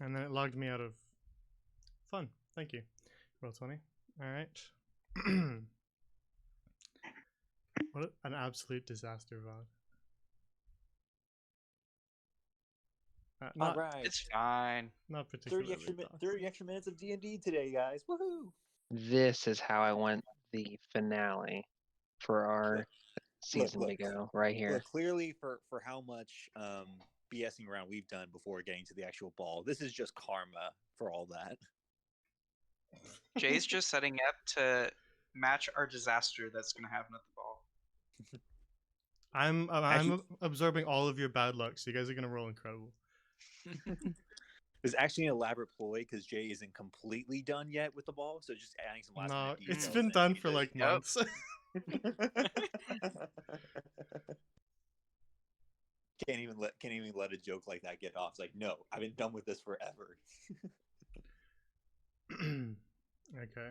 And then it logged me out of fun. Thank you, Roll20. All right. What an absolute disaster, VOD. All Not right, It's fine. not 30 particularly extra though. 30 extra minutes of D&D today, guys. Woohoo! This is how I want the finale for our season to go, right here. Look, clearly for how much BSing around we've done before getting to the actual ball, this is just karma for all that. Jay's just setting up to match our disaster that's going to happen at the ball. I'm Actually- absorbing all of your bad luck, so you guys are gonna roll incredible. It's actually an elaborate ploy because Jay isn't completely done yet with the ball, so just adding some last No, minute details. it's been and done he for just- like Yep. months. can't even let a joke like that get off. It's like, no, I've been done with this forever. Okay.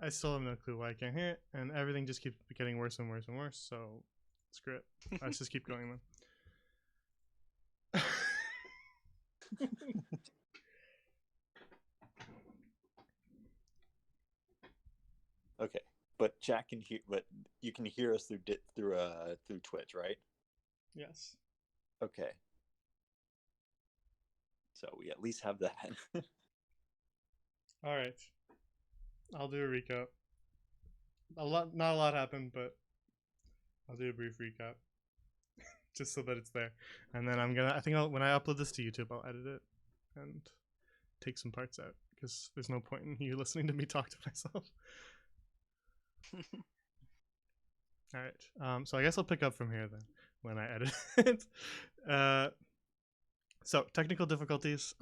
I still have no clue why I can't hear it, and everything just keeps getting worse and worse and worse. So screw it. Let's just keep going then. Okay, but chat can hear, but you can hear us through Twitch, right? Yes. Okay. So we at least have that. All right. I'll do a recap. Not a lot happened, but I'll do a brief recap, just so that it's there. And then when I upload this to YouTube, I'll edit it and take some parts out because there's no point in you listening to me talk to myself. All right. So I guess I'll pick up from here then when I edit it. So technical difficulties.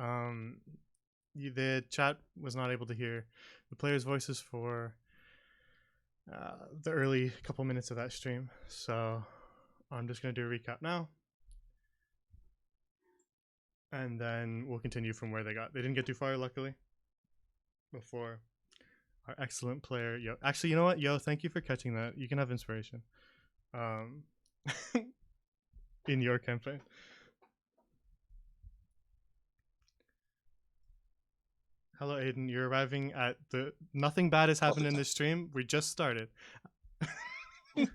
The chat was not able to hear the players' voices for the early couple minutes of that stream. So I'm just going to do a recap now. And then we'll continue from where they got. They didn't get too far, luckily, before our excellent player, Yo. Actually, you know what? Yo, thank you for catching that. You can have inspiration in your campaign. Hello, Aiden. You're arriving at the... Nothing bad has happened in this stream. We just started. We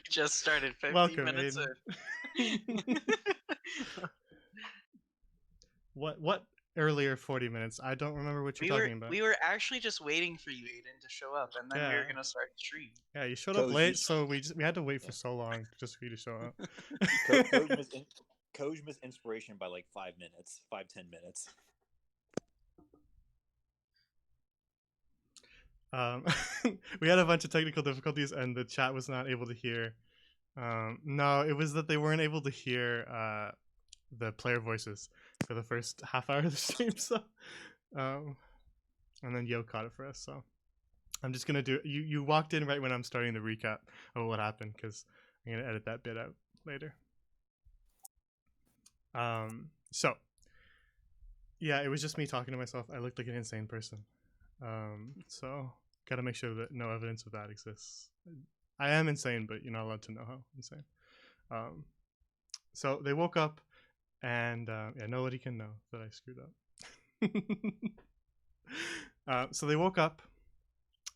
just started 50 Welcome, minutes Aiden. in. What earlier 40 minutes? I don't remember what you're talking about. We were actually just waiting for you, Aiden, to show up, and then we were Yeah. gonna start the stream. Yeah, you showed up Coach, late, you- so we had to wait for so long just for you to show up. Coach missed inspiration by like 5 minutes, 5-10 minutes. We had a bunch of technical difficulties, and the chat was not able to hear. No, it was that they weren't able to hear the player voices for the first half hour of the stream. So, and then Yo caught it for us. So, I'm just gonna do. You walked in right when I'm starting the recap of what happened because I'm gonna edit that bit out later. So, yeah, it was just me talking to myself. I looked like an insane person. So gotta make sure that no evidence of that exists. I am insane, but you're not allowed to know how insane. So they woke up, and yeah, nobody can know that I screwed up. So they woke up,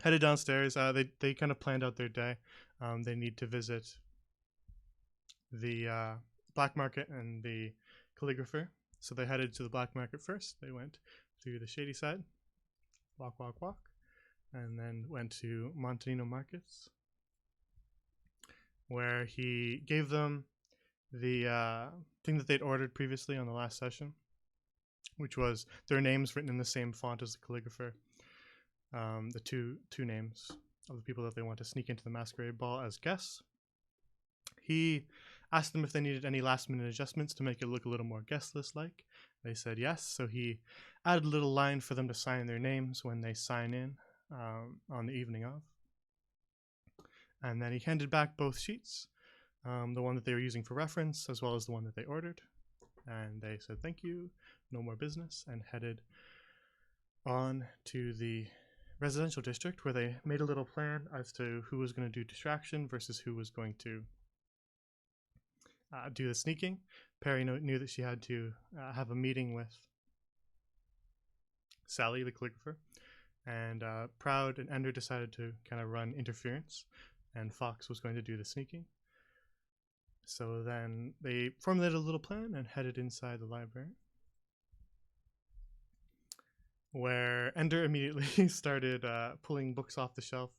headed downstairs. They kind of planned out their day. They need to visit the black market and the calligrapher. So they headed to the black market first. They went to the shady side. Walk, and then went to Montanino Markets, where he gave them the thing that they'd ordered previously on the last session, which was their names written in the same font as the calligrapher. The two names of the people that they want to sneak into the masquerade ball as guests. He asked them if they needed any last-minute adjustments to make it look a little more guest list-like. They said yes, so he added a little line for them to sign their names when they sign in on the evening of. And then he handed back both sheets, the one that they were using for reference, as well as the one that they ordered. And they said thank you, no more business, and headed on to the residential district, where they made a little plan as to who was going to do distraction versus who was going to do the sneaking. Perry knew that she had to have a meeting with Sally, the calligrapher, and Proud and Ender decided to kind of run interference, and Fox was going to do the sneaking. So then they formulated a little plan and headed inside the library, where Ender immediately started pulling books off the shelf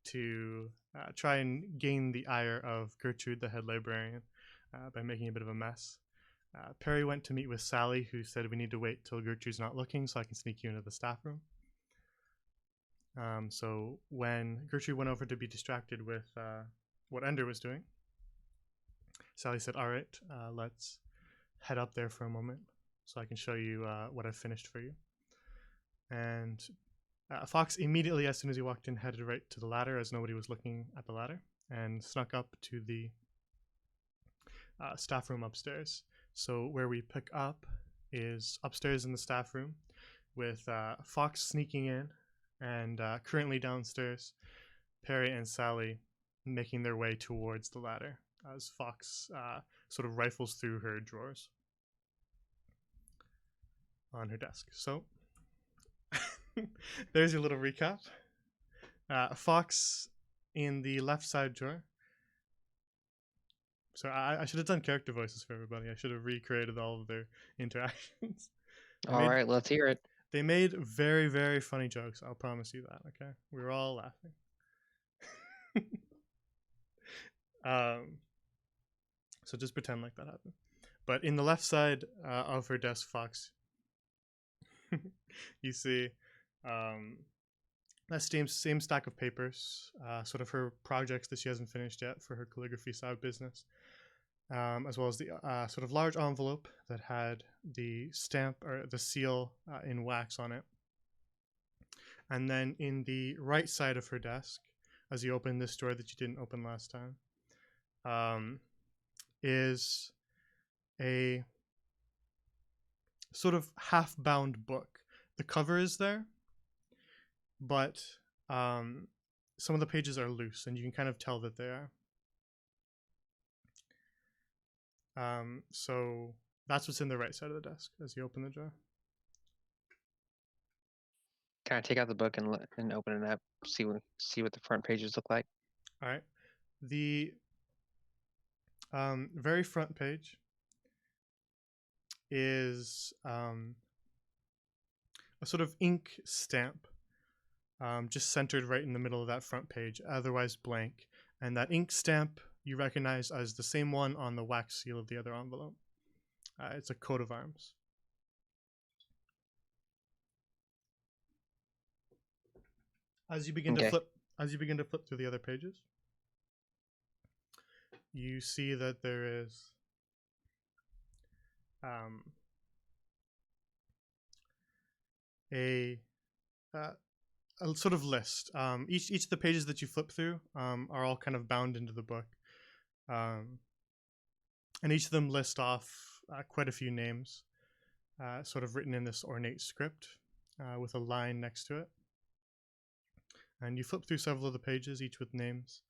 to try and gain the ire of Gertrude, the head librarian, by making a bit of a mess. Perry went to meet with Sally, who said, "We need to wait till Gertrude's not looking so I can sneak you into the staff room." So when Gertrude went over to be distracted with what Ender was doing, Sally said, "All right, let's head up there for a moment so I can show you what I've finished for you." And Fox immediately, as soon as he walked in, headed right to the ladder as nobody was looking at the ladder, and snuck up to the staff room upstairs. So where we pick up is upstairs in the staff room, with Fox sneaking in, and currently downstairs, Perry and Sally making their way towards the ladder as Fox sort of rifles through her drawers on her desk. So there's your little recap. Fox in the left side drawer. So I should have done character voices for everybody. I should have recreated all of their interactions. All right, let's hear it. They made very, very funny jokes. I'll promise you that. Okay, we were all laughing. So just pretend like that happened. But in the left side of her desk, Fox, you see that same stack of papers, sort of her projects that she hasn't finished yet for her calligraphy side business, as well as the sort of large envelope that had the stamp or the seal in wax on it. And then in the right side of her desk, as you open this drawer that you didn't open last time, is a sort of half-bound book. The cover is there, but some of the pages are loose, and you can kind of tell that they are. So that's what's in the right side of the desk as you open the drawer. Kind of take out the book and open it up, see what the front pages look like. All right. The very front page is a sort of ink stamp, just centered right in the middle of that front page, otherwise blank. And that ink stamp you recognize as the same one on the wax seal of the other envelope. It's a coat of arms. As you begin to flip through the other pages, you see that there is a sort of list. Each of the pages that you flip through are all kind of bound into the book, and each of them list off quite a few names, sort of written in this ornate script with a line next to it. And you flip through several of the pages, each with names.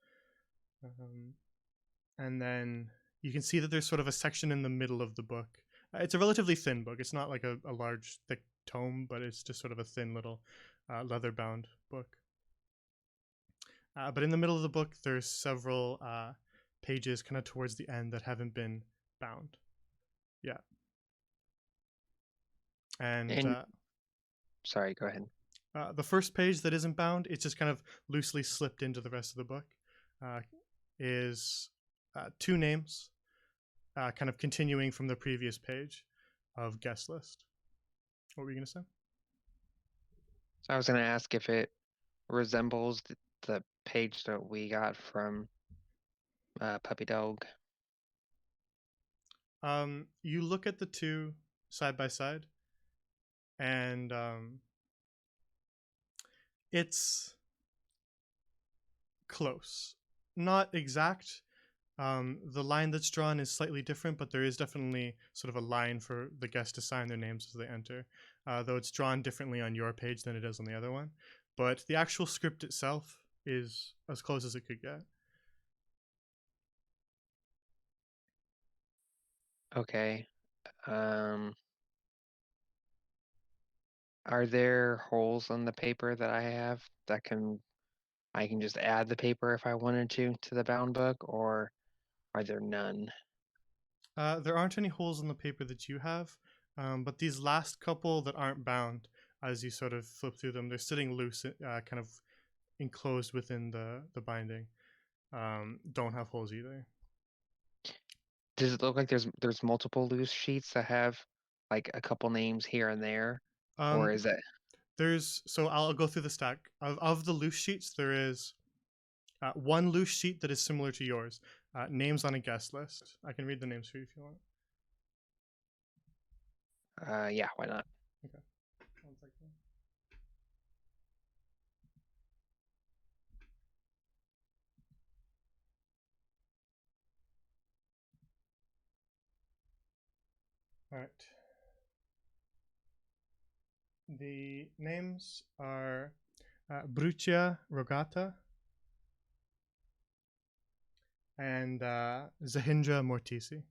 And then you can see that there's sort of a section in the middle of the book. It's a relatively thin book. It's not like a large, thick tome, but it's just sort of a thin little leather-bound book. But in the middle of the book, there's several pages kind of towards the end that haven't been bound yet. And sorry, go ahead. The first page that isn't bound, it's just kind of loosely slipped into the rest of the book, is two names, kind of continuing from the previous page of guest list. What were you going to say? I was going to ask if it resembles the page that we got from Puppy Dog. You look at the two side by side, and it's close. Not exact. The line that's drawn is slightly different, but there is definitely sort of a line for the guests to sign their names as they enter, though it's drawn differently on your page than it is on the other one. But the actual script itself is as close as it could get. Okay. Are there holes on the paper that I have that I can just add the paper if I wanted to the bound book, or are there none? There aren't any holes in the paper that you have, but these last couple that aren't bound, as you sort of flip through them, they're sitting loose, kind of enclosed within the binding. Don't have holes either. Does it look like there's multiple loose sheets that have like a couple names here and there, or Um, is it so I'll go through the stack of the loose sheets. There is one loose sheet that is similar to yours. Names on a guest list. I can read the names for you if you want. yeah, why not? Okay. One second. All right. The names are Brucia Rogata and Zahindra Mortisi.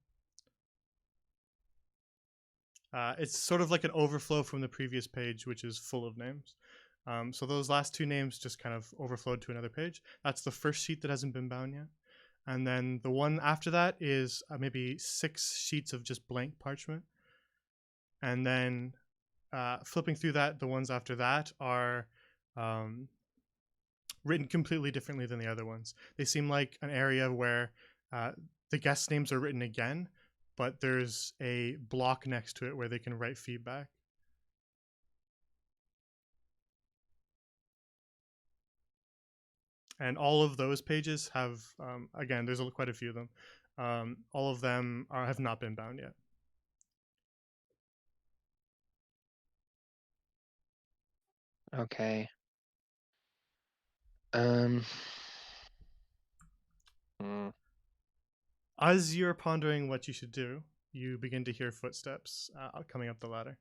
It's sort of like an overflow from the previous page, which is full of names. So those last two names just kind of overflowed to another page. That's the first sheet that hasn't been bound yet. And then the one after that is maybe 6 sheets of just blank parchment. And then flipping through that, the ones after that are written completely differently than the other ones. They seem like an area where the guest names are written again, but there's a block next to it where they can write feedback. And all of those pages have, again, there's quite a few of them. All of them have not been bound yet. Okay. Hmm. As you're pondering what you should do, you begin to hear footsteps coming up the ladder.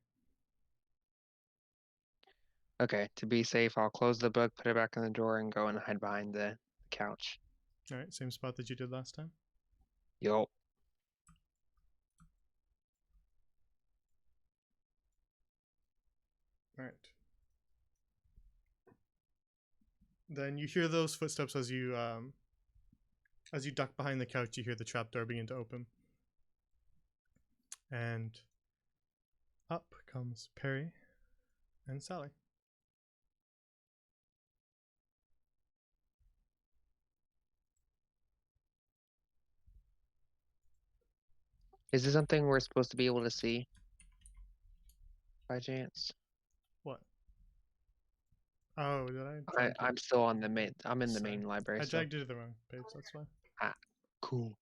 Okay, to be safe, I'll close the book, put it back in the drawer, and go and hide behind the couch. All right, same spot that you did last time. Yup. All right. Then you hear those footsteps as you duck behind the couch. You hear the trapdoor begin to open, and up comes Perry and Sally. Is this something we're supposed to be able to see? By chance? What? Oh, did I? I'm still on the main. I'm in the Sorry. main library. I still. dragged you to the wrong page. That's why. Cool.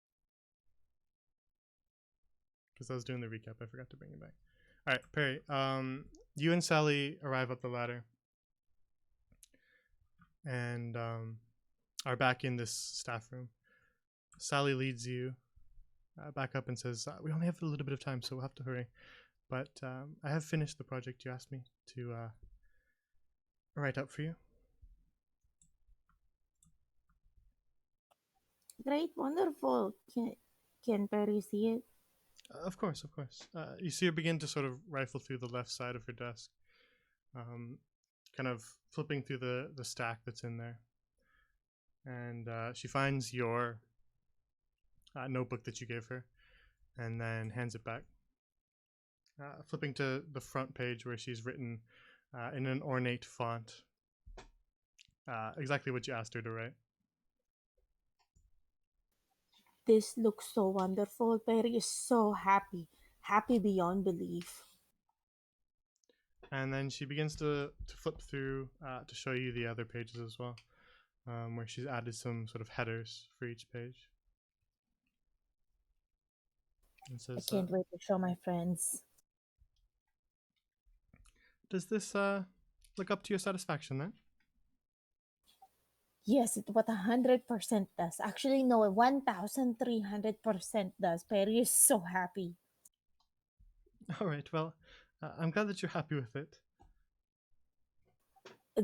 Because I was doing the recap. I forgot to bring you back. All right, Perry. You and Sally arrive up the ladder, and are back in this staff room. Sally leads you back up and says, "We only have a little bit of time, so we'll have to hurry. But I have finished the project you asked me to write up for you." Great, wonderful. Can Perry see it? Of course, of course. You see her begin to sort of rifle through the left side of her desk, kind of flipping through the stack that's in there. And she finds your notebook that you gave her and then hands it back. Flipping to the front page where she's written in an ornate font exactly what you asked her to write. This looks so wonderful. Perry is so happy. Happy beyond belief. And then she begins to flip through to show you the other pages as well, where she's added some sort of headers for each page. And says, I can't wait to show my friends. does this look up to your satisfaction then? Yes, it what 100% does. Actually, no, 1,300% does. Perry is so happy. All right, well, I'm glad that you're happy with it.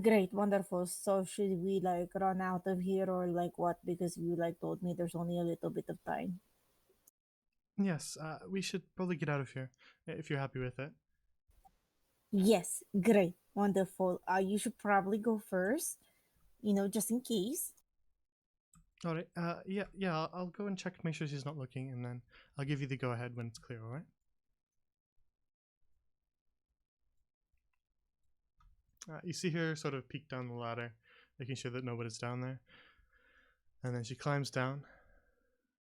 Great, wonderful. So should we like run out of here or like what? Because you like told me there's only a little bit of time. Yes, we should probably get out of here if you're happy with it. Yes, great, wonderful. You should probably go first, just in case. All right. Yeah. I'll go and check, make sure she's not looking, and then I'll give you the go ahead when it's clear. All right. You see her sort of peek down the ladder, making sure that nobody's down there, and then she climbs down,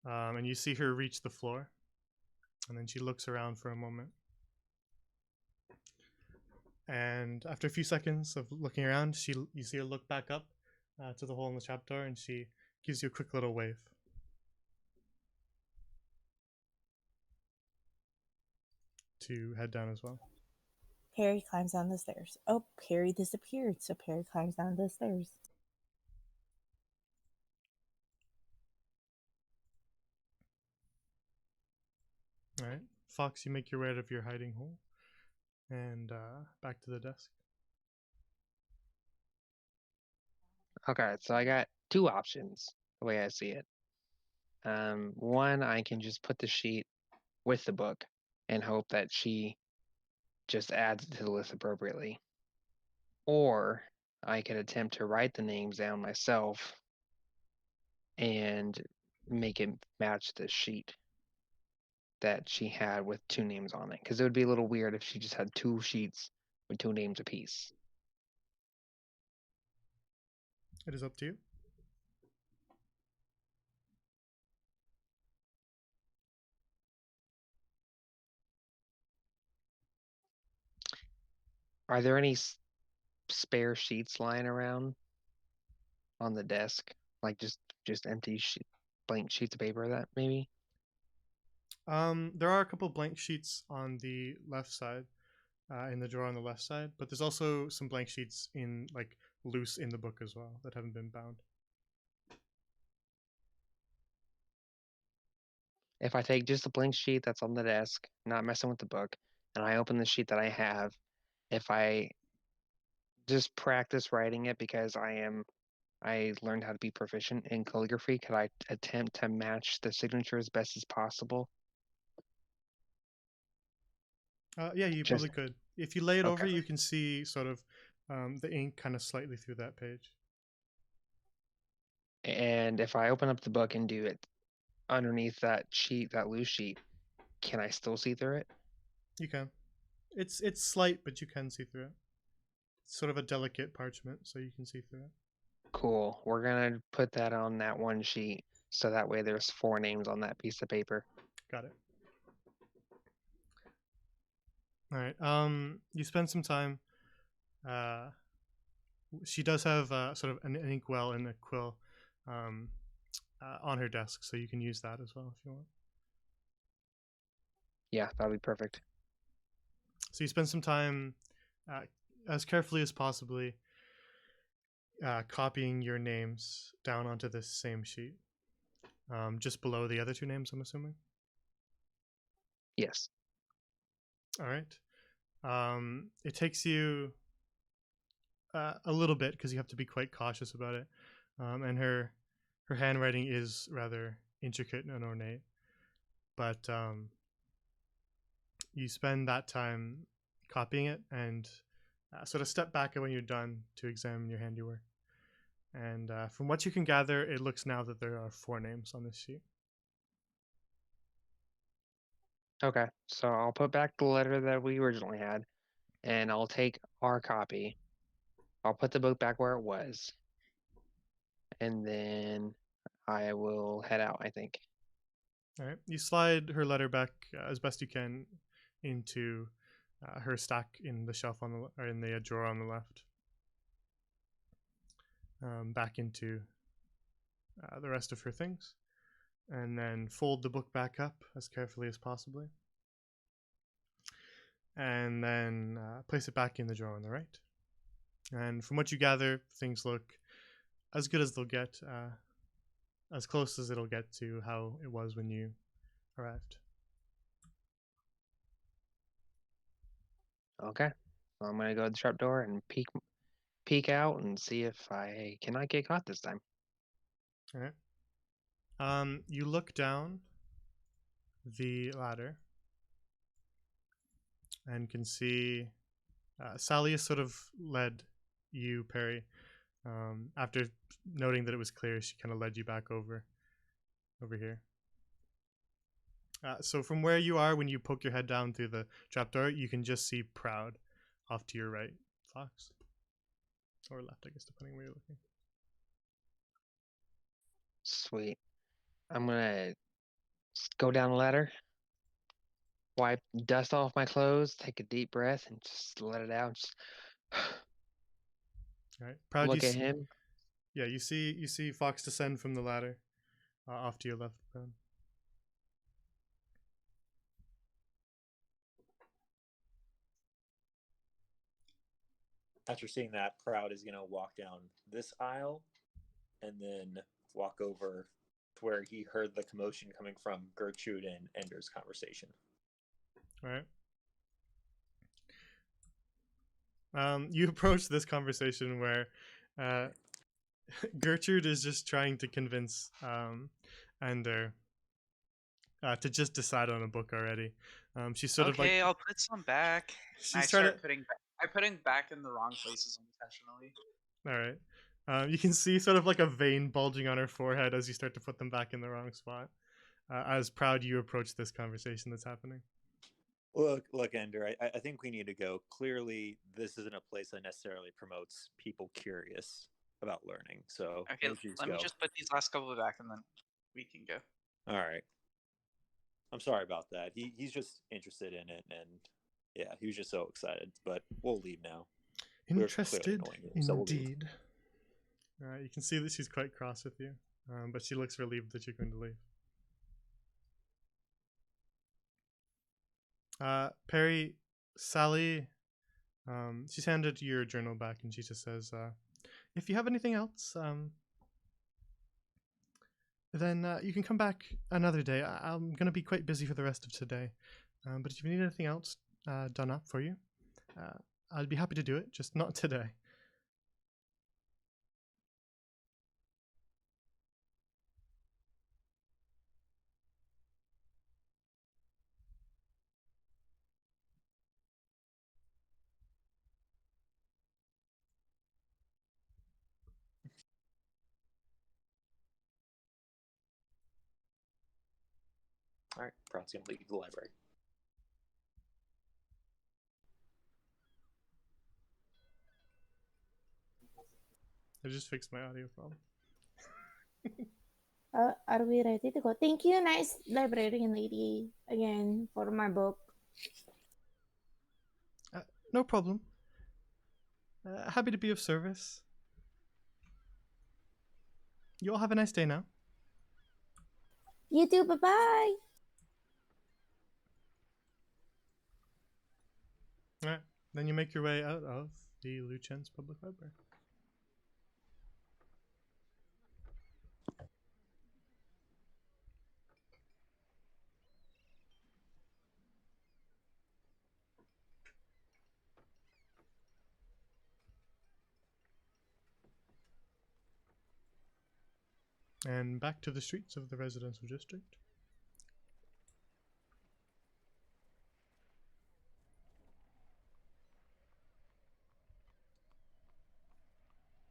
and you see her reach the floor, and then she looks around for a moment. And after a few seconds of looking around, you see her look back up to the hole in the trapdoor, and she gives you a quick little wave. To head down as well. Perry climbs down the stairs. Oh, Perry disappeared, so Perry climbs down the stairs. All right, Fox, you make your way out of your hiding hole and back to the desk. Okay, so I got two options the way I see it. One, I can just put the sheet with the book and hope that she just adds it to the list appropriately. Or I could attempt to write the names down myself and make it match the sheet that she had with two names on it. Because it would be a little weird if she just had two sheets with two names apiece. It is up to you. Are there any spare sheets lying around on the desk? Like just empty blank sheets of paper that maybe? There are a couple blank sheets on the left side, in the drawer on the left side, but there's also some blank sheets in like loose in the book as well that haven't been bound. If I take just a blank sheet that's on the desk, not messing with the book, and I open the sheet that I have, if I just practice writing it because I learned how to be proficient in calligraphy, could I attempt to match the signature as best as possible? Yeah, you Just probably could. If you lay it over, okay. you can see sort of the ink kind of slightly through that page. And if I open up the book and do it underneath that sheet, that loose sheet, can I still see through it? You can. It's slight, but you can see through it. It's sort of a delicate parchment, so you can see through it. Cool. We're gonna put that on that one sheet, so that way there's 4 names on that piece of paper. Got it. All right. You spend some time. She does have sort of an inkwell and a quill on her desk, so you can use that as well if you want. Yeah, that'll be perfect. So you spend some time as carefully as possibly copying your names down onto this same sheet, just below the other two names, I'm assuming. Yes. All right. It takes you a little bit because you have to be quite cautious about it, and her handwriting is rather intricate and ornate, but you spend that time copying it and sort of step back when you're done to examine your handiwork. And from what you can gather, it looks now that there are 4 names on this sheet. Okay, so I'll put back the letter that we originally had, and I'll take our copy. I'll put the book back where it was, and then I will head out, I think. All right. You slide her letter back as best you can into her stack in the shelf on the or in the drawer on the left. Back into the rest of her things, and then fold the book back up as carefully as possibly, and then place it back in the drawer on the right. And from what you gather, things look as good as they'll get, as close as it'll get to how it was when you arrived. Okay, so I'm gonna go to the trapdoor and peek out and see if I cannot get caught this time. All right. You look down the ladder and can see Sally has sort of led you, Perry. After noting that it was clear, she kind of led you back over here. So from where you are, when you poke your head down through the trapdoor, you can just see Proud off to your right, Fox. Or left, I guess, depending where you're looking. Sweet. I'm gonna go down the ladder, wipe dust off my clothes, take a deep breath, and just let it out. Just All right, Proud. look at him. Yeah, you see Fox descend from the ladder, off to your left, Proud. After seeing that, Proud is going to walk down this aisle and then walk over to where he heard the commotion coming from Gertrude and Ender's conversation. All right. You approach this conversation where Gertrude is just trying to convince Ender to just decide on a book already. She's sort of like, Okay, I'll put some back. I she's trying to. start putting. I'm putting back in the wrong places intentionally. All right. You can see sort of like a vein bulging on her forehead as you start to put them back in the wrong spot. As Proud you approach this conversation that's happening. Look, Ender, I think we need to go. Clearly, this isn't a place that necessarily promotes people curious about learning. So Okay, let me just put these last couple back and then we can go. All right. I'm sorry about that. He's just interested in it, and yeah, he was just so excited. But we'll leave now. Interested, so we'll leave. indeed. You can see that she's quite cross with you, but she looks relieved that you're going to leave. Perry, Sally, she's handed your journal back, and she just says, if you have anything else, then you can come back another day. I'm going to be quite busy for the rest of today. But if you need anything else done up for you, I'd be happy to do it, just not today. All right, Proud's going to leave the library. I just fixed my audio problem. Are we ready to go? Thank you, nice librarian lady, again for my book. No problem. Happy to be of service. You all have a nice day now. You too. Bye bye. All right. Then you make your way out of the Luchen's Public Library. And back to the streets of the residential district.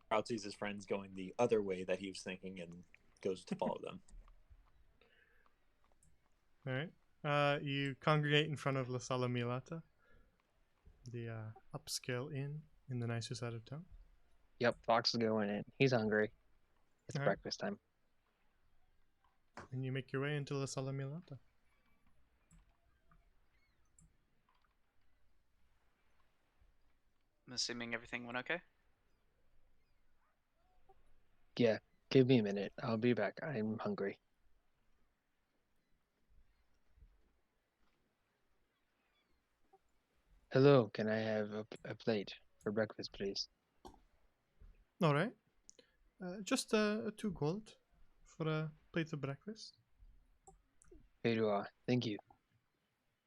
Proud sees his friends going the other way that he was thinking and goes to follow them. All right. You congregate in front of La Sala Milata, the upscale inn in the nicer side of town. Yep, Fox is going in. He's hungry. It's All right. breakfast time. And you make your way into La Sala Milata. I'm assuming everything went okay. Yeah, give me a minute. I'll be back. I'm hungry. Hello, can I have a plate for breakfast, please? All right. Just 2 gold for a plate of breakfast. Here you are. Thank you.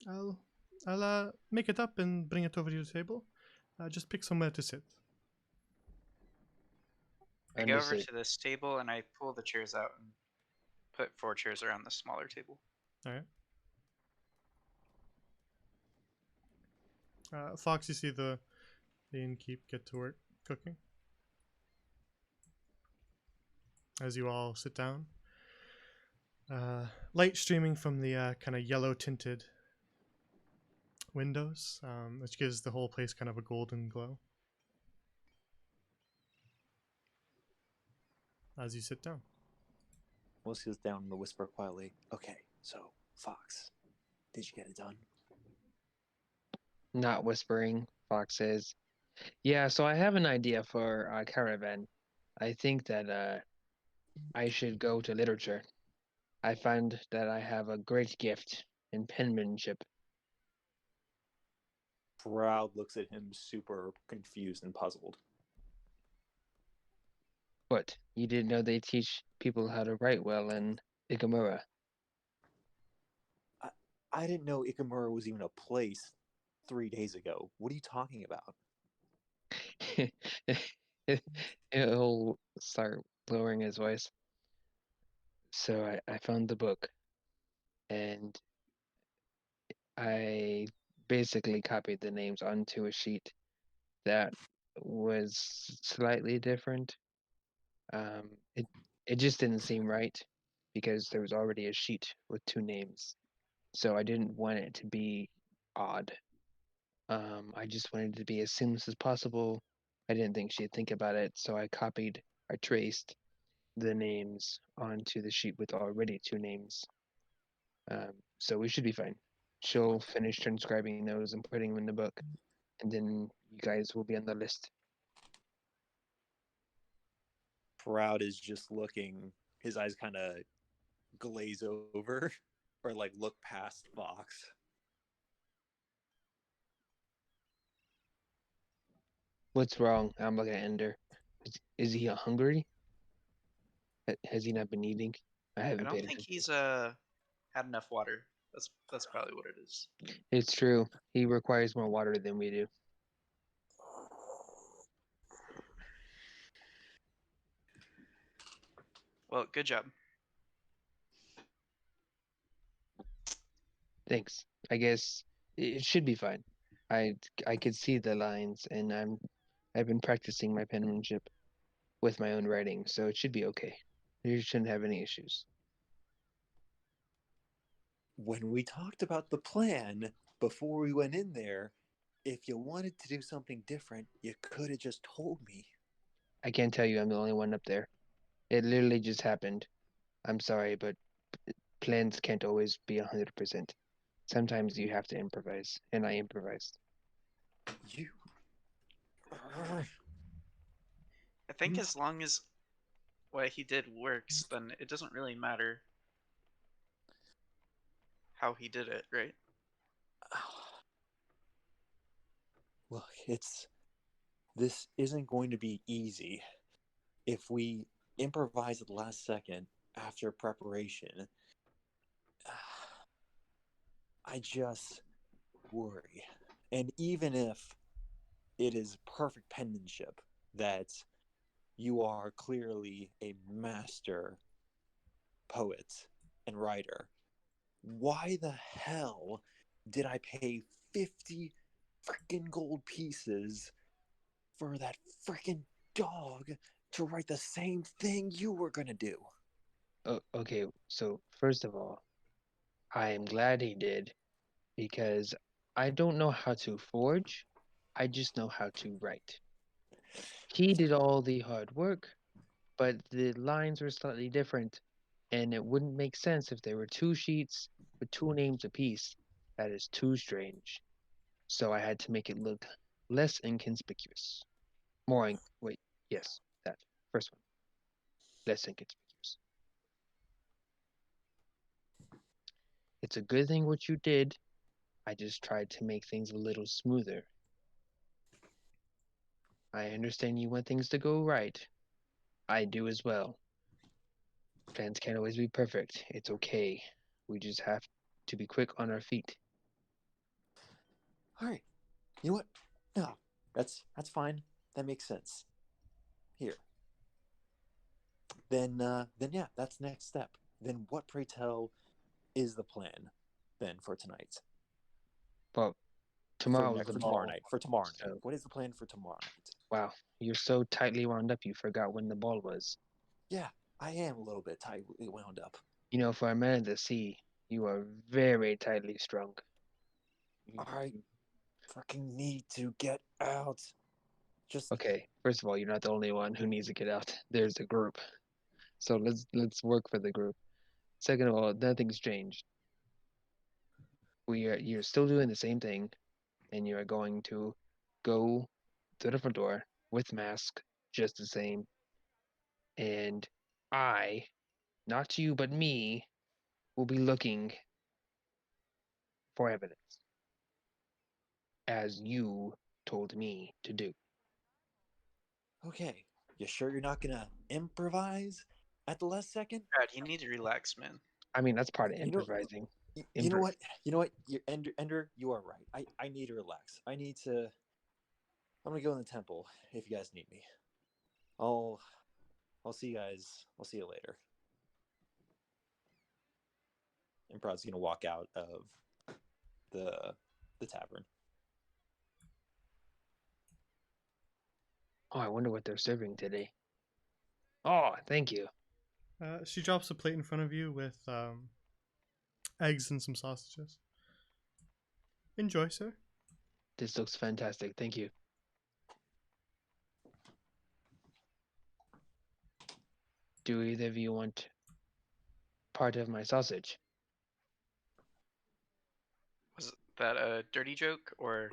I'll make it up and bring it over to your table. Just pick somewhere to sit. I go over Understood. to this table and I pull the chairs out and put 4 chairs around the smaller table. All right. Fox, you see the innkeep get to work cooking as you all sit down. Light streaming from the kind of yellow tinted windows, which gives the whole place kind of a golden glow as you sit down. Will sits down and whisper quietly, "Okay, so, Fox, did you get it done?" Not whispering, Fox says, "Yeah, so I have an idea for a caravan. I think that I should go to literature. I find that I have a great gift in penmanship." Proud looks at him super confused and puzzled. What? You didn't know they teach people how to write well in Ikamura? I didn't know Ikamura was even a place 3 days ago. What are you talking about? He'll start lowering his voice. So I found the book, and I basically copied the names onto a sheet that was slightly different. Um, it it just didn't seem right because there was already a sheet with two names, so I didn't want it to be odd. I just wanted it to be as seamless as possible. I didn't think she'd think about it, so I traced the names onto the sheet with already two names. So we should be fine. She'll finish transcribing those and putting them in the book, and then you guys will be on the list. Proud is just looking, his eyes kind of glaze over or like look past Fox. What's wrong? I'm looking at Ender. Is he hungry? Has he not been eating? I I haven't don't paid think attention. he's had enough water. That's probably what it is. It's true. He requires more water than we do. Well, good job. Thanks. I guess it should be fine. I could see the lines, and I've been practicing my penmanship with my own writing, so it should be okay. You shouldn't have any issues. When we talked about the plan before we went in there, if you wanted to do something different, you could have just told me. I can't tell you I'm the only one up there. It literally just happened. I'm sorry, but plans can't always be 100%. Sometimes you have to improvise, and I improvised. You. I think as long as what he did works, then it doesn't really matter how he did it, right? Look, this isn't going to be easy. If we improvise at the last second after preparation, I just worry. And even if it is perfect penmanship that you are clearly a master poet and writer, why the hell did I pay 50 freaking gold pieces for that freaking dog to write the same thing you were gonna do? Oh, okay, so first of all, I am glad he did because I don't know how to forge. I just know how to write. He did all the hard work, but the lines were slightly different, and it wouldn't make sense if there were two sheets with two names apiece. That is too strange. So I had to make it look less inconspicuous. Wait, yes, that first one. Less inconspicuous. It's a good thing what you did. I just tried to make things a little smoother. I understand you want things to go right. I do as well. Plans can't always be perfect. It's okay. We just have to be quick on our feet. All right, you know what? No, that's fine. That makes sense. Here. Then yeah, that's the next step. Then what, pray tell, is the plan then for tonight? Well, tomorrow is the tomorrow ball. night. For tomorrow night. So- What is the plan for tomorrow night? Wow, you're so tightly wound up you forgot when the ball was. Yeah, I am a little bit tightly wound up. You know, for a man of the sea, you are very tightly strung. I fucking need to get out. Just Okay, first of all, you're not the only one who needs to get out. There's a group. So let's work for the group. Second of all, nothing's changed. You're still doing the same thing, and you are going to go to the front door with mask, just the same. And I, not you but me, will be looking for evidence, as you told me to do. okay. You sure you're not gonna improvise at the last second? Brad, you need to relax, man. I mean, that's part of You know- improvising. You know what? You know what? Ender, you are right. I need to relax. I'm gonna go in the temple if you guys need me. I'll see you guys. I'll see you later. And Prod's gonna walk out of the tavern. Oh, I wonder what they're serving today. Oh, thank you. She drops a plate in front of you with eggs and some sausages. Enjoy, sir. This looks fantastic. Thank you. Do either of you want part of my sausage? Was that a dirty joke or?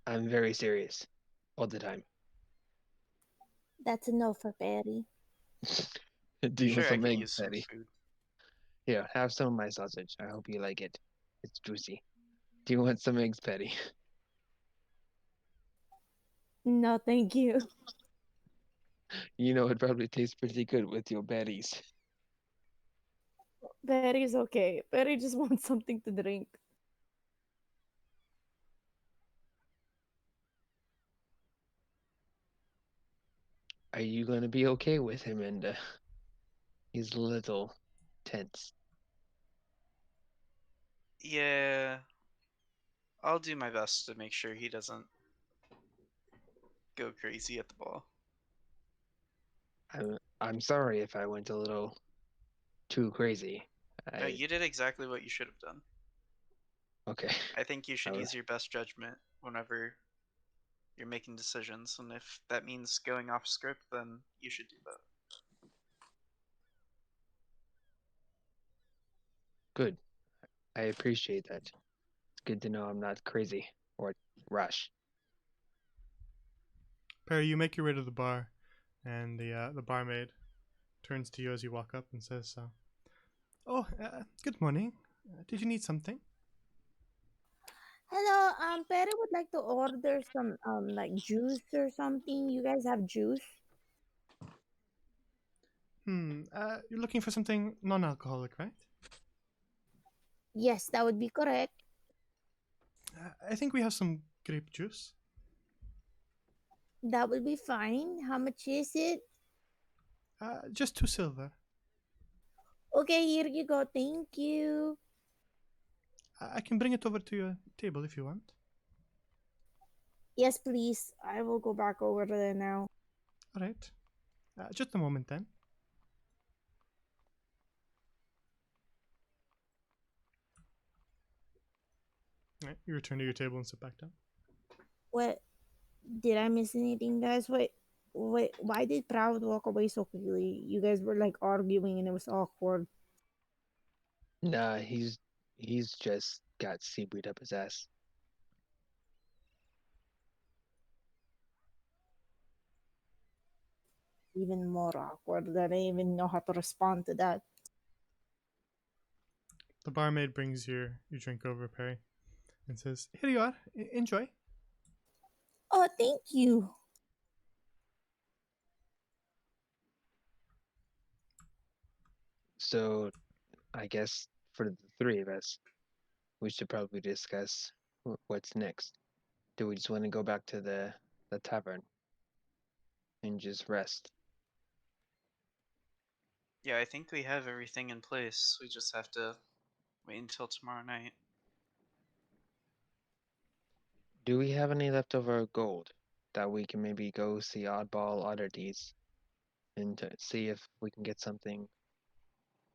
I'm very serious all the time. That's a no for Betty. Do you Sure, want I some could eggs, use some Betty? food. Here, have some of my sausage. I hope you like it. It's juicy. Do you want some eggs, Betty? No, thank you. You know, it probably tastes pretty good with your berries. Betty's okay. Betty just wants something to drink. Are you going to be okay with him and his little tense? Yeah, I'll do my best to make sure he doesn't go crazy at the ball. I'm sorry if I went a little too crazy. No, you did exactly what you should have done. Okay. I think you should Alright. use your best judgment whenever you're making decisions, and if that means going off script, then you should do that. Good. I appreciate that. It's good to know I'm not crazy or rash. Perry, you make your way to the bar, and the barmaid turns to you as you walk up and says, "Oh, good morning. Did you need something?" Hello, Betty would like to order some like juice or something. You guys have juice? You're looking for something non-alcoholic, right? Yes, that would be correct. I think we have some grape juice. That would be fine. How much is it? Just 2 silver. Okay, here you go. Thank you. I can bring it over to your table if you want. Yes, please. I will go back over there now. All right. Just a moment then. All right, you return to your table and sit back down. What? Did I miss anything, guys? Wait, why did Proud walk away so quickly? You guys were like arguing and it was awkward. Nah, he's just got seaweed up his ass. Even more awkward. I didn't even know how to respond to that. The barmaid brings your drink over, Perry, and says, "Here you are. Enjoy." Oh, thank you. So, I guess for the three of us, we should probably discuss what's next. Do we just want to go back to the tavern and just rest? Yeah, I think we have everything in place. We just have to Wait until tomorrow night. Do we have any leftover gold that we can maybe go see Oddball Oddities and to see if we can get something,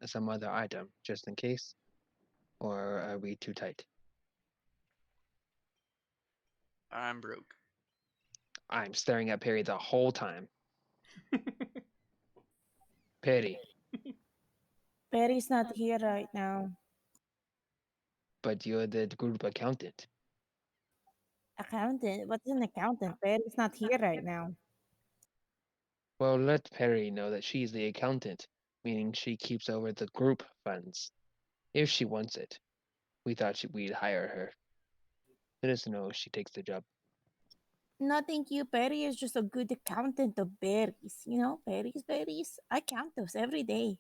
some other item, just in case? Or are we too tight? I'm broke. I'm staring at Perry the whole time. Perry, Perry's not here right now. but you're the group accountant. Accountant? What's an accountant? Perry's not here right now. Well, let Perry know that she's the accountant, meaning she keeps over the group funds. If she wants it. We thought we'd hire her. Let us know if she takes the job. No, thank you. Perry is just a good accountant of berries. You know, berries. I count those every day.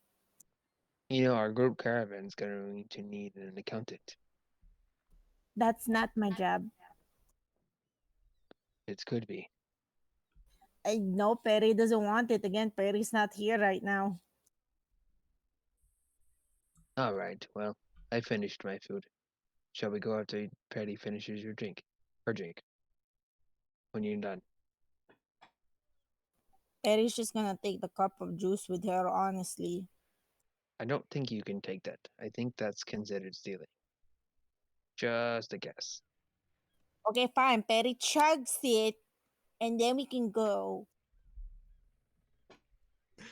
You know, our group caravan's going to need an accountant. That's not my job. It could be. I know Perry doesn't want it. Again, Perry's not here right now. All right, well, I finished my food. Shall we go after Perry finishes your drink? Her drink. When you're done. Perry's just gonna take the cup of juice with her, honestly. I don't think you can take that. I think that's considered stealing. Just a guess. Okay, fine. Perry chugs it, and then we can go.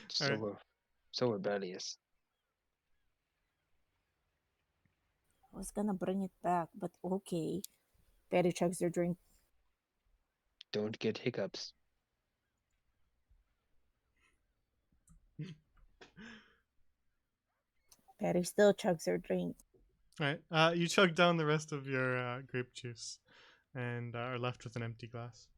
So Alright. so rebellious. I was gonna bring it back, but okay. Perry chugs their drink. Don't get hiccups. Perry still chugs her drink. Alright. You chug down the rest of your grape juice and are left with an empty glass.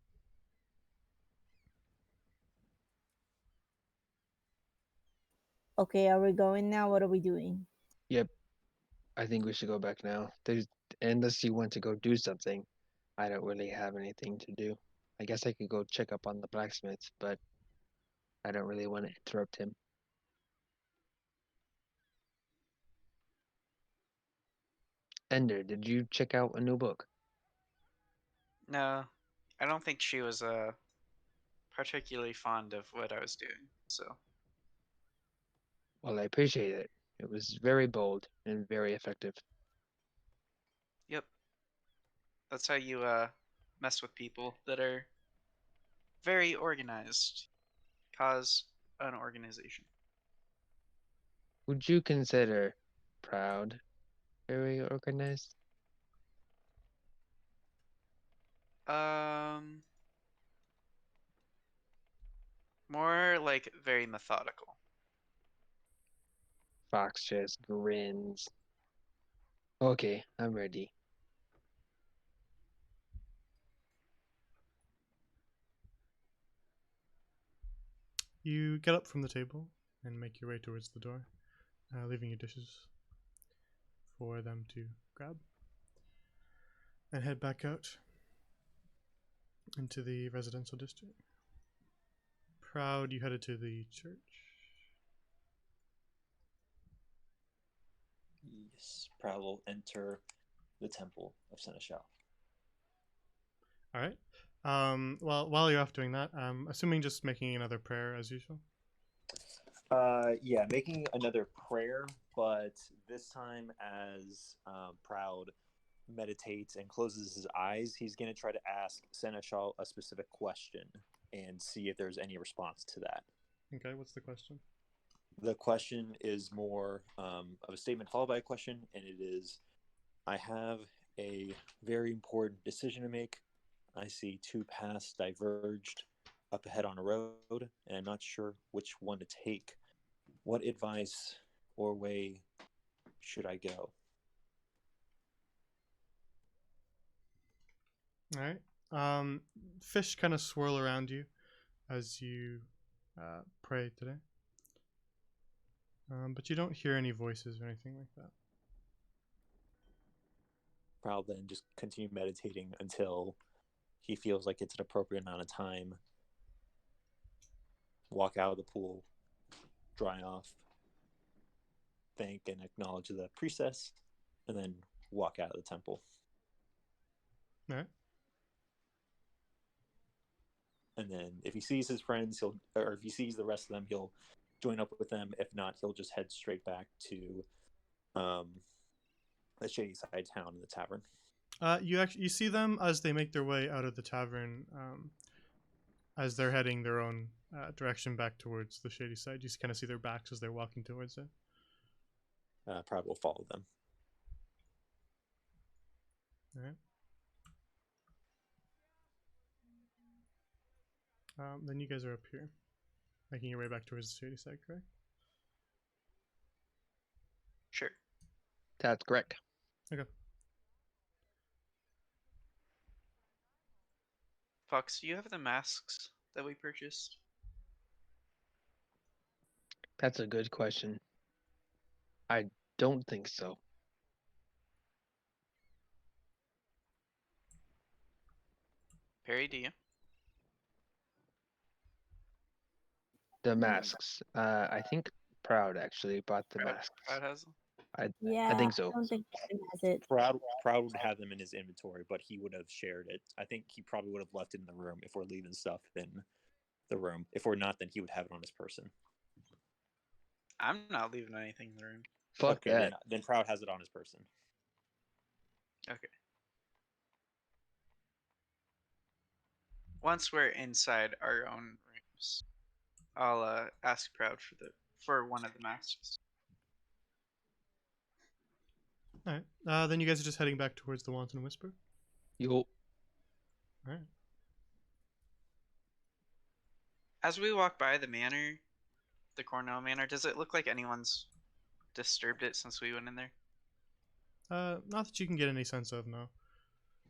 Okay, are we going now? What are we doing? Yep. I think we should go back now. Unless you want to go do something, I don't really have anything to do. I guess I could go check up on the blacksmith, but I don't really want to interrupt him. Ender, did you check out a new book? No, I don't think she was particularly fond of what I was doing. So Well, I appreciate it. It was very bold and very effective. yep, that's how you mess with people that are very organized. Cause an organization. Would you consider Proud very organized? More like very methodical. Fox just grins. Okay, I'm ready. You get up from the table and make your way towards the door, leaving your dishes for them to grab, and head back out into the residential district. Proud, you headed to the church. Yes, Proud will enter the temple of Seneschal. All right. Well, while you're off doing that, I'm assuming just making another prayer as usual. Yeah, making another prayer, but this time as Proud meditates and closes his eyes, he's going to try to ask Seneschal a specific question and see if there's any response to that. Okay, what's the question? The question is more of a statement followed by a question, and it is, I have a very important decision to make. I see two paths diverged up ahead on a road, and I'm not sure which one to take. What advice or way should I go? All right. Fish kind of swirl around you as you pray today. But you don't hear any voices or anything like that. Proud then just continue meditating until he feels like it's an appropriate amount of time. Walk out of the pool, dry off, thank and acknowledge the priestess, and then walk out of the temple. All right. And then if he sees his friends, or if he sees the rest of them, he'll join up with them. If not, he'll just head straight back to the Shady Side town in the tavern. You see them as they make their way out of the tavern, as they're heading their own direction back towards the Shady Side. You kind of see their backs as they're walking towards it. Proud will follow them. All right. Then you guys are up here, making your way back towards the Shady Side, correct? Sure. That's correct. Okay. Fox, do you have the masks that we purchased? That's a good question. I don't think so. Perry, do you? The masks. I think Proud actually bought the Proud- masks. Proud has them? Yeah, think so. I don't think Kevin has it. Proud would have them in his inventory, but he would have shared it. I think he probably would have left it in the room if we're leaving stuff in the room. If we're not, then he would have it on his person. I'm not leaving anything in the room. Fuck Okay, that. then Proud has it on his person. Okay. Once we're inside our own rooms, I'll ask Proud for one of the masks. All right. Then you guys are just heading back towards the Wanton Whisper. Yo. All right. As we walk by the manor, the Cornell Manor, does it look like anyone's disturbed it since we went in there? Not that you can get any sense of, no.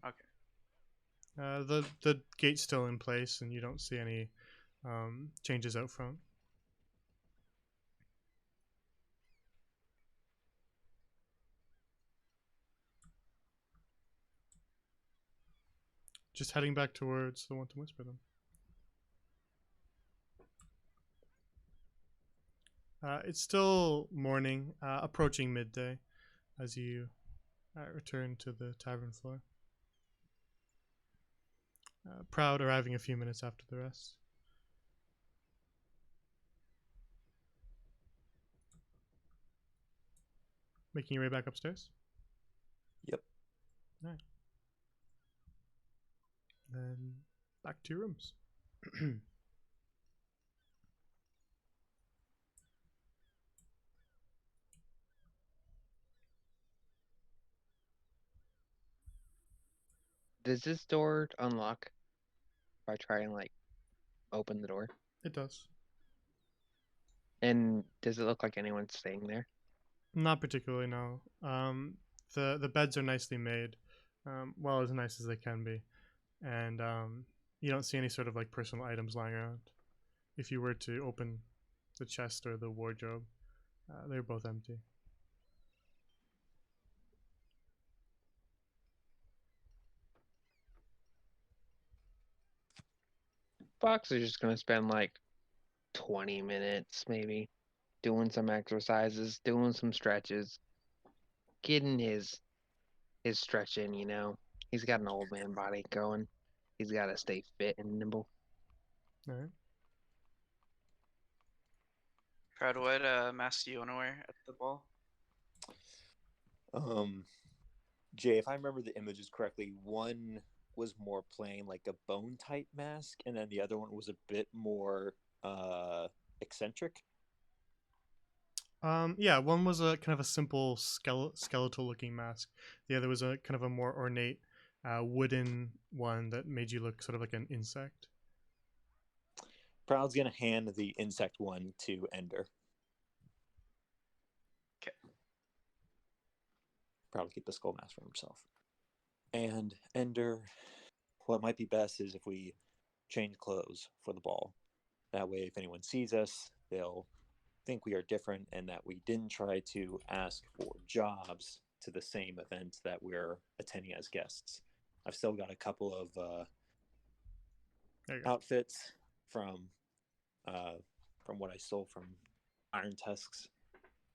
Okay. The gate's still in place, and you don't see any changes out front. Just heading back towards the Wanton Whisper, then. It's still morning, approaching midday, as you return to the tavern floor. Proud arriving a few minutes after the rest. Making your way back upstairs? Yep. Alright. Then back to your rooms. Does this door unlock if I try and like open the door? It does. And does it look like anyone's staying there? Not particularly, no. The beds are nicely made, well, as nice as they can be, and you don't see any sort of like personal items lying around. If you were to open the chest or the wardrobe, they're both empty. Fox is just gonna spend like 20 minutes maybe doing some exercises, doing some stretches, getting his stretch in, you know. He's got an old man body going. He's gotta stay fit and nimble. All right. Proud, what mask do you want to wear at the ball? Jay, if I remember the images correctly, one was more plain, like a bone type mask, and then the other one was a bit more eccentric. Yeah, one was a kind of a simple skeletal looking mask. The other was a kind of a more ornate wooden one that made you look sort of like an insect. Proud's gonna hand the insect one to Ender. Okay. Proud will keep the skull mask for himself. And Ender, what might be best is if we change clothes for the ball. That way, if anyone sees us, they'll think we are different and that we didn't try to ask for jobs to the same event that we're attending as guests. I've still got a couple of outfits from what I stole from Iron Tusk's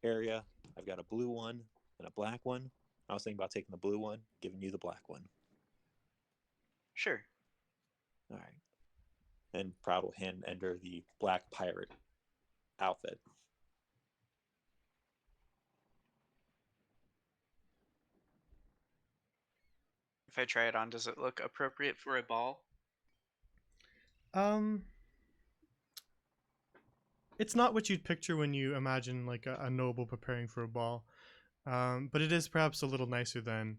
area. I've got a blue one and a black one. I was thinking about taking the blue one, giving you the black one. Sure. All right. And Proud will hand Ender the black pirate outfit. If I try it on, does it look appropriate for a ball? It's not what you'd picture when you imagine like a noble preparing for a ball, but it is perhaps a little nicer than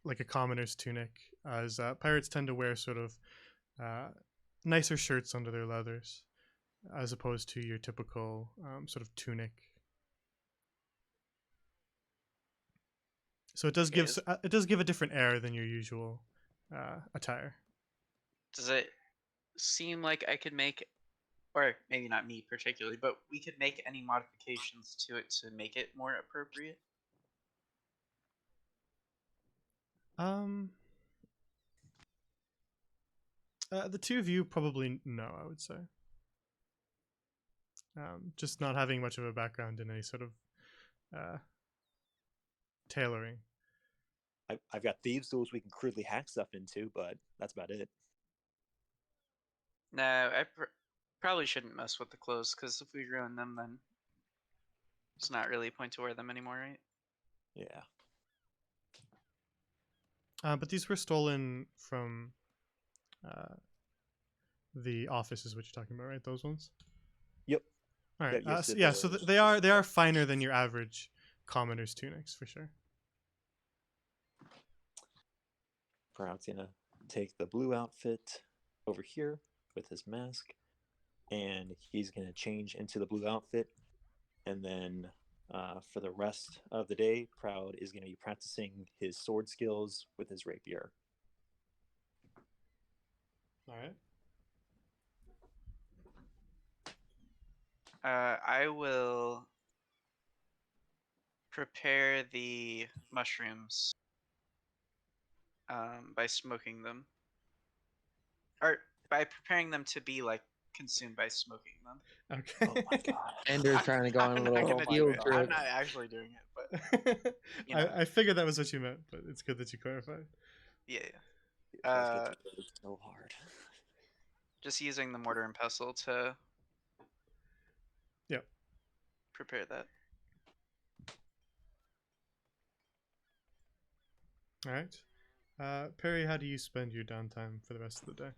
like a commoner's tunic, as pirates tend to wear sort of nicer shirts under their leathers, as opposed to your typical sort of tunic. So it does Okay, give a different air than your usual attire. Does it seem like I could make, or maybe not me particularly, but we could make any modifications to it to make it more appropriate? The two of you probably no, I would say. Just not having much of a background in any sort of tailoring. I've got thieves' tools we can crudely hack stuff into, but that's about it. No, I probably shouldn't mess with the clothes, because if we ruin them, then it's not really a point to wear them anymore, right? Yeah. But these were stolen from the office, is what you're talking about, right? Those ones. Yep. All right. Yeah, So they are finer than your average commoner's tunics for sure. Proud's gonna take the blue outfit over here with his mask, and he's gonna change into the blue outfit, and then for the rest of the day, Proud is gonna be practicing his sword skills with his rapier. All right. I will prepare the mushrooms by smoking them, or by preparing them to be like consumed by smoking them. Okay. Oh my god. Ender's trying to go on a I'm not little gonna do field it. trip. I'm not actually doing it, but you know. I figured that was what you meant, but it's good that you clarified. yeah. It feels good to work so hard. Just using the mortar and pestle to Yep. prepare that. All right. Perry, how do you spend your downtime for the rest of the day?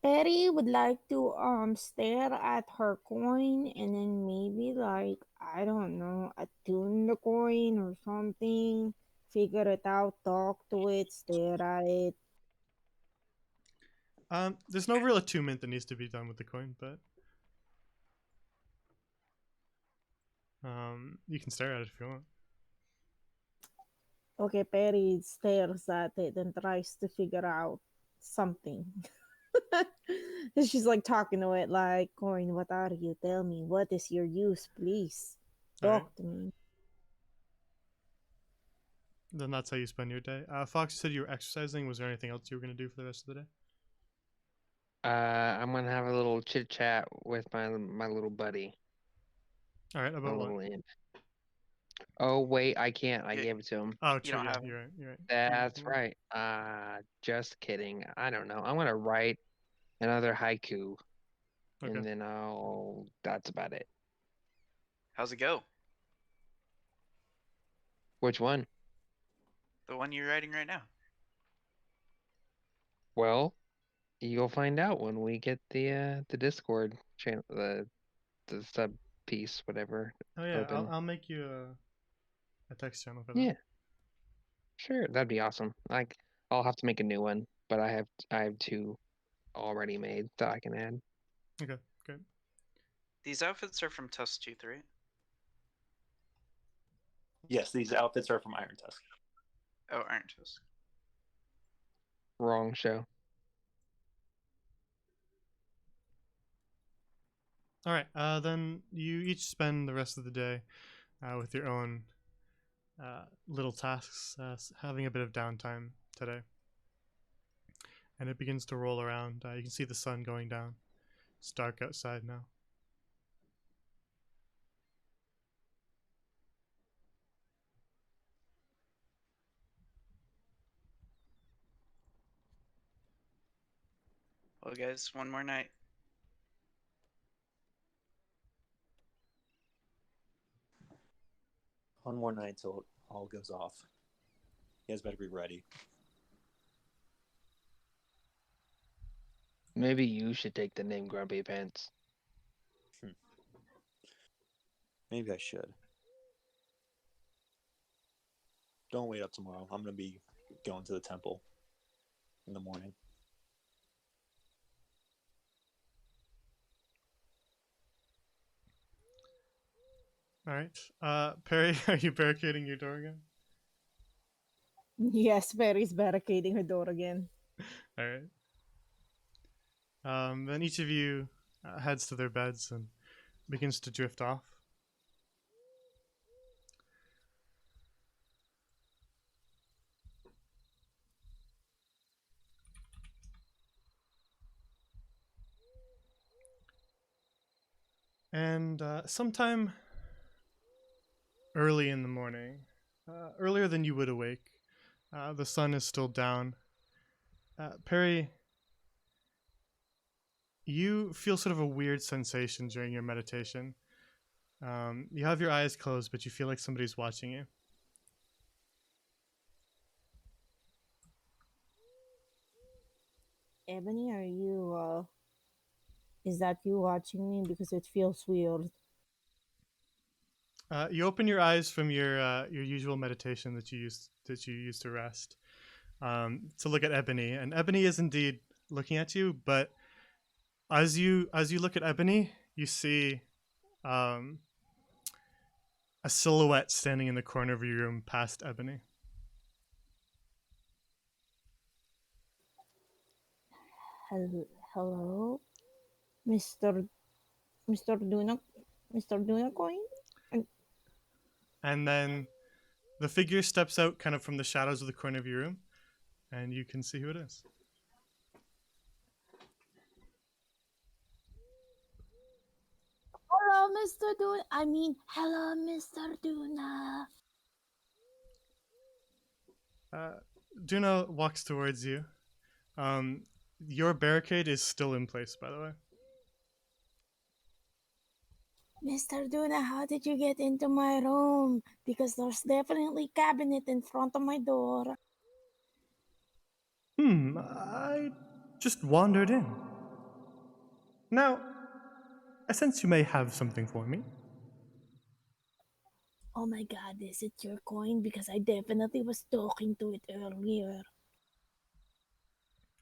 Betty would like to stare at her coin and then maybe like, I don't know, attune the coin or something, figure it out, talk to it, stare at it. There's no real attunement that needs to be done with the coin, but you can stare at it if you want. Okay, Perry stares at it and tries to figure out something. She's like talking to it like, coin, what are you? Tell me, what is your use, please? Alright. Talk to me. Then that's how you spend your day. Fox, you said you were exercising. Was there anything else you were going to do for the rest of the day? I'm gonna have a little chit chat with my little buddy. Alright, My about what? little imp. Oh wait, I can't. I Yeah. gave it to him. Oh, You true. don't Yeah, have you're right. You're right. That's Come on. right. Just kidding. I don't know. I'm gonna write another haiku, Okay. and then that's about it. How's it go? Which one? The one you're writing right now. Well, you'll find out when we get the Discord channel, the sub piece, whatever. Oh yeah, open. I'll make you a text channel for that. Yeah. Sure, that'd be awesome. Like, I'll have to make a new one, but I have two already made that I can add. Okay, great. These outfits are from Tusk Tooth, right? Yes, these outfits are from Iron Tusk. Oh, Iron Tusk. Wrong show. All right. Then you each spend the rest of the day with your own little tasks, having a bit of downtime today. And it begins to roll around. You can see the sun going down. It's dark outside now. Well, guys, one more night. One more night till it all goes off. You guys better be ready. Maybe you should take the name Grumpy Pants. Maybe I should. Don't wait up tomorrow. I'm going to be going to the temple in the morning. All right. Perry, are you barricading your door again? Yes, Perry's barricading her door again. All right. Then each of you heads to their beds and begins to drift off. And sometime early in the morning, earlier than you would awake, the sun is still down. Perry, you feel sort of a weird sensation during your meditation. You have your eyes closed, but you feel like somebody's watching you. Ebony, are you, is that you watching me? Because it feels weird. You open your eyes from your usual meditation that you use to rest, to look at Ebony, and Ebony is indeed looking at you. But as you look at Ebony, you see a silhouette standing in the corner of your room past Ebony. Hello, Mr. Duna, Mr. Dunacoin. And then the figure steps out kind of from the shadows of the corner of your room, and you can see who it is. Hello, Mr. Duna. Hello, Mr. Duna. Duna walks towards you. Your barricade is still in place, by the way. Mr. Duna, how did you get into my room? Because there's definitely cabinet in front of my door. I just wandered in. Now, I sense you may have something for me. Oh my god, is it your coin? Because I definitely was talking to it earlier.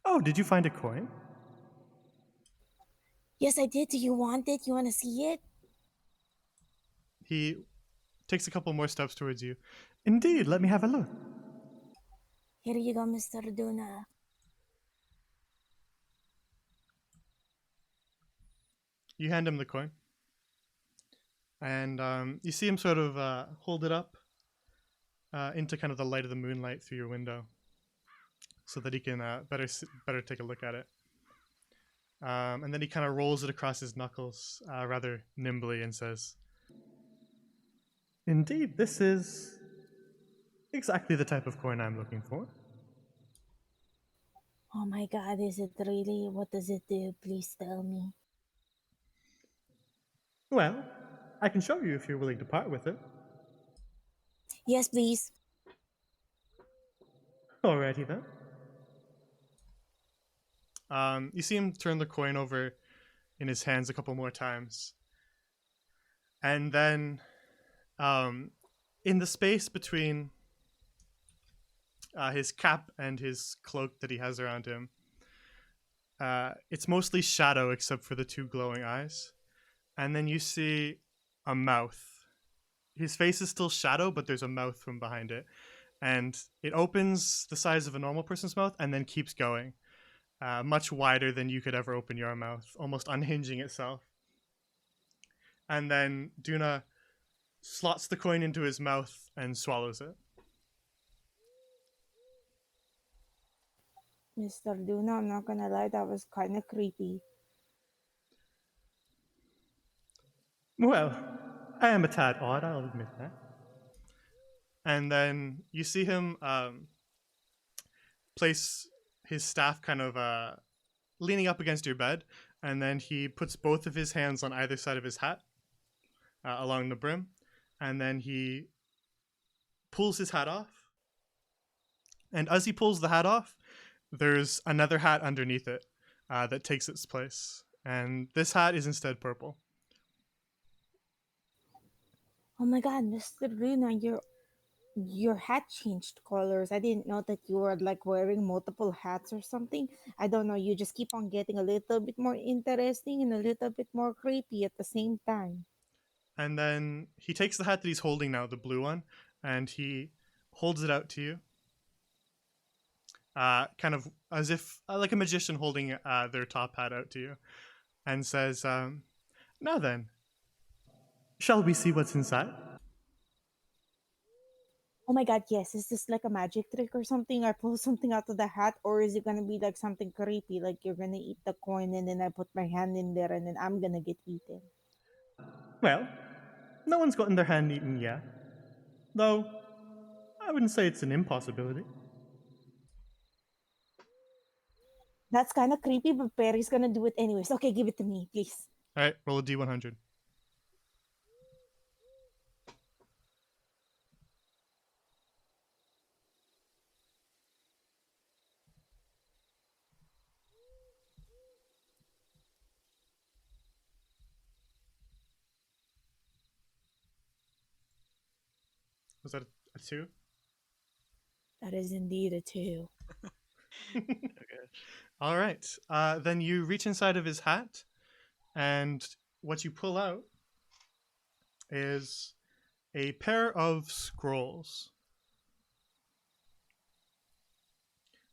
Oh, did you find a coin? Yes, I did. Do you want it? You want to see it? He takes a couple more steps towards you. Indeed, let me have a look. Here you go, Mr. Duna. You hand him the coin. And you see him sort of hold it up into kind of the light of the moonlight through your window, so that he can better take a look at it. And then he kind of rolls it across his knuckles rather nimbly and says, "Indeed, this is exactly the type of coin I'm looking for." Oh my god, is it really? What does it do? Please tell me. Well, I can show you if you're willing to part with it. Yes, please. Alrighty then. You see him turn the coin over in his hands a couple more times. And then in the space between his cap and his cloak that he has around him, it's mostly shadow except for the two glowing eyes. And then you see a mouth. His face is still shadow, but there's a mouth from behind it. And it opens the size of a normal person's mouth and then keeps going. Much wider than you could ever open your mouth, almost unhinging itself. And then Duna slots the coin into his mouth and swallows it. Mr. Duna, I'm not gonna lie, that was kind of creepy. Well, I am a tad odd, I'll admit that. And then you see him place his staff kind of leaning up against your bed, and then he puts both of his hands on either side of his hat, along the brim, and then he pulls his hat off. And as he pulls the hat off, there's another hat underneath it that takes its place. And this hat is instead purple. Oh my god, Mr. Luna, your hat changed colors. I didn't know that you were like wearing multiple hats or something. I don't know, you just keep on getting a little bit more interesting and a little bit more creepy at the same time. And then he takes the hat that he's holding now, the blue one, and he holds it out to you. Kind of as if like a magician holding their top hat out to you, and says, now then, shall we see what's inside? Oh my god, yes. Is this like a magic trick or something? I pull something out of the hat, or is it gonna be like something creepy, like you're gonna eat the coin and then I put my hand in there and then I'm gonna get eaten? Well, no one's gotten their hand eaten yet. Though, I wouldn't say it's an impossibility. That's kind of creepy, but Perry's gonna do it anyways. Okay, give it to me, please. Alright, roll a d100. Was that a 2? That is indeed a 2. Okay. All right. Then you reach inside of his hat, and what you pull out is a pair of scrolls.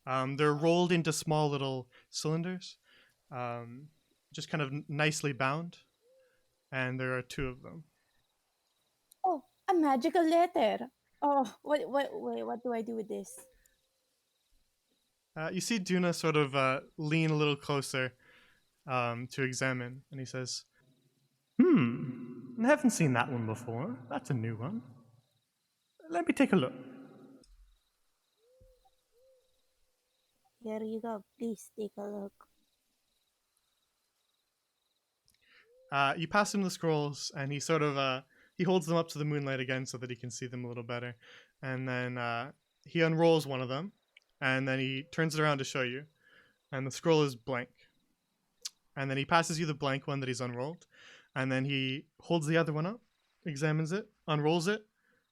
They're rolled into small little cylinders, just kind of nicely bound, and there are 2 of them. Oh, a magical letter. Oh, wait, what do I do with this? You see Duna sort of lean a little closer to examine, and he says, I haven't seen that one before. That's a new one. Let me take a look. Here you go. Please take a look. You pass him the scrolls, and he sort of he holds them up to the moonlight again so that he can see them a little better. And then he unrolls one of them, and then he turns it around to show you. And the scroll is blank. And then he passes you the blank one that he's unrolled, and then he holds the other one up, examines it, unrolls it,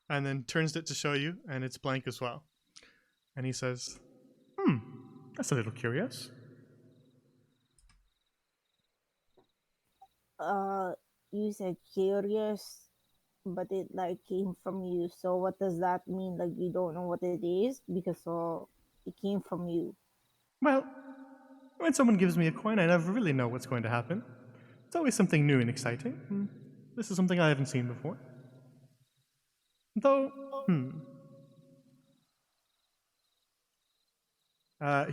and then turns it to show you, and it's blank as well. And he says, that's a little curious. You said curious, but it like came from you. So what does that mean? Like you don't know what it is because it came from you. Well, when someone gives me a coin, I never really know what's going to happen. It's always something new and exciting. This is something I haven't seen before. Though,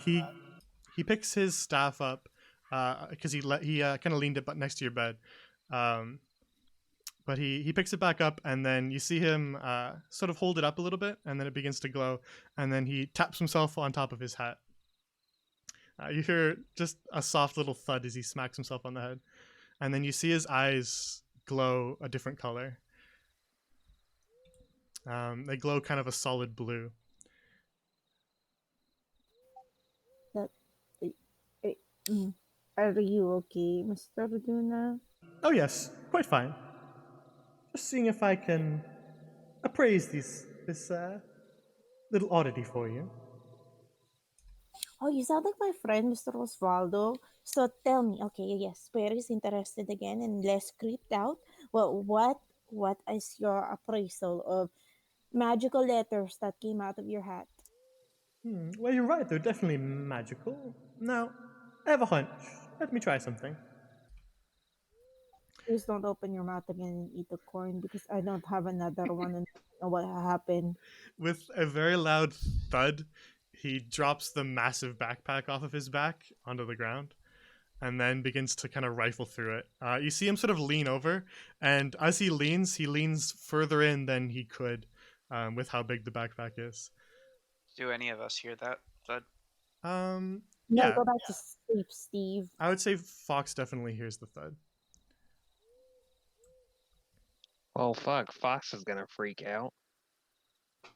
he picks his staff up because he kind of leaned it next to your bed, but he picks it back up, and then you see him sort of hold it up a little bit, and then it begins to glow, and then he taps himself on top of his hat. You hear just a soft little thud as he smacks himself on the head, and then you see his eyes glow a different color. They glow kind of a solid blue. Are you okay, Mr. Duna? Oh yes, quite fine. Just seeing if I can appraise this little oddity for you. Oh, you sound like my friend, Mr. Osvaldo. So tell me, okay, yes, Perry is interested again and less creeped out. Well, what is your appraisal of magical letters that came out of your hat? Well, you're right. They're definitely magical. Now, I have a hunch. Let me try something. Please don't open your mouth again and eat the corn because I don't have another one and know what happened. With a very loud thud, he drops the massive backpack off of his back onto the ground, and then begins to kind of rifle through it. You see him sort of lean over, and as he leans further in than he could with how big the backpack is. Do any of us hear that thud? No, Yeah. go back to sleep, Steve. I would say Fox definitely hears the thud. Well, fuck. Fox is gonna freak out.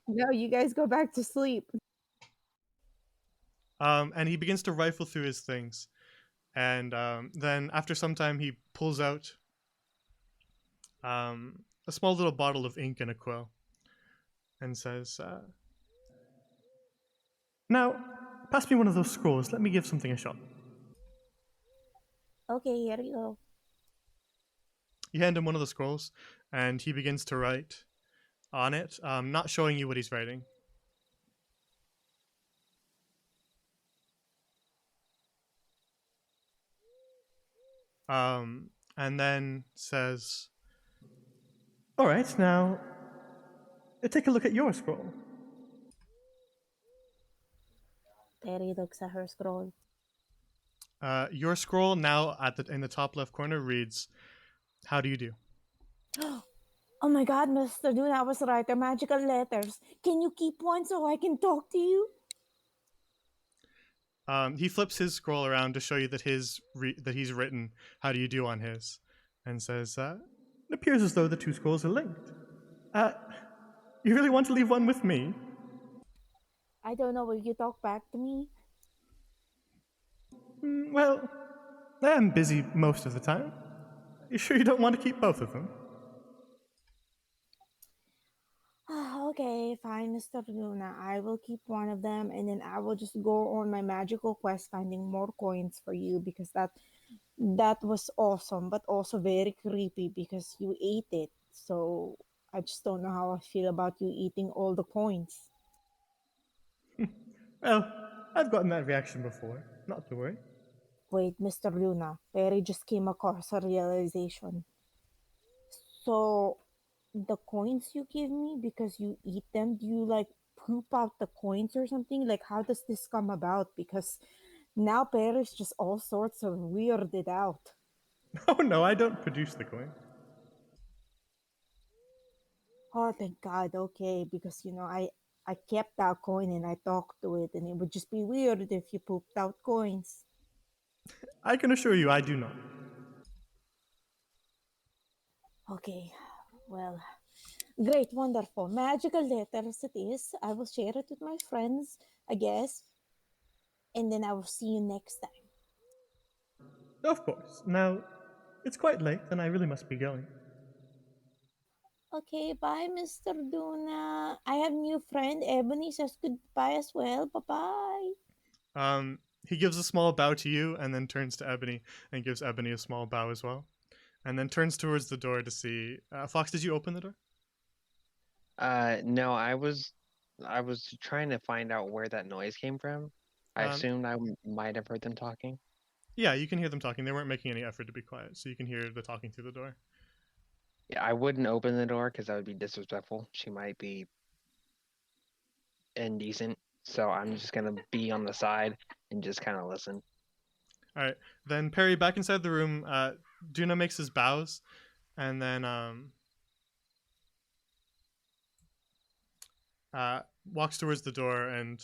No, you guys go back to sleep. And he begins to rifle through his things. And then after some time, he pulls out a small little bottle of ink and a quill and says, "Now, pass me one of those scrolls. Let me give something a shot." Okay, here you go. You hand him one of the scrolls, and he begins to write on it, not showing you what he's writing. And then says, "All right, now take a look at your scroll." Perry looks at her scroll. Your scroll now in the top left corner reads, "How do you do?" Oh my god, Mr. Dune, I was right. They're magical letters. Can you keep one so I can talk to you? He flips his scroll around to show you that that he's written "How do you do" on his, and says, "It appears as though the two scrolls are linked. You really want to leave one with me?" I don't know. Will you talk back to me? Well, I am busy most of the time. You sure you don't want to keep both of them? Okay, fine, Mr. Luna. I will keep one of them and then I will just go on my magical quest finding more coins for you because that was awesome, but also very creepy because you ate it. So I just don't know how I feel about you eating all the coins. Well, I've gotten that reaction before. Not to worry. Wait, Mr. Luna. Perry just came across a realization. So the coins you give me because you eat them, do you like poop out the coins or something? Like how does this come about? Because now Perry's just all sorts of weirded out. Oh no, I don't produce the coin. Oh, thank God. Okay, because I kept that coin and I talked to it, and it would just be weird if you pooped out coins. I can assure you I do not. Okay, well, great, wonderful, magical letters it is. I will share it with my friends, I guess, and then I will see you next time. Of course. Now, it's quite late and I really must be going. Okay, bye, Mr. Duna. I have new friend. Ebony says goodbye as well. Bye-bye. He gives a small bow to you and then turns to Ebony and gives Ebony a small bow as well. And then turns towards the door to see. Fox, did you open the door? No, I was trying to find out where that noise came from. I assumed I might have heard them talking. Yeah, you can hear them talking. They weren't making any effort to be quiet, so you can hear the talking through the door. Yeah, I wouldn't open the door because that would be disrespectful. She might be indecent, so I'm just gonna be on the side and just kind of listen. All right. Then Perry, back inside the room, Duna makes his bows, and then walks towards the door, and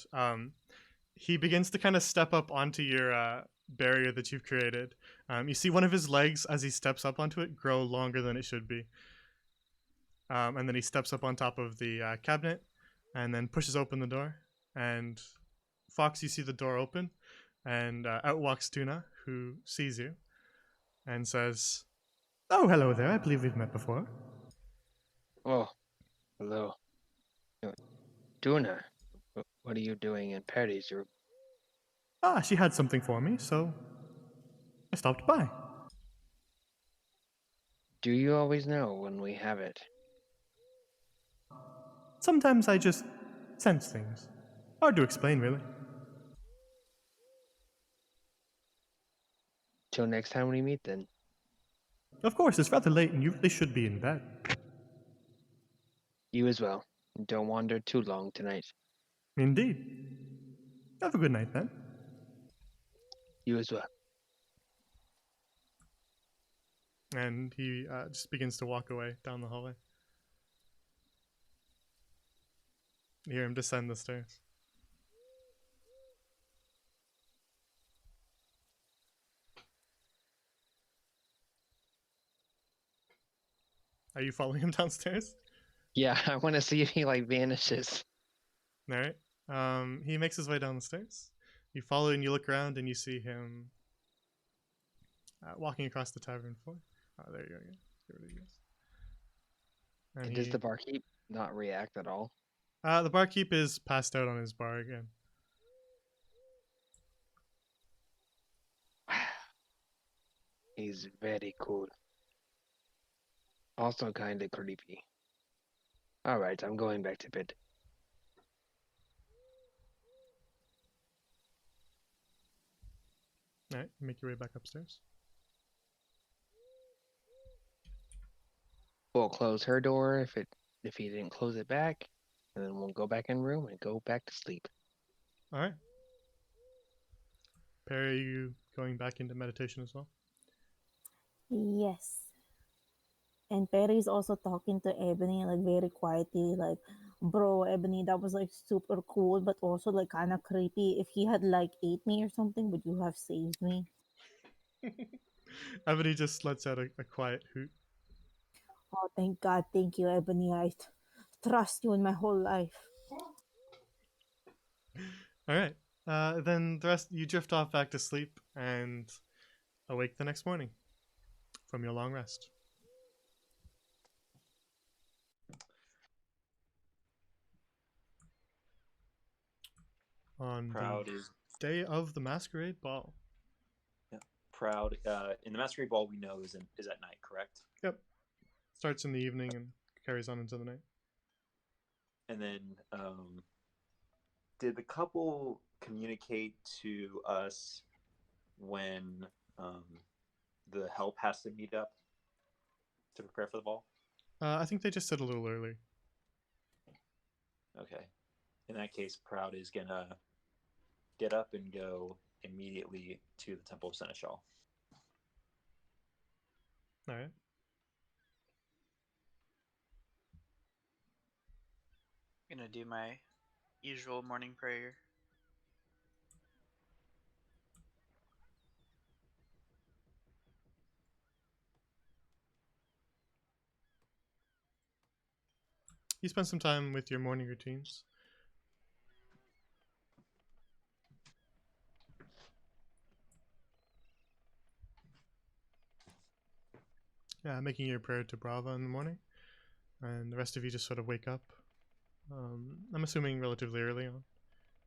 he begins to kind of step up onto your barrier that you've created. You see one of his legs as he steps up onto it grow longer than it should be. And then he steps up on top of the cabinet and then pushes open the door. And Fox, you see the door open, and out walks Tuna, who sees you and says, "Oh, hello there. I believe we've met before." Oh, hello. Duna, what are you doing in Perry's room? She had something for me, so I stopped by. Do you always know when we have it? Sometimes I just sense things. Hard to explain, really. Till next time we meet, then. Of course, it's rather late and you really should be in bed. You as well. Don't wander too long tonight. Indeed. Have a good night, then. You as well. And he just begins to walk away down the hallway. You hear him descend the stairs. Are you following him downstairs? Yeah, I want to see if he like vanishes. All right. He makes his way down the stairs. You follow and you look around and you see him walking across the tavern floor. Oh, there you go. There he is. And And he, does the barkeep not react at all? the barkeep is passed out on his bar again. He's very cool. Also kind of creepy. All right, I'm going back to bed. All right, make your way back upstairs. We'll close her door if he didn't close it back, and then we'll go back in room and go back to sleep. All right. Perry, are you going back into meditation as well? Yes. And Perry's also talking to Ebony like very quietly, like, bro, Ebony, that was like super cool, but also like kind of creepy. If he had like ate me or something, would you have saved me? Ebony just lets out a quiet hoot. Oh, thank God, thank you, Ebony. Trust you in my whole life. All right. Then the rest, you drift off back to sleep and awake the next morning from your long rest. On Proud the is day of the masquerade ball. Proud. In the masquerade ball, we know is at night, correct? Yep. Starts in the evening and carries on into the night. And then, did the couple communicate to us when the help has to meet up to prepare for the ball? I think they just said a little early. Okay. In that case, Proud is gonna get up and go immediately to the Temple of Seneschal. All right. I'm gonna do my usual morning prayer. You spend some time with your morning routines. Yeah, making your prayer to Brava in the morning, and the rest of you just sort of wake up. I'm assuming relatively early on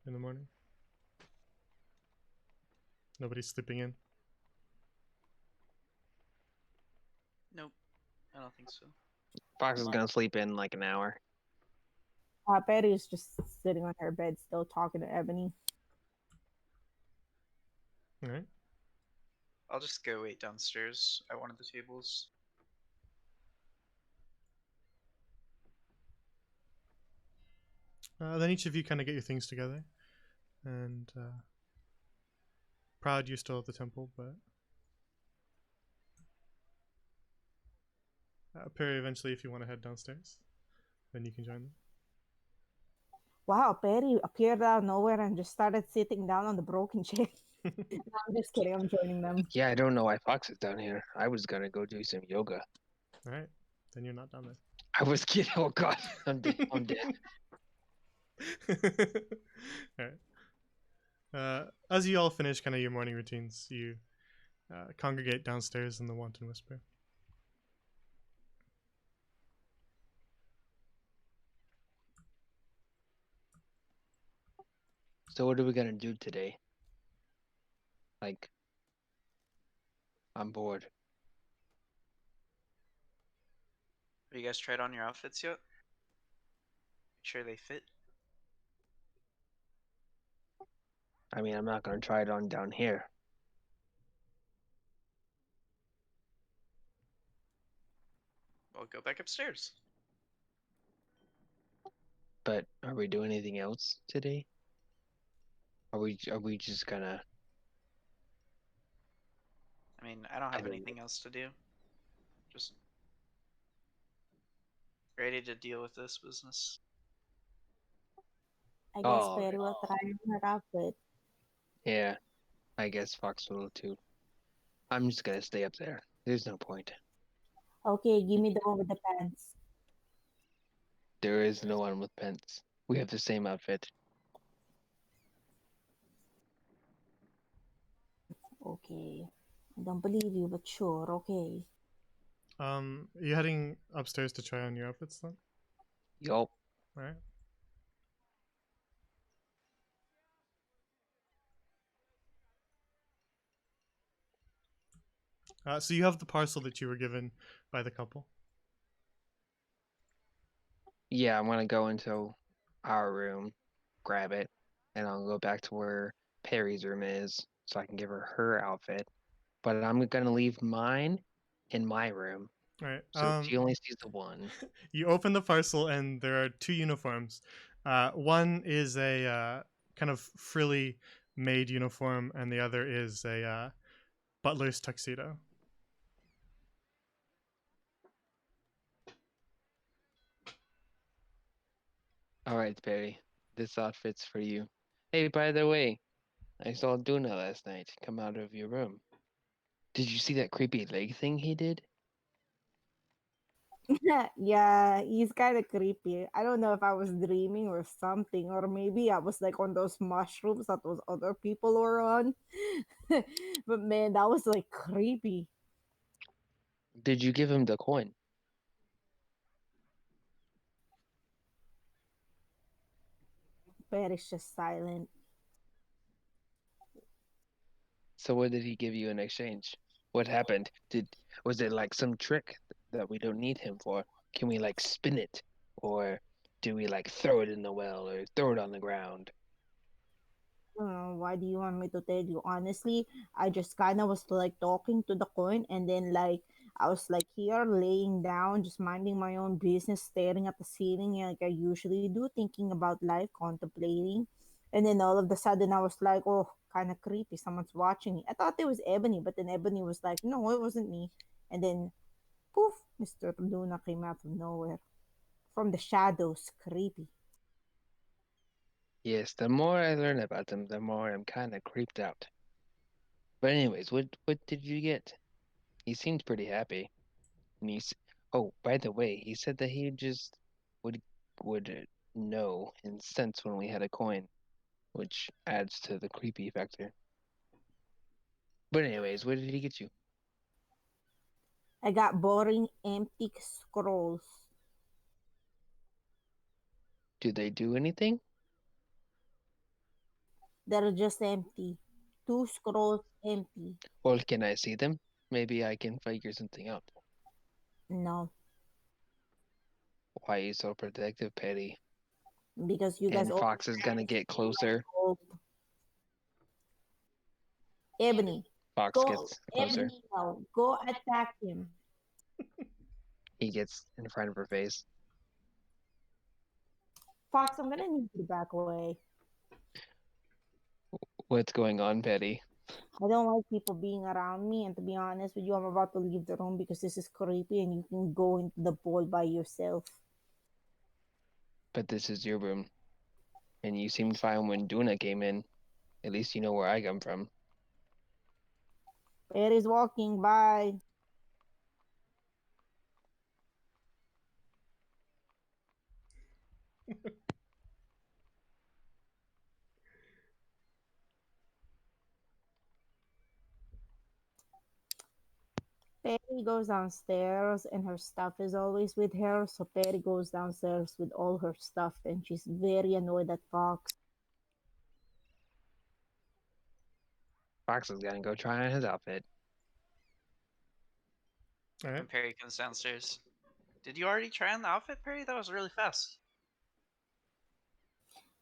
in the morning. Nobody's sleeping in. Nope, I don't think so. Fox is gonna sleep in like an hour. Perry's just sitting on her bed still talking to Ebony. All right. I'll just go wait downstairs at one of the tables. Then each of you kind of get your things together, and Proud, you're still at the temple, but Perry, eventually, if you want to head downstairs, then you can join them. Wow, Perry appeared out of nowhere and just started sitting down on the broken chair. No, I'm just kidding. I'm joining them. Yeah, I don't know why Fox is down here. I was gonna go do some yoga. All right, then you're not down there. I was kidding. Oh God, I'm dead. I'm dead. All right. As you all finish kind of your morning routines, you congregate downstairs in the Wanton Whisper. So what are we gonna do today? Like, I'm bored. Have you guys tried on your outfits yet? Make sure they fit. I mean, I'm not gonna try it on down here. Well, go back upstairs. But are we doing anything else today? Are we just gonna? I mean, I don't I have don't- anything else to do. Just ready to deal with this business. I guess Oh. Perry will try on her outfit. Yeah, I guess Fox will too. I'm just gonna stay up there. There's no point. Okay, give me the one with the pants. There is no one with pants. We have the same outfit. Okay. I don't believe you, but sure, okay. Are you heading upstairs to try on your outfits then? Yup. All right. So you have the parcel that you were given by the couple. Yeah, I'm gonna go into our room, grab it, and I'll go back to where Perry's room is so I can give her outfit. But I'm gonna leave mine in my room. All right. So she only sees the one. You open the parcel and there are two uniforms. One is a kind of frilly maid uniform, and the other is a butler's tuxedo. All right, Perry, this outfit's for you. Hey, by the way, I saw Duna last night come out of your room. Did you see that creepy leg thing he did? Yeah, he's kind of creepy. I don't know if I was dreaming or something, or maybe I was like on those mushrooms that those other people were on. But man, that was like creepy. Did you give him the coin? Perry's just silent. So what did he give you in exchange? What happened? Was it like some trick that we don't need him for? Can we like spin it? Or do we like throw it in the well or throw it on the ground? Why do you want me to tell you? Honestly, I just kind of was like talking to the coin, and then like I was like here laying down, just minding my own business, staring at the ceiling like I usually do, thinking about life, contemplating. And then all of a sudden, I was like, oh, kind of creepy. Someone's watching me. I thought it was Ebony, but then Ebony was like, no, it wasn't me. And then, poof, Mr. Luna came out of nowhere from the shadows, creepy. Yes, the more I learn about them, the more I'm kind of creeped out. But anyways, what did you get? He seemed pretty happy. And oh, by the way, he said that he just would would know and sense when we had a coin, which adds to the creepy factor. But anyways, what did he get you? I got boring, empty scrolls. Do they do anything? They're just empty. Two scrolls empty. Well, can I see them? Maybe I can figure something out. No, Why are you so protective, Petty? because you guys And all Fox is gonna get closer. old. Ebony, Fox go. gets closer. Ebony, now go attack him. He gets in front of her face. Fox, I'm gonna need you to back away. What's going on, Petty? I don't like people being around me, and to be honest with you, I'm about to leave the room because this is creepy, and you can go into the pool by yourself. But this is your room. And you seemed fine when Duna came in. At least you know where I come from. Perry's walking by. Perry goes downstairs and her stuff is always with her. So Perry goes downstairs with all her stuff and she's very annoyed at Fox. Fox is gonna go try on his outfit. All right. When Perry comes downstairs. Did you already try on the outfit, Perry? That was really fast.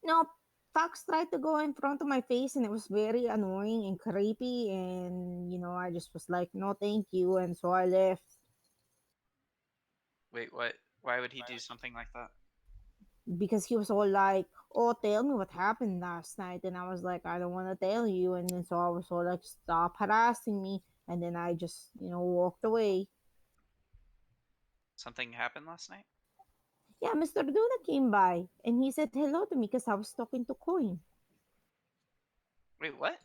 No, Fox tried to go in front of my face and it was very annoying and creepy. And, I just was like, no, thank you. And so I left Wait, what? Why would he do something like that? because he was all like, oh, tell me what happened last night. And I was like, I don't want to tell you. And then so I was all like, stop harassing me. And then I just, walked away. Something happened last night? Yeah, Mr. Duna came by and he said hello to me because I was talking to Coin. Wait, what?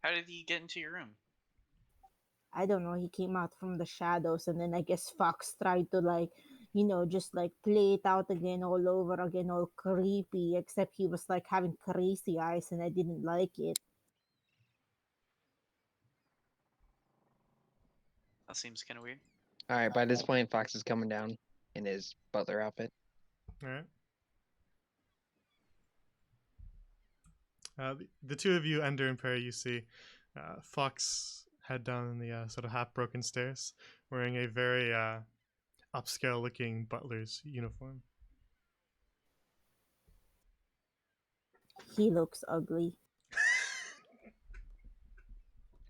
How did he get into your room? I don't know, he came out from the shadows, and then I guess Fox tried to like, just like play it out again all over again, all creepy, except he was like having crazy eyes, and I didn't like it. That seems kind of weird. All right, by this point, Fox is coming down in his butler outfit. All right. The two of you enter in prayer. You see Fox head down the sort of half-broken stairs, wearing a very upscale-looking butler's uniform. He looks ugly.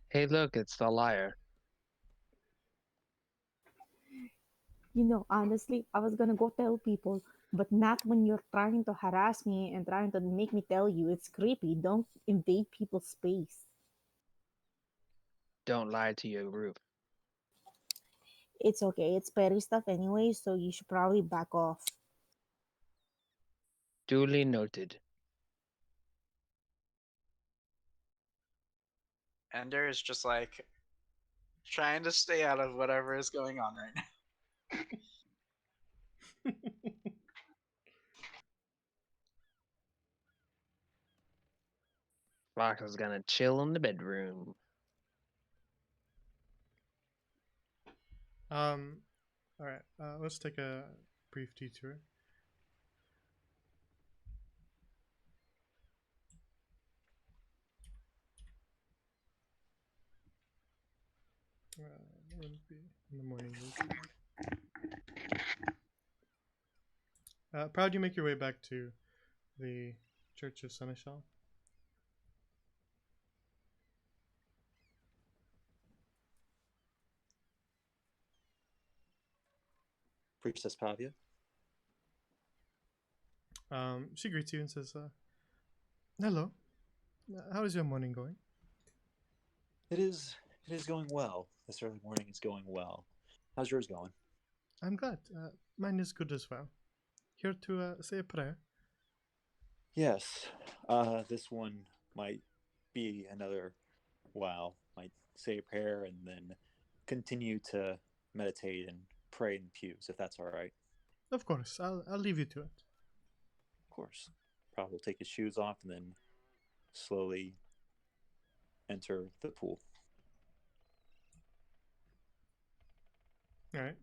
Hey, look, it's the liar. Honestly, I was gonna go tell people, but not when you're trying to harass me and trying to make me tell you. It's creepy. Don't invade people's space. Don't lie to your group. It's okay. It's Perry stuff anyway, so you should probably back off. Duly noted. Ender is just like trying to stay out of whatever is going on right now. Fox is gonna chill in the bedroom. All right. Let's take a brief detour. It wouldn't be in the morning. Proud you make your way back to the Church of Seneschal. Priestess Pavia. She greets you and says, "Hello. How is your morning going?" It is going well. This early morning is going well. How's yours going? I'm glad. Mine is good as well. Here to say a prayer. Yes. This one might be another while. Might say a prayer and then continue to meditate and pray in the pews, if that's all right. Of course, I'll leave you to it. Of course. Probably will take his shoes off and then slowly enter the pool. All right.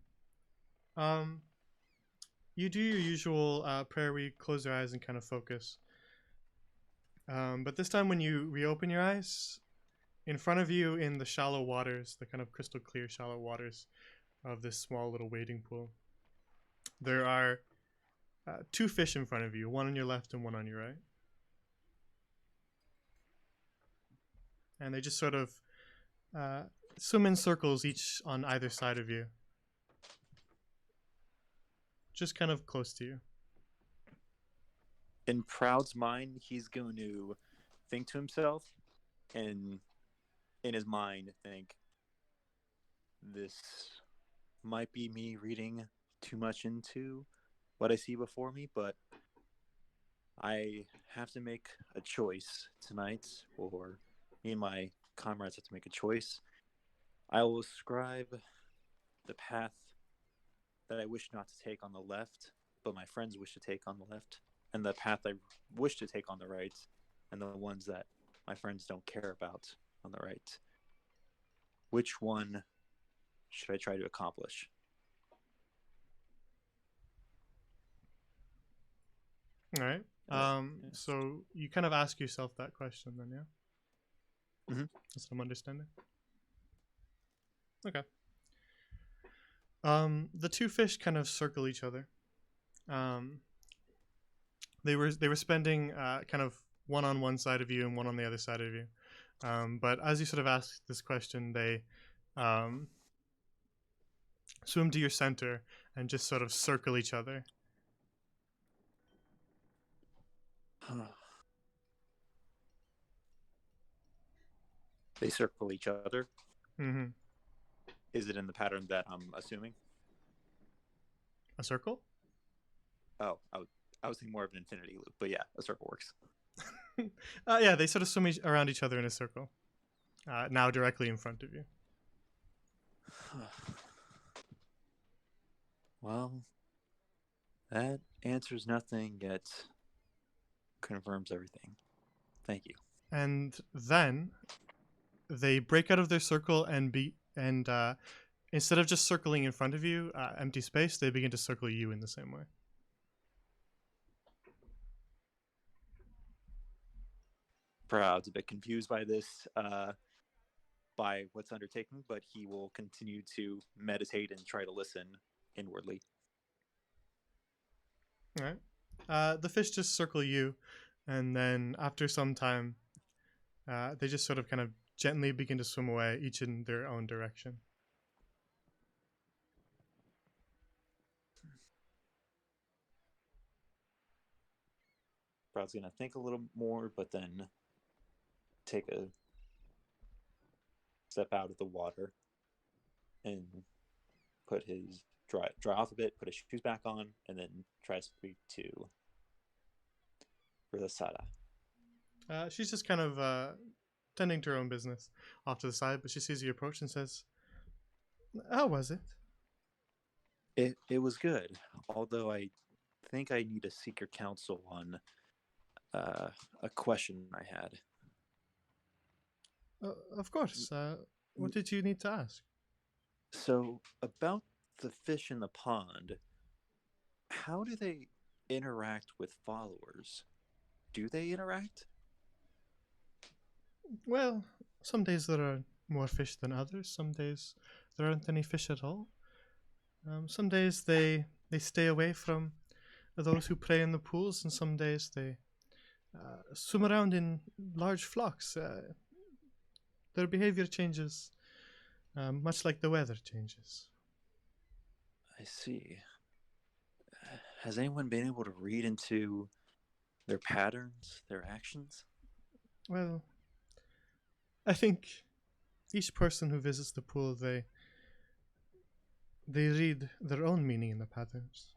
You do your usual prayer where you close your eyes and kind of focus. But this time, when you reopen your eyes, in front of you in the shallow waters, the kind of crystal clear shallow waters of this small little wading pool, there are two fish in front of you, one on your left and one on your right. And they just sort of swim in circles, each on either side of you. Just kind of close to you. In Proud's mind, he's going to think to himself and in his mind think, this might be me reading too much into what I see before me, but I have to make a choice tonight, or me and my comrades have to make a choice. I will ascribe the path that I wish not to take on the left, but my friends wish to take on the left, and the path I wish to take on the right, and the ones that my friends don't care about on the right. Which one should I try to accomplish? All right. So you kind of ask yourself that question then, yeah? Mm-hmm. That's what I'm understanding. Okay. The two fish kind of circle each other. They were spending kind of one on one side of you and one on the other side of you. But as you sort of ask this question, they swim to your center and just sort of circle each other. They circle each other. Mm-hmm. Is it in the pattern that I'm assuming? A circle? Oh, I was thinking more of an infinity loop, but yeah, a circle works. Yeah, they sort of swim around each other in a circle. Now directly in front of you. Well, that answers nothing, yet confirms everything. Thank you. And then they break out of their circle and instead of just circling in front of you, empty space, they begin to circle you in the same way. Proud's a bit confused by this, by what's undertaken, but he will continue to meditate and try to listen inwardly. All right. The fish just circle you, and then after some time, they just sort of kind of gently begin to swim away, each in their own direction. Proud's gonna think a little more, but then take a step out of the water and put his dry off a bit, put his shoes back on, and then try to speak to Rilasada. She's just kind of tending to her own business off to the side, but she sees you approach and says, "How was it?" It was good, although I think I need to seek your counsel on a question I had. Of course. What did you need to ask? So, about the fish in the pond, how do they interact with followers? Do they interact? Well, some days there are more fish than others. Some days there aren't any fish at all. Some days they stay away from those who prey in the pools, and some days they swim around in large flocks. Their behavior changes, much like the weather changes. I see. Has anyone been able to read into their patterns, their actions? Well, I think each person who visits the pool, they read their own meaning in the patterns.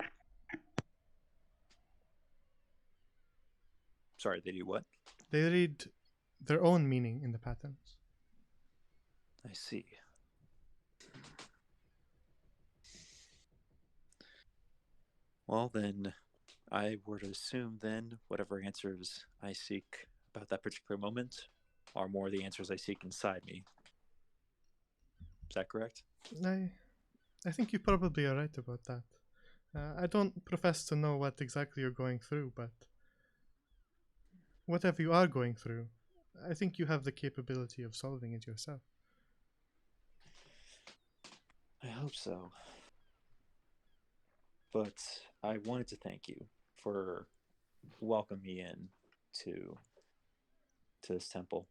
Sorry, they do what? They read their own meaning in the patterns. I see. Well, then, I would assume then whatever answers I seek about that particular moment are more the answers I seek inside me. Is that correct? I think you probably are right about that. I don't profess to know what exactly you're going through, but whatever you are going through, I think you have the capability of solving it yourself. I hope so. But I wanted to thank you for welcoming me in to this temple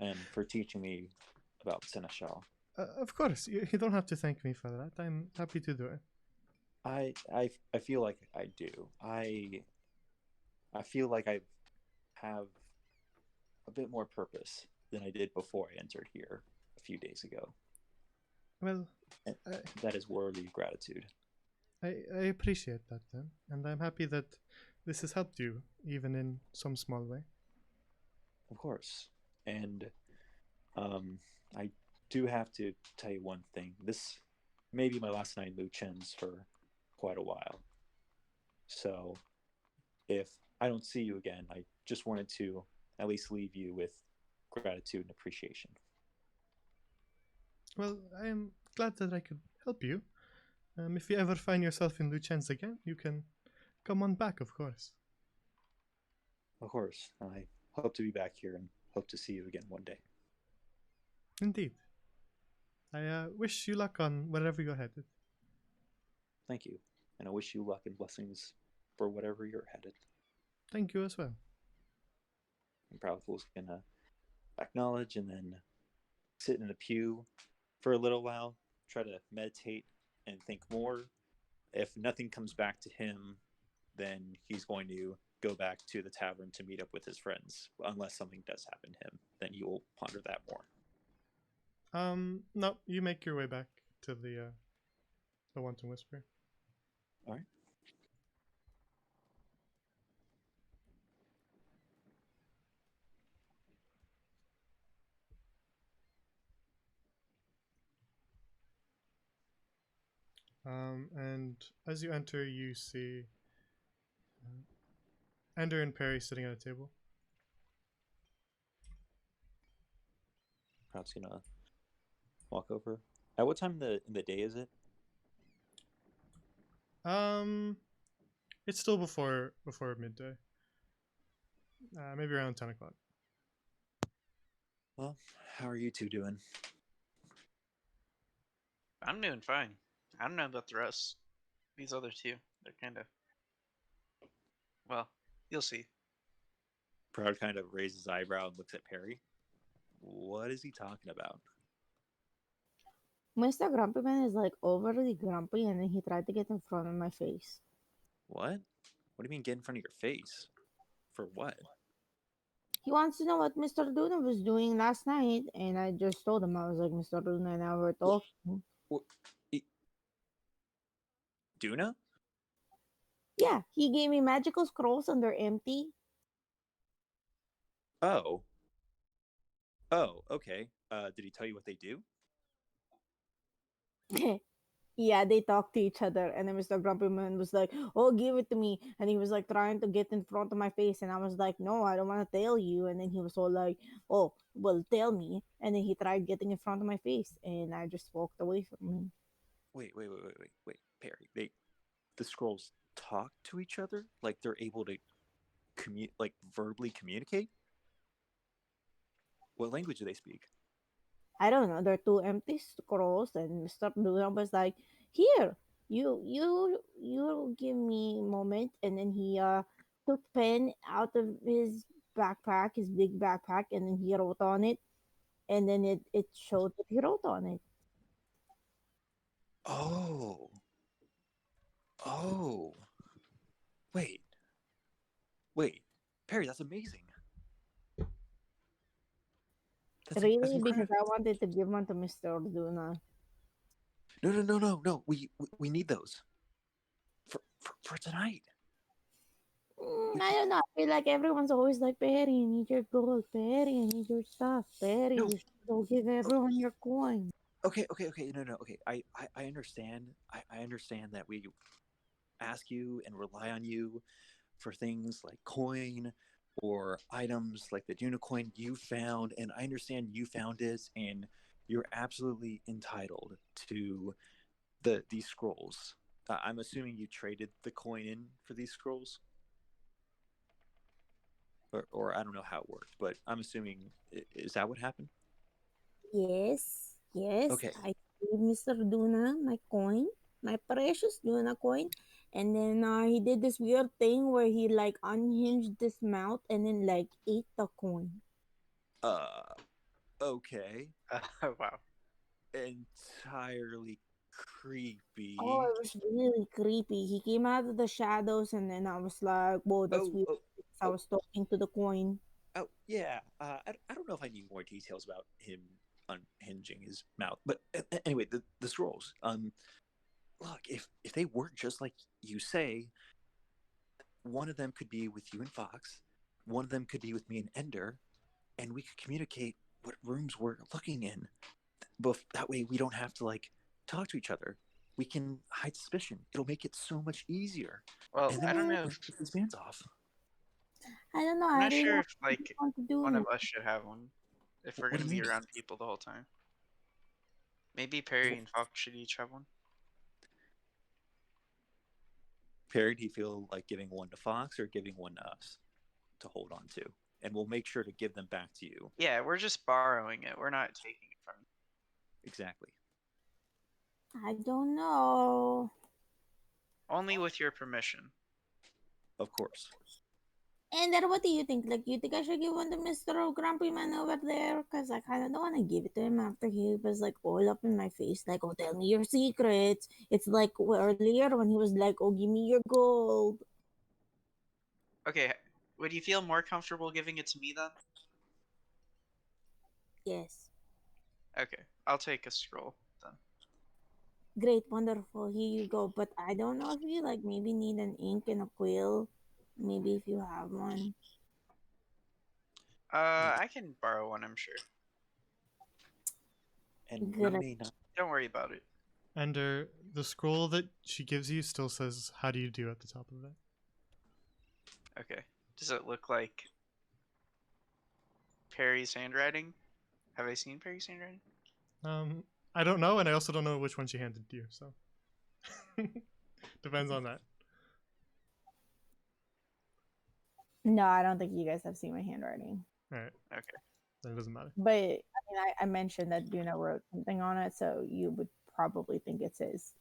and for teaching me about Seneschal. Of course, you don't have to thank me for that. I'm happy to do it. I feel like I do. I feel like I have a bit more purpose than I did before I entered here a few days ago. Well, And that is worthy of gratitude. I appreciate that then, and I'm happy that this has helped you, even in some small way. Of course. And I do have to tell you one thing. This may be my last night in Lu Chen's for quite a while. So if I don't see you again, I just wanted to at least leave you with gratitude and appreciation. Well, I am glad that I could help you. If you ever find yourself in Lu Chen's again, you can come on back, of course. Of course. I hope to be back here and hope to see you again one day. Indeed. I wish you luck on wherever you're headed. Thank you. And I wish you luck and blessings for whatever you're headed. Thank you as well. And Proudful's gonna acknowledge and then sit in a pew for a little while, try to meditate and think more. If nothing comes back to him, then he's going to go back to the tavern to meet up with his friends. Unless something does happen to him, then he will ponder that more. No, you make your way back to the Wanton Whisper. All right. And as you enter, you see Ender and Perry sitting at a table. Proud's gonna walk over. At what time in the day is it? It's still before midday. Maybe around 10 o'clock. Well, how are you two doing? I'm doing fine. I don't know about the rest. These other two, they're kind of. Well, you'll see. Proud kind of raises his eyebrow and looks at Perry. What is he talking about? Mr. Grumpy Man is like overly grumpy, and then he tried to get in front of my face. What? What do you mean get in front of your face? For what? He wants to know what Mr. Luna was doing last night, and I just told him, I was like, Mr. Luna and I were talking. What? Duna? Yeah, he gave me magical scrolls and they're empty. Oh. Oh, okay. Did he tell you what they do? Yeah, they talked to each other, and then Mr. Grumpy Man was like, "Oh, give it to me," and he was like trying to get in front of my face, and I was like, "No, I don't want to tell you," and then he was all like, "Oh, well, tell me," and then he tried getting in front of my face, and I just walked away from him. Wait, Perry. The scrolls talk to each other? Like they're able to like verbally communicate? What language do they speak? I don't know. There are two empty scrolls, and Mr. Luna was like, "Here, you give me a moment," and then he took pen out of his backpack, his big backpack, and then he wrote on it, and then it showed that he wrote on it. Oh. Oh. Wait. Perry, that's amazing. That's Really, because incredible. I wanted to give one to Mr. Luna. No. We need those for tonight. I don't know. I feel like everyone's always like, "Perry, I need your gold. Perry, I need your stuff. Perry, No. you should go give everyone your coin." Okay. No. Okay. I understand. I understand that we ask you and rely on you for things like coin or items like the unicorn you found, and I understand you found it, and you're absolutely entitled to these scrolls. I'm assuming you traded the coin in for these scrolls, or I don't know how it worked, but I'm assuming is that what happened? Yes, yes. Okay. I gave Mr. Luna my coin, my precious Luna coin. And then he did this weird thing where he like unhinged his mouth and then like ate the coin. Okay. Wow. Entirely creepy. Oh, it was really creepy. He came out of the shadows and then I was like, whoa, that's weird. I was talking to the coin. Oh yeah, I don't know if I need more details about him unhinging his mouth, but anyway, the scrolls. Look, if they work just like you say, one of them could be with you and Fox, one of them could be with me and Ender, and we could communicate what rooms we're looking in. But that way, we don't have to like talk to each other. We can hide suspicion. It'll make it so much easier. Well, And then I don't we know. can get these bands off. I don't know. I'm I not really sure if like want to do one of it. us should have one. If we're What do gonna you be mean? around people the whole time. Maybe Perry and Fox should each have one. Perry, do you feel like giving one to Fox or giving one to us to hold on to? And we'll make sure to give them back to you. Yeah, we're just borrowing it. We're not taking it from you. Exactly. I don't know. Only with your permission. Of course. And then what do you think? Like, you think I should give one to Mr. Grumpy Man over there? Because I kind of don't want to give it to him after he was like all up in my face, like, "Oh, tell me your secrets." It's like earlier when he was like, "Oh, give me your gold." Okay, would you feel more comfortable giving it to me then? Yes. Okay, I'll take a scroll then. Great, wonderful. Here you go. But I don't know if you like maybe need an ink and a quill. Maybe if you have one. I can borrow one, I'm sure. And Good. we may not. Don't worry about it. And the scroll that she gives you still says, "How do you do?" at the top of it. Okay. Does it look like Perry's handwriting? Have I seen Perry's handwriting? I don't know, and I also don't know which one she handed you, so depends on that. No, I don't think you guys have seen my handwriting. All right, Okay. then it doesn't matter. But I mean, I mentioned that Duna wrote something on it, so you would probably think it's his.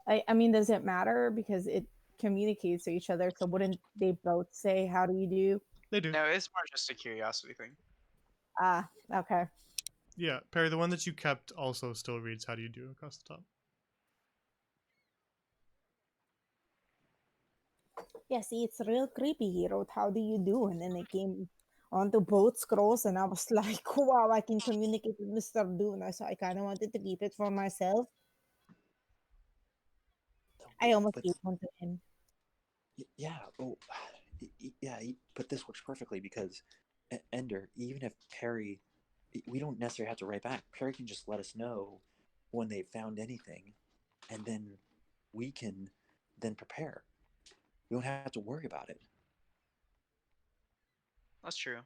I mean, does it matter because it communicates to each other? So wouldn't they both say, "How do you do?" They do. No, it's more just a curiosity thing. Ah, okay. Yeah, Perry, the one that you kept also still reads, "How do you do?" across the top. Yeah, see, it's real creepy. He wrote, "How do you do?" And then it came onto both scrolls, and I was like, wow, I can communicate with Mr. Duna. So I kind of wanted to keep it for myself. I almost But gave one to him. yeah, oh, yeah. But this works perfectly because Ender, even if Perry, we don't necessarily have to write back. Perry can just let us know when they found anything, and then we can then prepare. We don't have to worry about it. That's true.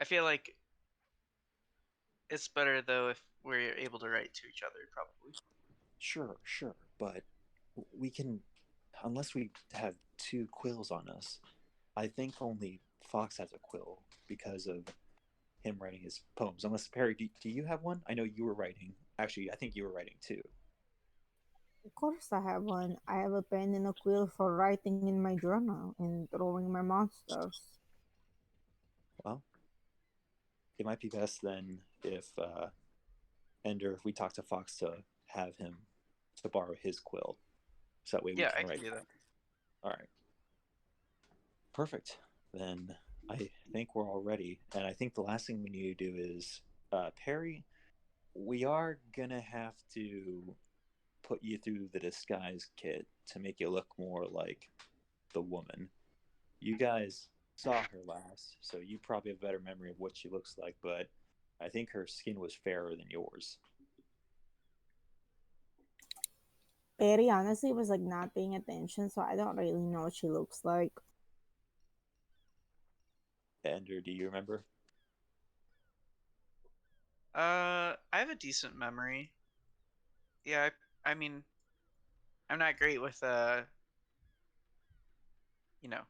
I feel like it's better though if we're able to write to each other, probably. Sure, but we can, unless we have two quills on us. I think only Fox has a quill because of him writing his poems. Unless Perry, do you have one? I know you were writing. Actually, I think you were writing too. Of course, I have one. I have a pen and a quill for writing in my journal and drawing my monsters. Well, it might be best then if Ender, if we talk to Fox to have him to borrow his quill, so that way we Yeah, I can can write. do that. All right, perfect. Then I think we're all ready, and I think the last thing we need to do is Perry. We are gonna have to put you through the disguise kit to make you look more like the woman. You guys saw her last, so you probably have a better memory of what she looks like, but I think her skin was fairer than yours. Betty honestly was like not paying attention, so I don't really know what she looks like. Ender, do you remember? I have a decent memory. Yeah, I mean, I'm not great with you know,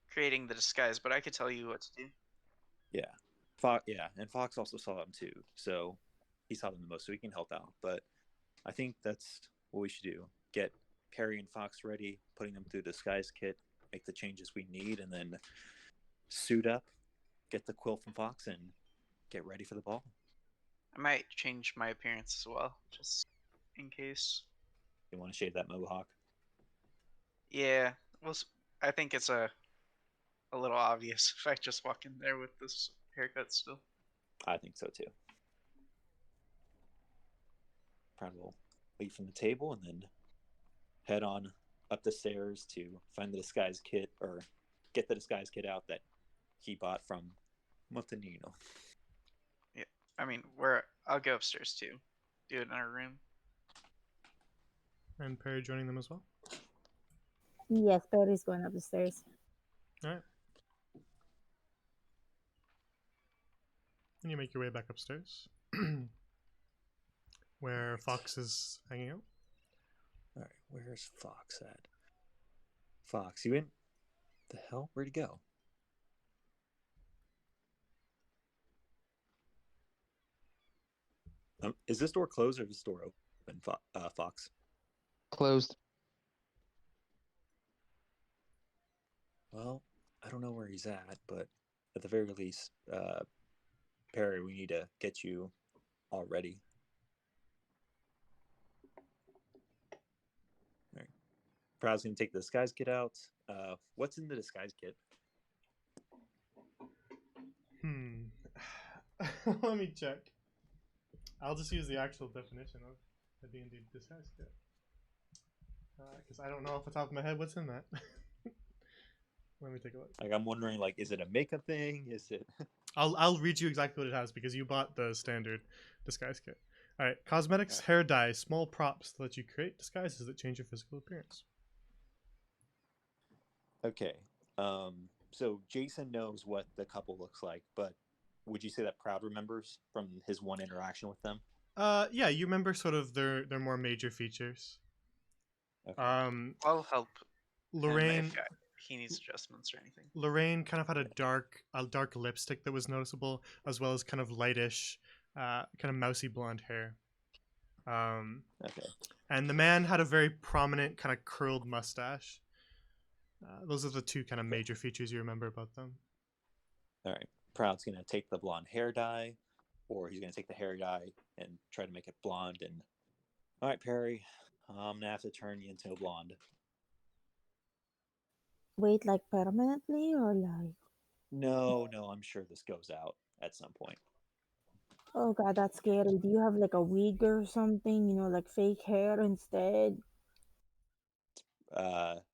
creating the disguise, but I could tell you what to do. Yeah. Yeah, and Fox also saw them too, so he saw them the most, so he can help out. But I think that's what we should do. Get Perry and Fox ready, putting them through the disguise kit, make the changes we need, and then suit up, get the quill from Fox, and get ready for the ball. I might change my appearance as well, just in case. You want to shave that mohawk? Yeah, well, I think it's a little obvious if I just walk in there with this haircut still. I think so too. Probably will wait from the table and then head on up the stairs to find the disguise kit or get the disguise kit out that he bought from Montanino. Yeah, I mean, I'll go upstairs too. Do it in our room. And Perry joining them as well. Yes, Betty's going up the stairs. All right. And you make your way back upstairs, where Fox is hanging out. All right, where's Fox at? Fox, you in? The hell? Where'd he go? Is this door closed or is this door open, Fox? Closed. Well, I don't know where he's at, but at the very least, Perry, we need to get you all ready. All right. Perhaps gonna take the disguise kit out. What's in the disguise kit? Let me check. I'll just use the actual definition of the D&D disguise kit. Because I don't know off the top of my head what's in that. Let me take a look. Like, I'm wondering, like, is it a makeup thing? Is it? I'll read you exactly what it has because you bought the standard disguise kit. All right, cosmetics, Alright. hair dye, small props that let you create disguises that change your physical appearance. Okay. So Jason knows what the couple looks like, but would you say that Proud remembers from his one interaction with them? Yeah, you remember sort of their more major features. Okay. I'll help him Lorraine if he needs adjustments or anything. Lorraine kind of had a dark lipstick that was noticeable, as well as kind of lightish, kind of mousy blonde hair. Okay. And the man had a very prominent kind of curled mustache. Those are the two kind of major features you remember about them. All right. Proud's gonna take the blonde hair dye, or he's gonna take the hair dye and try to make it blonde. And all right, Perry, I'm gonna have to turn you into a blonde. Wait, like permanently or like? No, I'm sure this goes out at some point. Oh god, that's scary. Do you have like a wig or something? You know, like fake hair instead?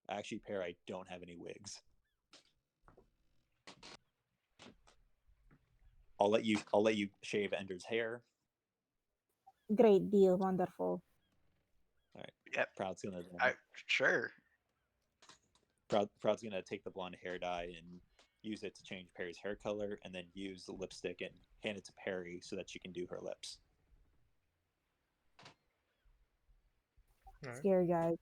Actually, Perry, I don't have any wigs. I'll let you shave Ender's hair. Great deal, wonderful. All right. Yep. Proud's gonna Sure. Proud's gonna take the blonde hair dye and use it to change Perry's hair color, and then use the lipstick and hand it to Perry so that she can do her lips. All right. Scary guys.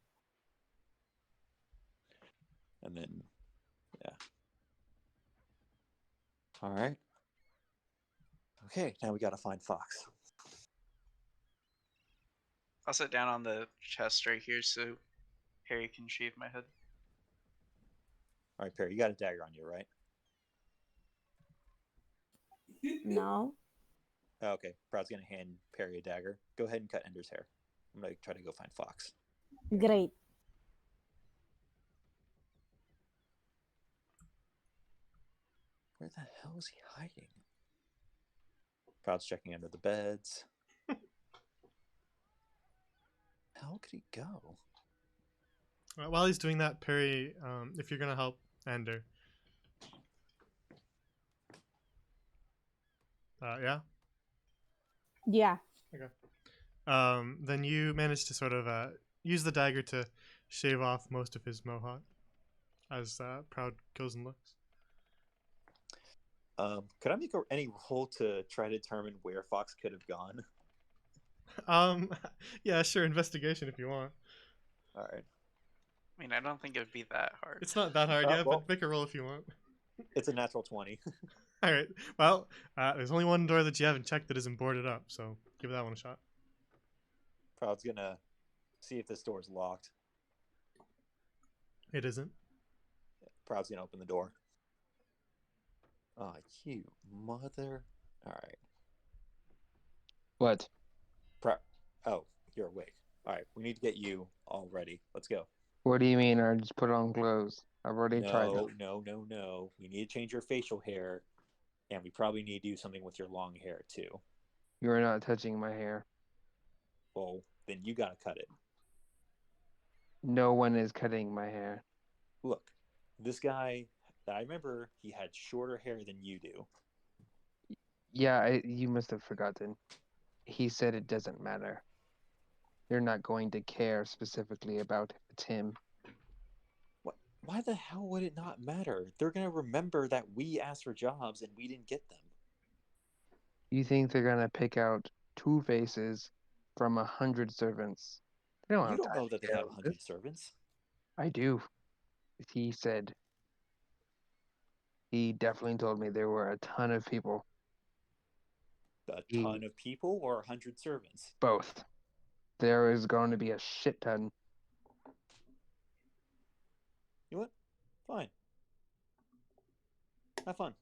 And then, yeah. All right. Okay, now we gotta find Fox. I'll sit down on the chest right here so Harry can shave my head. All right, Perry, you got a dagger on you, right? No? Oh, okay. Proud's gonna hand Perry a dagger. Go ahead and cut Ender's hair. I'm gonna try to go find Fox. Great. Where the hell is he hiding? Proud's checking under the beds. How could he go? While he's doing that, Perry, if you're gonna help Ender, yeah. Yeah. Then you manage to sort of use the dagger to shave off most of his mohawk as Proud goes and looks. Could I make any roll to try to determine where Fox could have gone? Yeah, sure, investigation if you want. All right. I mean, I don't think it would be that hard. It's not that hard, yeah, well- but make a roll if you want. It's a natural 20. All right. Well, there's only one door that you haven't checked that isn't boarded up, so give that one a shot. Proud's gonna see if this door is locked. It isn't. Proud's gonna open the door. Oh, you mother! All right. What? Oh, you're awake. All right, we need to get you all ready. Let's go. What do you mean? I just put on clothes. I've already tried it. No. We need to change your facial hair, and we probably need to do something with your long hair too. You are not touching my hair. Well, then you gotta cut it. No one is cutting my hair. Look, this guy. I remember he had shorter hair than you do. Yeah, you must have forgotten. He said it doesn't matter. You're not going to care specifically about if it's him. What? Why the hell would it not matter? They're gonna remember that we asked for jobs and we didn't get them. You think they're gonna pick out 2 faces from 100 servants? They don't You have don't time know to that they care have about 100 this. servants. I do. He said. He definitely told me there were a ton of people. A ton of people or 100 servants? Both. There is going to be a shit ton. You know what? Fine. Have fun.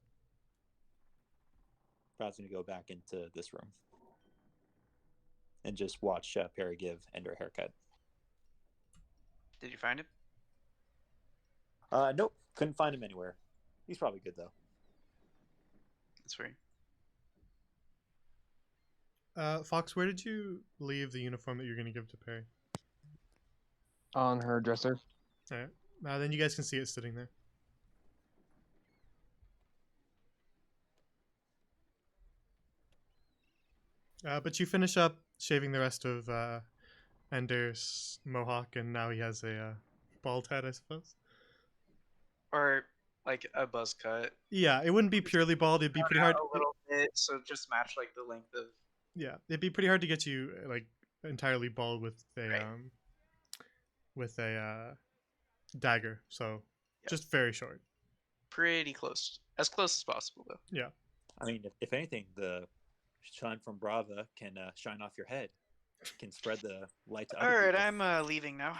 Proud's gonna go back into this room and just watch Perry give Ender a haircut. Did you find him? Nope. Couldn't find him anywhere. He's probably good though. That's weird. Fox, where did you leave the uniform that you're going to give to Perry? On her dresser. All right. Then you guys can see it sitting there. But you finish up shaving the rest of Ender's mohawk, and now he has a bald head, I suppose. Or like a buzz cut. Yeah, it wouldn't be purely bald. It'd be pretty hard. A little bit, so just match like the length of. Yeah, it'd be pretty hard to get you like entirely bald with a Right. dagger. So Yeah. just very short. Pretty close, as close as possible though. Yeah. I mean, if anything, the sun from Brava can shine off your head, can spread the light to All other right, people. I'm leaving now.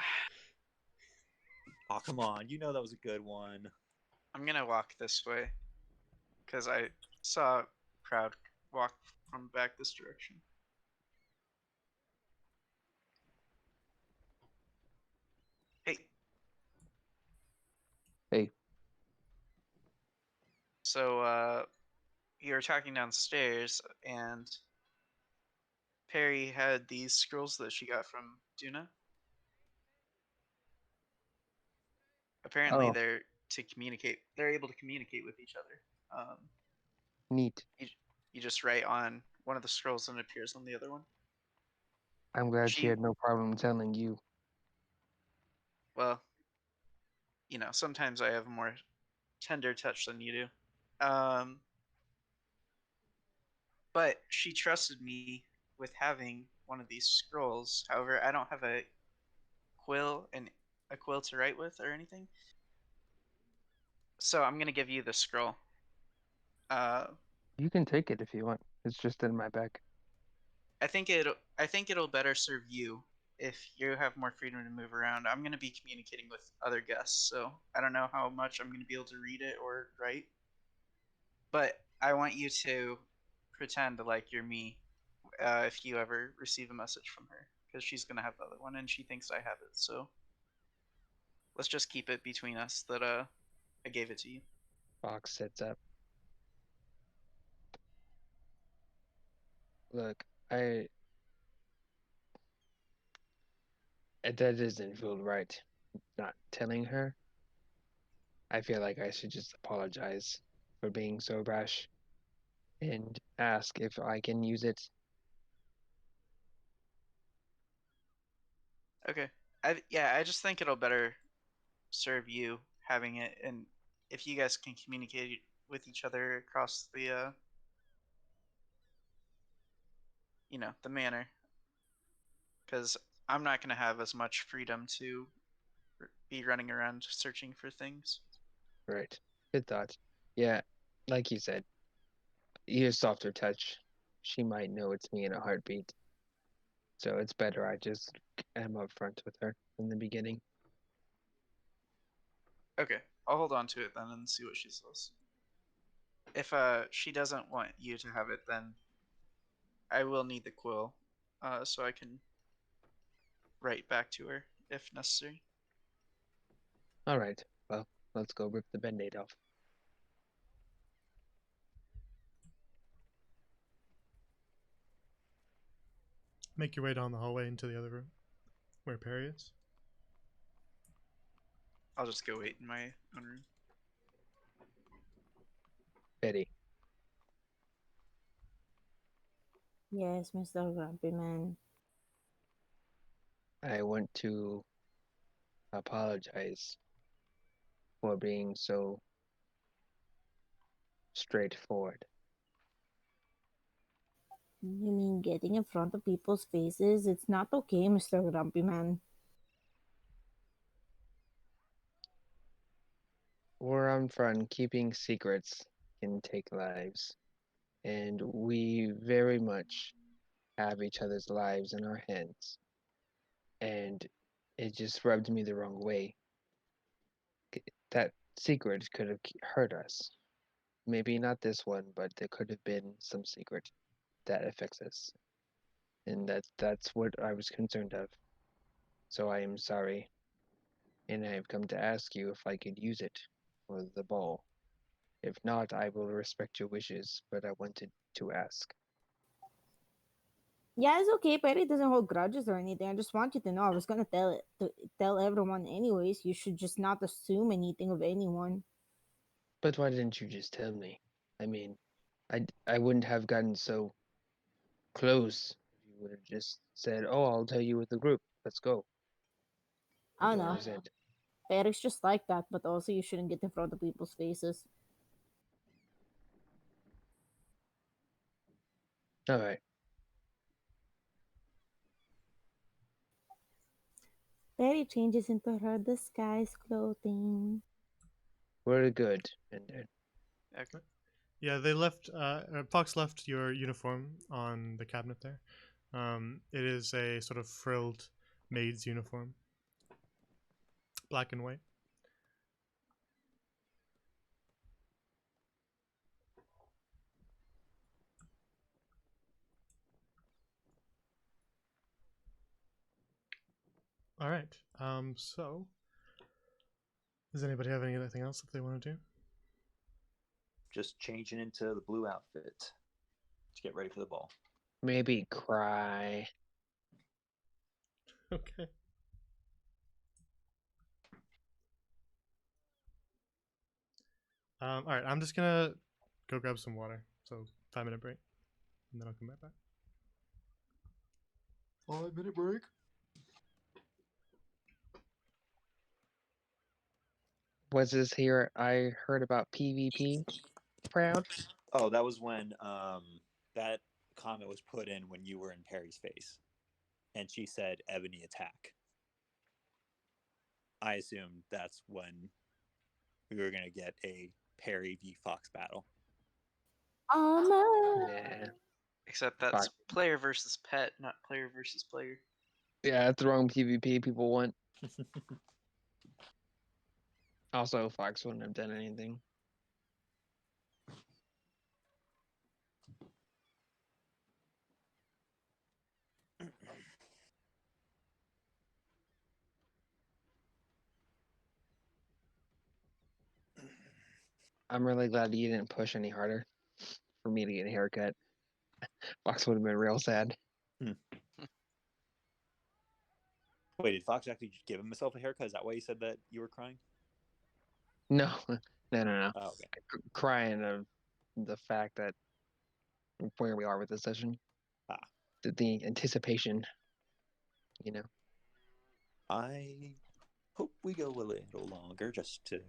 Oh, come on. You know that was a good one. I'm gonna walk this way, because I saw a crowd walk from back this direction. Hey. Hey. So, you were talking downstairs, and Perry had these scrolls that she got from Duna. Apparently, Oh. they're to communicate. They're able to communicate with each other. Neat. You just write on one of the scrolls and it appears on the other one. I'm glad she She- had no problem telling you. Well, sometimes I have a more tender touch than you do. But she trusted me with having one of these scrolls. However, I don't have a quill to write with or anything. So I'm gonna give you the scroll. You can take it if you want. It's just in my bag. I think it'll better serve you if you have more freedom to move around. I'm gonna be communicating with other guests, so I don't know how much I'm gonna be able to read it or write. But I want you to pretend like you're me if you ever receive a message from her, because she's gonna have the other one and she thinks I have it. So let's just keep it between us that I gave it to you. Fox sits up. Look, that doesn't feel right. Not telling her. I feel like I should just apologize for being so rash and ask if I can use it. Okay. I just think it'll better serve you having it, and if you guys can communicate with each other across the the manor, because I'm not gonna have as much freedom to be running around searching for things. Right. Good thought. Yeah, like you said, use softer touch. She might know it's me in a heartbeat. So it's better I just am upfront with her in the beginning. Okay, I'll hold on to it then and see what she says. If she doesn't want you to have it, then I will need the quill, so I can write back to her if necessary. All right. Well, let's go rip the band-aid off. Make your way down the hallway into the other room where Perry is. I'll just go wait in my own room. Betty, Yes, Mr. Grumpy Man. I want to apologize for being so straightforward. You mean getting in front of people's faces? It's not okay, Mr. Grumpy Man. We're on front, keeping secrets can take lives. And we very much have each other's lives in our hands. And it just rubbed me the wrong way. That secret could have hurt us. Maybe not this one, but there could have been some secret that affects us. And that's what I was concerned of. So I am sorry. And I have come to ask you if I could use it for the ball. If not, I will respect your wishes, but I wanted to ask. Yeah, it's okay. Perry doesn't hold grudges or anything. I just want you to know I was gonna tell everyone anyways. You should just not assume anything of anyone. But why didn't you just tell me? I mean, I wouldn't have gotten so close. If you would have just said, "Oh, I'll tell you with the group. Let's go." I don't That know. was it. Eric's just like that, but also you shouldn't get in front of people's faces. All right. Perry changes into her disguise clothing. We're good. And Okay. Yeah, they left. Fox left your uniform on the cabinet there. It is a sort of frilled maid's uniform, black and white. All right. So, does anybody have anything else that they want to do? Just changing into the blue outfit to get ready for the ball. maybe cry. Okay. All right. I'm just gonna go grab some water. So 5-minute break, and then I'll come back. 5-minute break. Was this here? I heard about PvP. Proud. Oh, that was when that comment was put in when you were in Perry's face, and she said Ebony attack. I assumed that's when we were gonna get a Perry v Fox battle. Yeah. Except that's Fuck. player versus pet, not player versus player. Yeah, that's the wrong PvP people want. Also, Fox wouldn't have done anything. I'm really glad you didn't push any harder for me to get a haircut. Fox would have been real sad. Wait, did Fox actually give himself a haircut? Is that why you said that you were crying? No, no. Oh, okay. Crying of the fact that where we are with this session. Ah. The anticipation, you know. I hope we go a little longer just to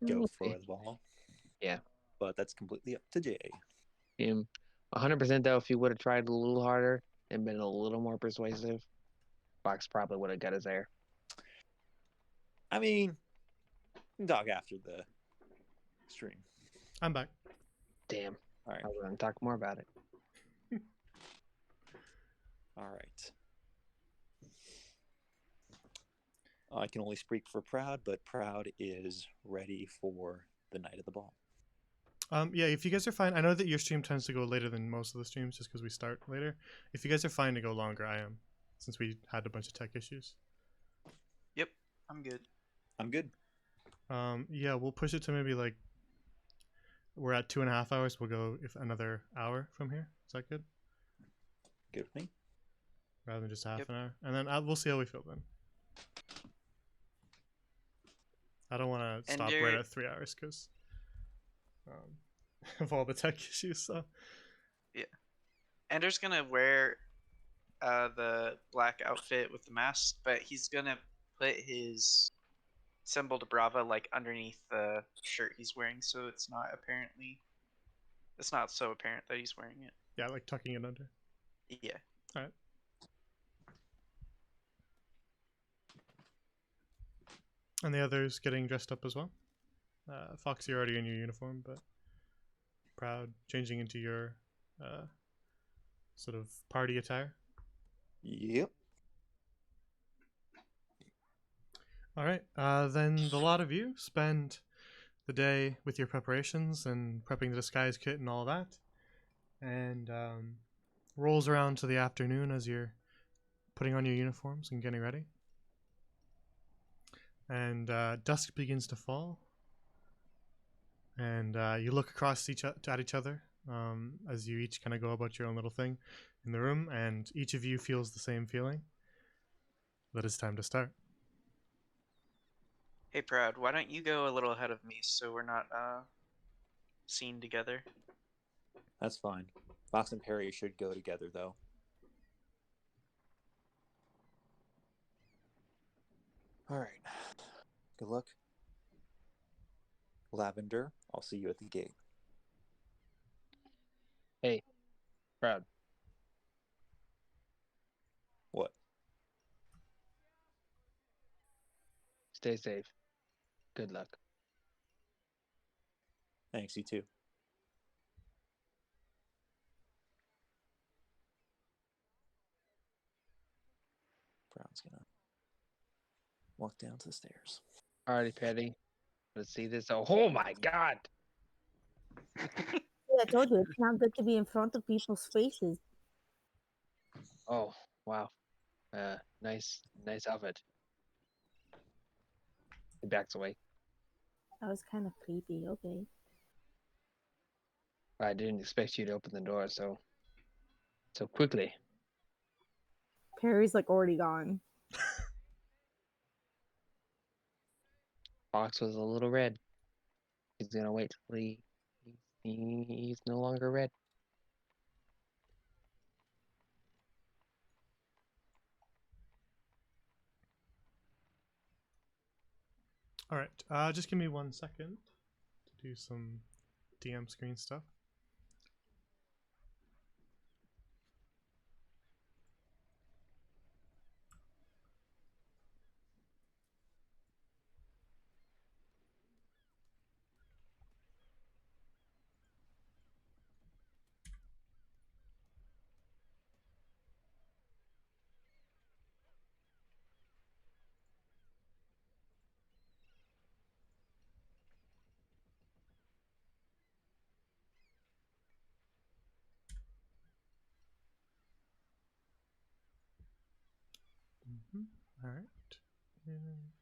We'll go see. for the ball. Yeah. But that's completely up to Jay. 100% though, if he would have tried a little harder and been a little more persuasive, Fox probably would have got his hair. I mean, we can talk after the stream. I'm back. Damn. All right. I was going to talk more about it. All right. I can only speak for Proud, but Proud is ready for the night of the ball. Yeah, if you guys are fine, I know that your stream tends to go later than most of the streams just because we start later. If you guys are fine to go longer, I am, since we had a bunch of tech issues. Yep, I'm good. I'm good. Yeah, we'll push it to maybe like we're at 2.5 hours. We'll go if another hour from here. Is that good? Good with me. Rather than just half Yep. an hour, and then we'll see how we feel then. I don't want to stop right at 3 hours because of all the tech issues. So Ender's gonna wear the black outfit with the mask, but he's gonna put his symbol to Brava like underneath the shirt he's wearing, so it's not so apparent that he's wearing it. yeah, like tucking it under. Yeah. All right. And the others getting dressed up as well. Fox, you're already in your uniform, but Proud changing into your sort of party attire. Yep. All right. Then the lot of you spend the day with your preparations and prepping the disguise kit and all that, and rolls around to the afternoon as you're putting on your uniforms and getting ready. And dusk begins to fall, and you look across at each other as you each kind of go about your own little thing in the room, and each of you feels the same feeling that it's time to start. Hey, Proud, why don't you go a little ahead of me so we're not seen together? That's fine. Fox and Perry should go together, though. All right. Good luck. Lavender, I'll see you at the gate. Hey, Brad. What? Stay safe. Good luck. Thanks, you too. Brown's gonna walk down to the stairs. Alrighty, Petty. Let's see this. Oh my God! Yeah, I told you it's not good to be in front of people's faces. Oh wow. Nice outfit. He backs away. That was kind of creepy. Okay. I didn't expect you to open the door so quickly. Perry's like already gone. Fox was a little red. He's gonna wait till he's no longer red. All right, just give me 1 second to do some DM screen stuff. All right. And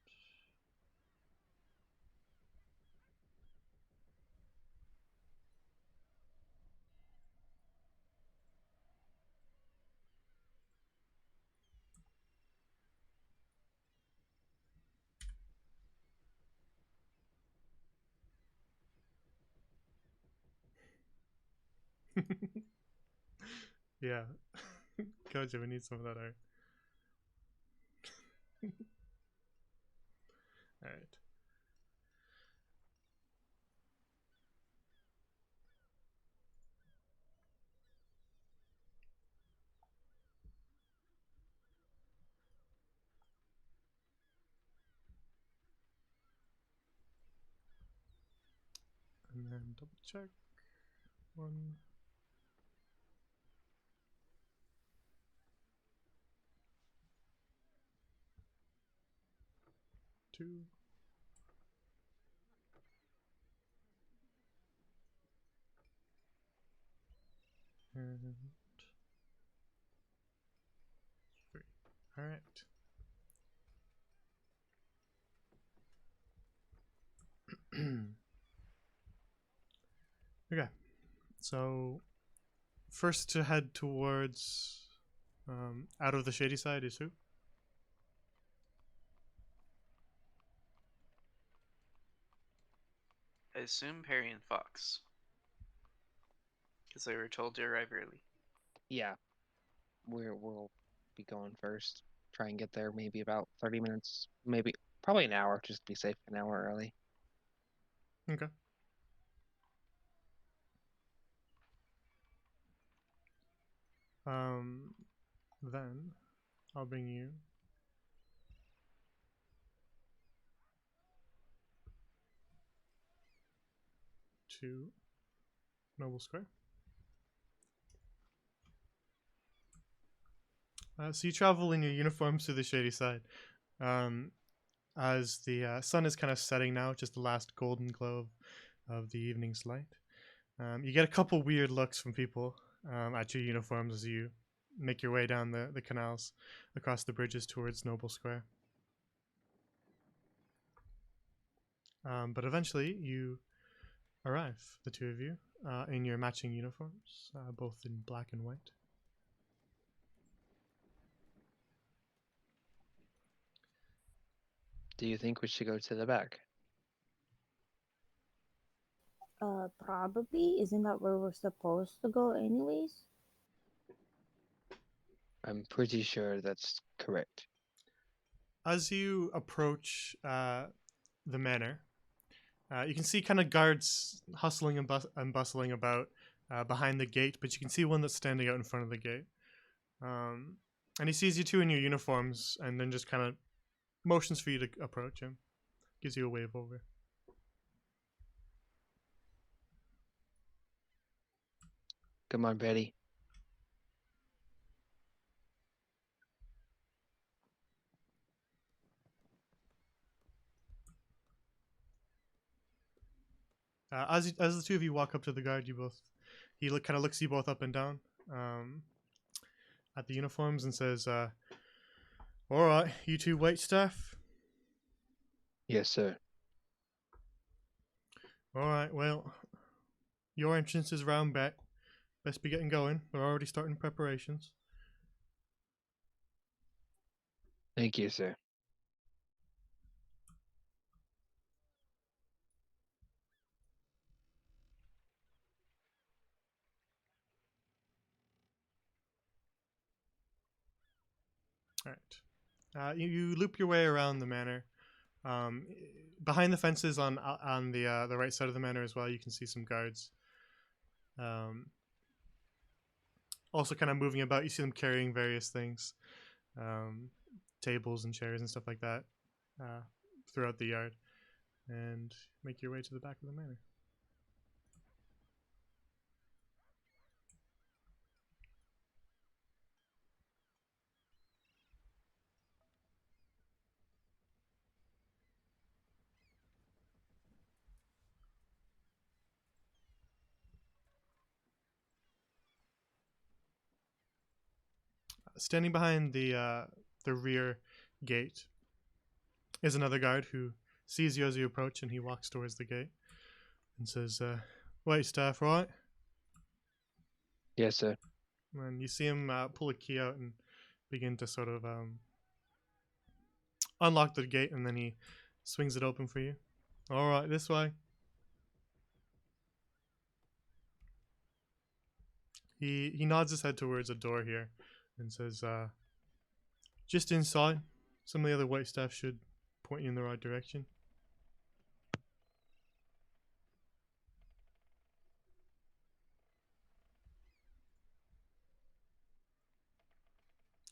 yeah, Koja, we need some of that art. All right. And then double check. 1. 2. And 3. All right. Okay, so first to head towards out of the shady side is who? I assume Perry and Fox, because they were told to arrive early. Yeah, we'll be going first. Try and get there maybe about 30 minutes, maybe probably an hour, just to be safe, an hour early. Okay. Then I'll bring you to Noble Square. So you travel in your uniforms to the shady side. As the sun is kind of setting now, just the last golden glow of the evening's light. You get a couple weird looks from people at your uniforms as you make your way down the canals across the bridges towards Noble Square. But eventually you arrive, the two of you, in your matching uniforms, both in black and white. Do you think we should go to the back? Probably. Isn't that where we're supposed to go, anyways? I'm pretty sure that's correct. As you approach the manor, you can see kind of guards hustling and bustling about behind the gate, but you can see one that's standing out in front of the gate. And he sees you two in your uniforms and then just kind of motions for you to approach him. Gives you a wave over. Come on, Betty. As the two of you walk up to the guard, he kind of looks you both up and down at the uniforms and says, "All right, you two wait staff. Yes, sir. All right, well, your entrance is round back. Best be getting going. We're already starting preparations." Thank you, sir. All right. You loop your way around the manor. Um, Behind the fences on the right side of the manor as well, you can see some guards. Also, kind of moving about, you see them carrying various things, tables and chairs and stuff like that, throughout the yard, and make your way to the back of the manor. Standing behind the rear gate is another guard who sees you as you approach, and he walks towards the gate and says, "Wait, staff, right?" Yes, sir. And you see him pull a key out and begin to sort of unlock the gate, and then he swings it open for you. "All right, this way." He nods his head towards a door here and says, "Just inside. Some of the other white staff should point you in the right direction."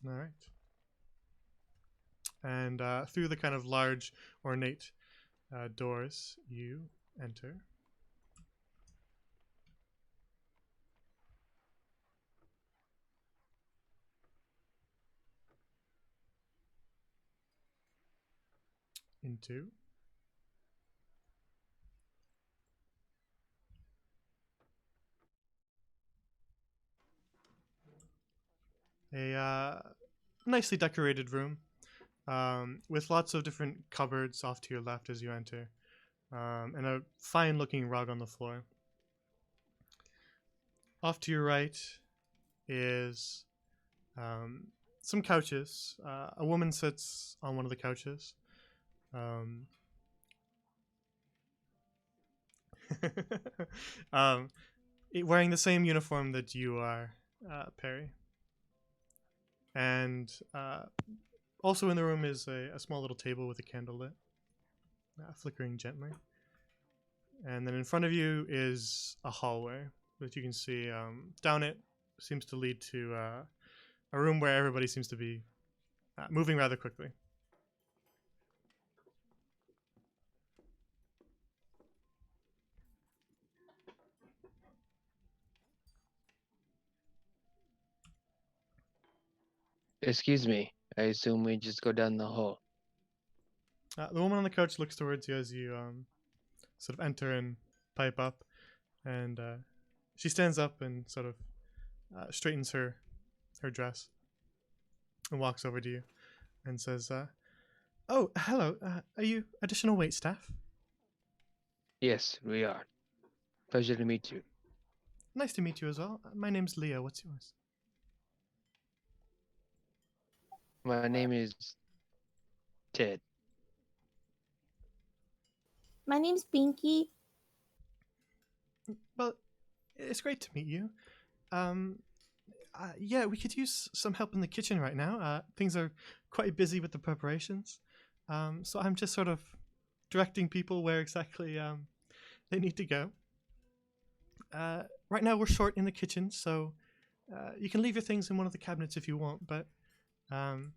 All right. And through the kind of large, ornate doors, you enter. Into a nicely decorated room with lots of different cupboards off to your left as you enter, and a fine looking rug on the floor. Off to your right is some couches. A woman sits on one of the couches. Um, Wearing the same uniform that you are, Perry. And also in the room is a small little table with a candle lit, flickering gently. And then in front of you is a hallway that you can see. Down it seems to lead to a room where everybody seems to be moving rather quickly. Excuse me. I assume we just go down the hall. The woman on the couch looks towards you as you sort of enter and pipe up, and she stands up and sort of straightens her dress and walks over to you and says, "Oh, hello. Are you additional wait staff?" Yes, we are. Pleasure to meet you. "Nice to meet you as well. My name's Leo. What's yours?" My name is Ted. My name's Pinky. It's great to meet you. Yeah, we could use some help in the kitchen right now. Things are quite busy with the preparations. So I'm just sort of directing people where exactly they need to go. Right now we're short in the kitchen, so you can leave your things in one of the cabinets if you want, but other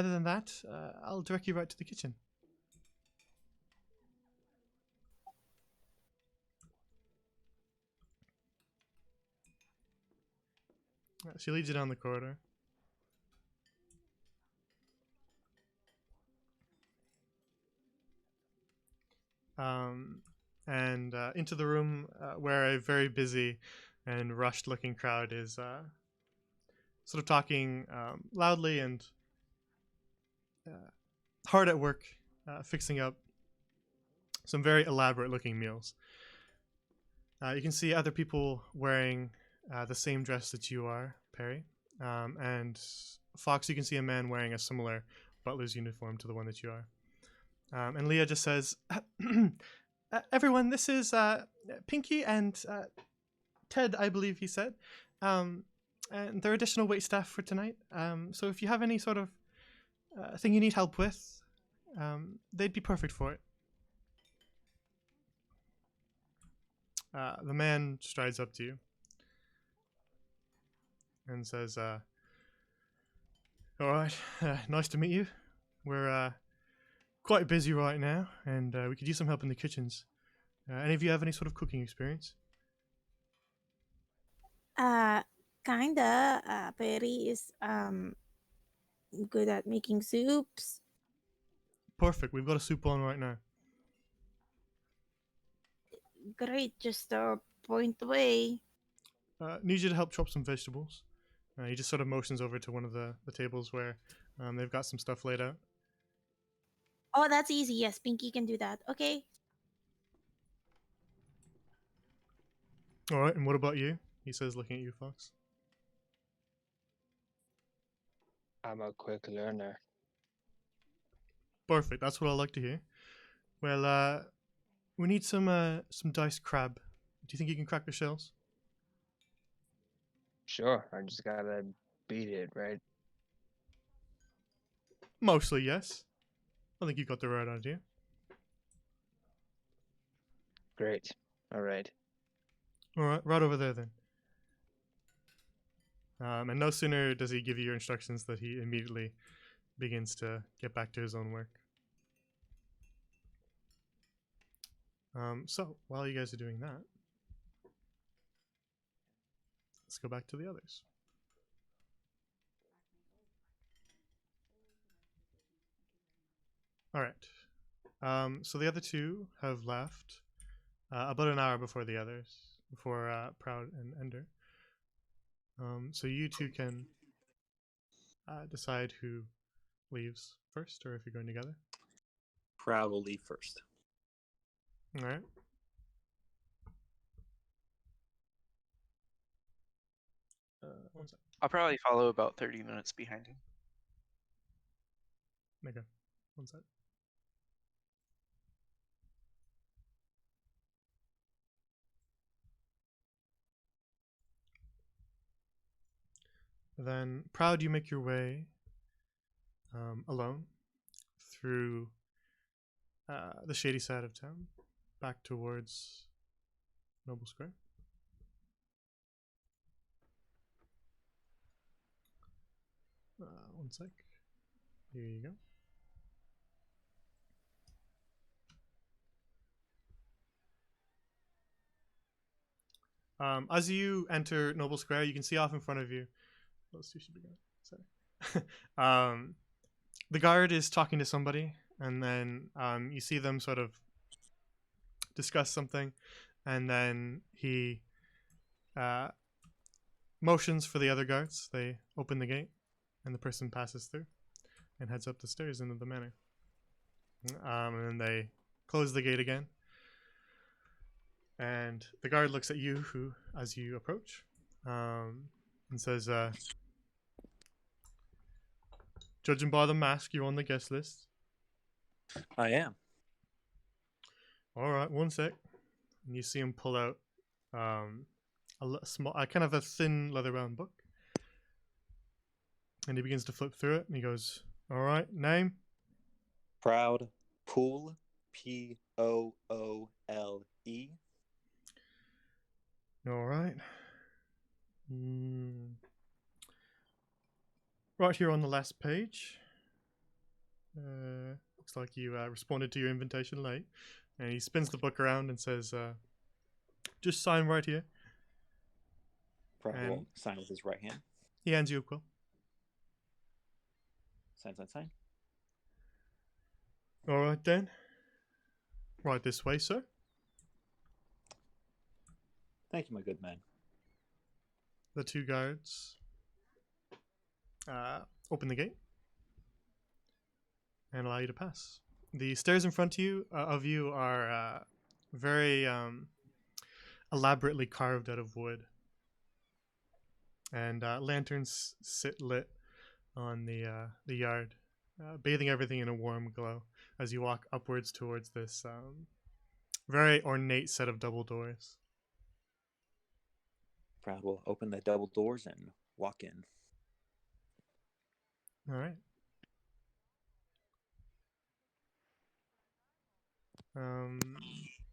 than that, I'll direct you right to the kitchen. She leads you down the corridor. And into the room where a very busy and rushed-looking crowd is sort of talking loudly and hard at work, fixing up some very elaborate-looking meals. You can see other people wearing the same dress that you are, Perry. And Fox, you can see a man wearing a similar butler's uniform to the one that you are. And Leah just says, everyone, this is Pinky and Ted, I believe he said. And they're additional wait staff for tonight. So if you have any sort of thing you need help with, they'd be perfect for it. The man strides up to you and says, all right, nice to meet you. We're quite busy right now, and we could use some help in the kitchens. Any of you have any sort of cooking experience? Kinda. Perry is good at making soups. Perfect. We've got a soup on right now. Great, just point away. Need you to help chop some vegetables. He just sort of motions over to one of the tables where they've got some stuff laid out. Oh, that's easy. Yes, Pinky can do that. Okay. All right, and what about you? He says, looking at you, Fox. I'm a quick learner. Perfect. That's what I like to hear. Well, we need some diced crab. Do you think you can crack the shells? Sure, I just gotta beat it, right? Mostly, yes. I think you got the right idea. Great. All right. All right, right over there then. And no sooner does he give you your instructions that he immediately begins to get back to his own work. So, while you guys are doing that, let's go back to the others. All right. So the other two have left about an hour before the others, before Proud and Ender. So you two can decide who leaves first, or if you're going together. Proud will leave first. All right. One sec. I'll probably follow about 30 minutes behind him. Okay. One sec. Then, Proud, you make your way alone through the shady side of town, back towards Noble Square. One sec. Here you go. As you enter Noble Square, you can see off in front of you. Those two should be gone. Sorry. The guard is talking to somebody, and then you see them sort of discuss something, and then he motions for the other guards. They open the gate, and the person passes through and heads up the stairs into the manor. And then they close the gate again. And the guard looks at you, who, as you approach, and says, judging by the mask, you're on the guest list. I am. All right, one sec. And you see him pull out small, kind of a thin leather-bound book, and he begins to flip through it. And he goes, "All right, name." Proud Poole, Poole. All right. Right here on the last page. Looks like you responded to your invitation late. And he spins the book around and says, "Just sign right here." Proud And- will sign with his right hand. He hands you a quill. Sign. All right then. Right this way, sir. Thank you, my good man. The two guards open the gate and allow you to pass. The stairs in front of you are very elaborately carved out of wood, and lanterns sit lit on the yard, bathing everything in a warm glow as you walk upwards towards this very ornate set of double doors. Proud will open the double doors and walk in. All right.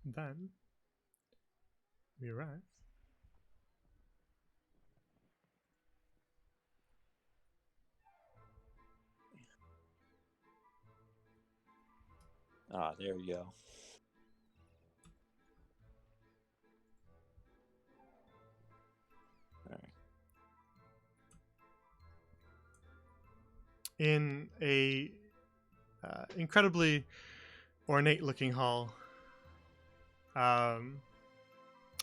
Then we arrive. Ah, there you go. All right. In a incredibly ornate-looking hall,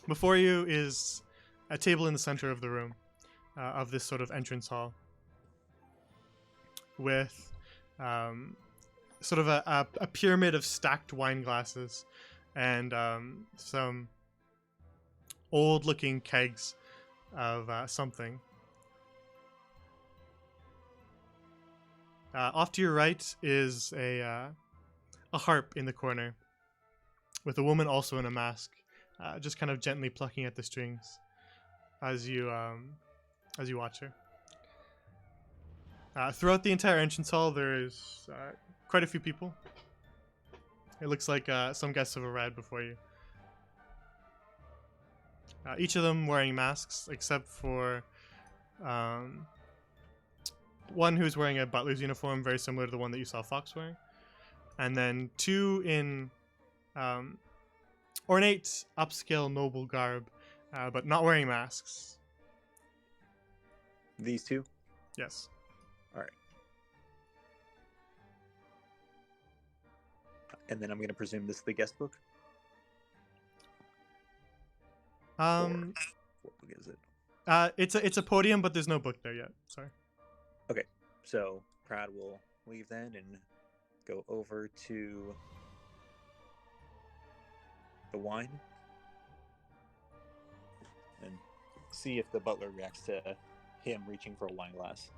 before you is a table in the center of the room, of this sort of entrance hall, with sort of a pyramid of stacked wine glasses and some old-looking kegs of something. Off to your right is a harp in the corner, with a woman also in a mask, just kind of gently plucking at the strings as you watch her. Throughout the entire entrance hall, there is quite a few people. It looks like some guests have arrived before you. Each of them wearing masks, except for one who's wearing a butler's uniform, very similar to the one that you saw Fox wearing. And then two in ornate, upscale, noble garb, but not wearing masks. These two? Yes. All right. And then I'm going to presume this is the guest book? What book is it? It's a podium, but there's no book there yet. Sorry. Okay, so Proud will leave then and go over to the wine and see if the butler reacts to him reaching for a wine glass.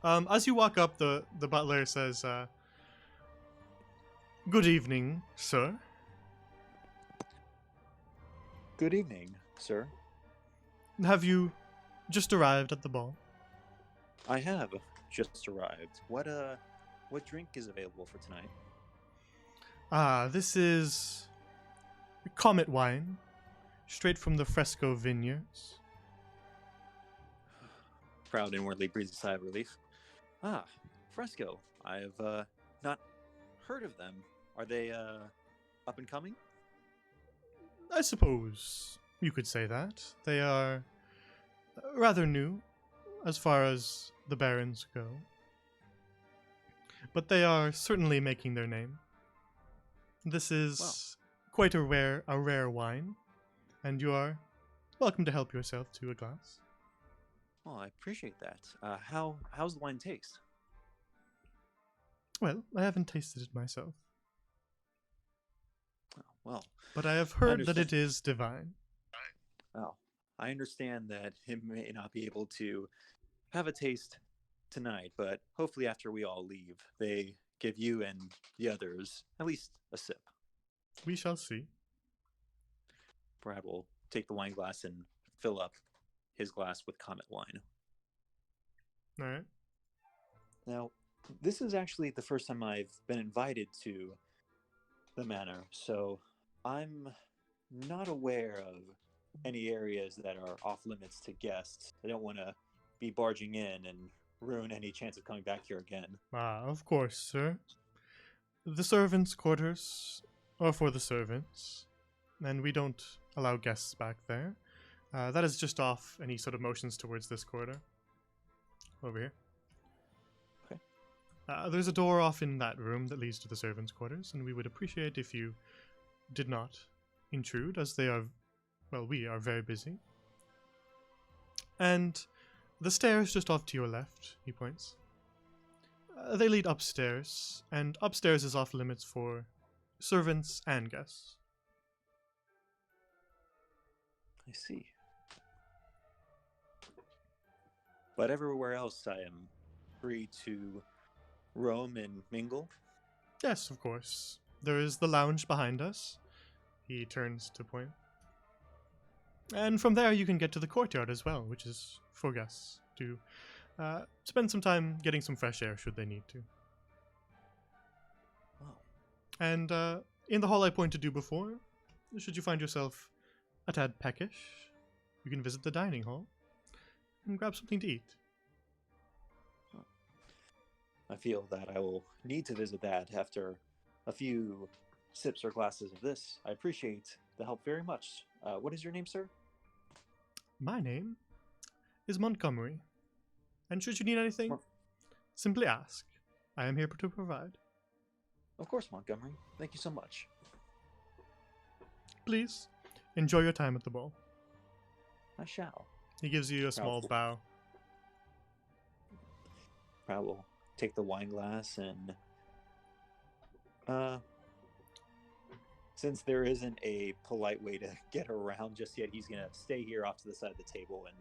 As you walk up, the butler says, "Good evening, sir. Good evening, sir. Have you just arrived at the ball?" I have just arrived. What drink is available for tonight? This is Comet wine, straight from the Fresco vineyards. Proud inwardly breathes a sigh of relief. Ah, Fresco. I've not heard of them. Are they up and coming? I suppose you could say that. They are rather new, as far as the barons go. But they are certainly making their name. This is quite a rare wine, and you are welcome to help yourself to a glass. Well, I appreciate that. How's the wine taste? Well, I haven't tasted it myself, Oh, well, but I have heard that understand. it is divine. oh, I understand that it may not be able to have a taste tonight, but hopefully after we all leave, they give you and the others at least a sip. We shall see. Brad will take the wine glass and fill up his glass with Comet wine. All right. Now, this is actually the first time I've been invited to the manor, so I'm not aware of any areas that are off limits to guests. I don't want to be barging in and ruin any chance of coming back here again. Of course, sir. The servants' quarters are for the servants, and we don't allow guests back there. That is just off any sort of motions towards this corridor. Over here. Okay. There's a door off in that room that leads to the servants' quarters, and we would appreciate if you did not intrude, as they are, well, we are very busy. And the stairs just off to your left, he points. They lead upstairs, and upstairs is off limits for servants and guests. I see. But everywhere else, I am free to roam and mingle. Yes, of course. There is the lounge behind us. He turns to point. And from there you can get to the courtyard as well, which is for guests to spend some time getting some fresh air should they need to. Wow. And in the hall I pointed to before, should you find yourself a tad peckish, you can visit the dining hall and grab something to eat. I feel that I will need to visit that after a few sips or glasses of this. I appreciate the help very much. What is your name, sir? My name is Montgomery, and should you need anything, Mon- simply ask. I am here to provide. Of course, Montgomery. Thank you so much. Please, enjoy your time at the ball. I shall. He gives you a small bow. I will take the wine glass and since there isn't a polite way to get around just yet, he's gonna stay here off to the side of the table and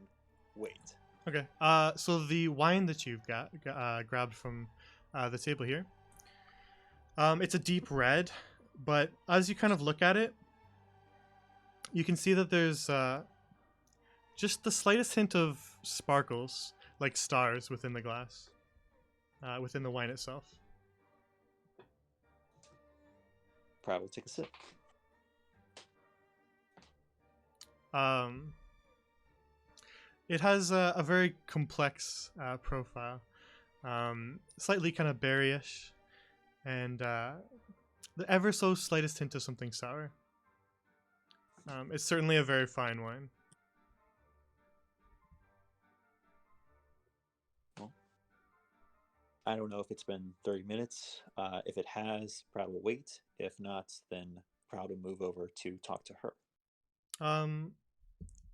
wait. Okay. So the wine that you've grabbed from the table here, it's a deep red, but as you kind of look at it, you can see that there's just the slightest hint of sparkles, like stars, within the glass, within the wine itself. Proud will take a sip. It has a very complex profile, slightly kind of berryish, and the ever so slightest hint of something sour. It's certainly a very fine wine. Well, I don't know if it's been 30 minutes. If it has, Proud will wait. If not, then Proud will move over to talk to her.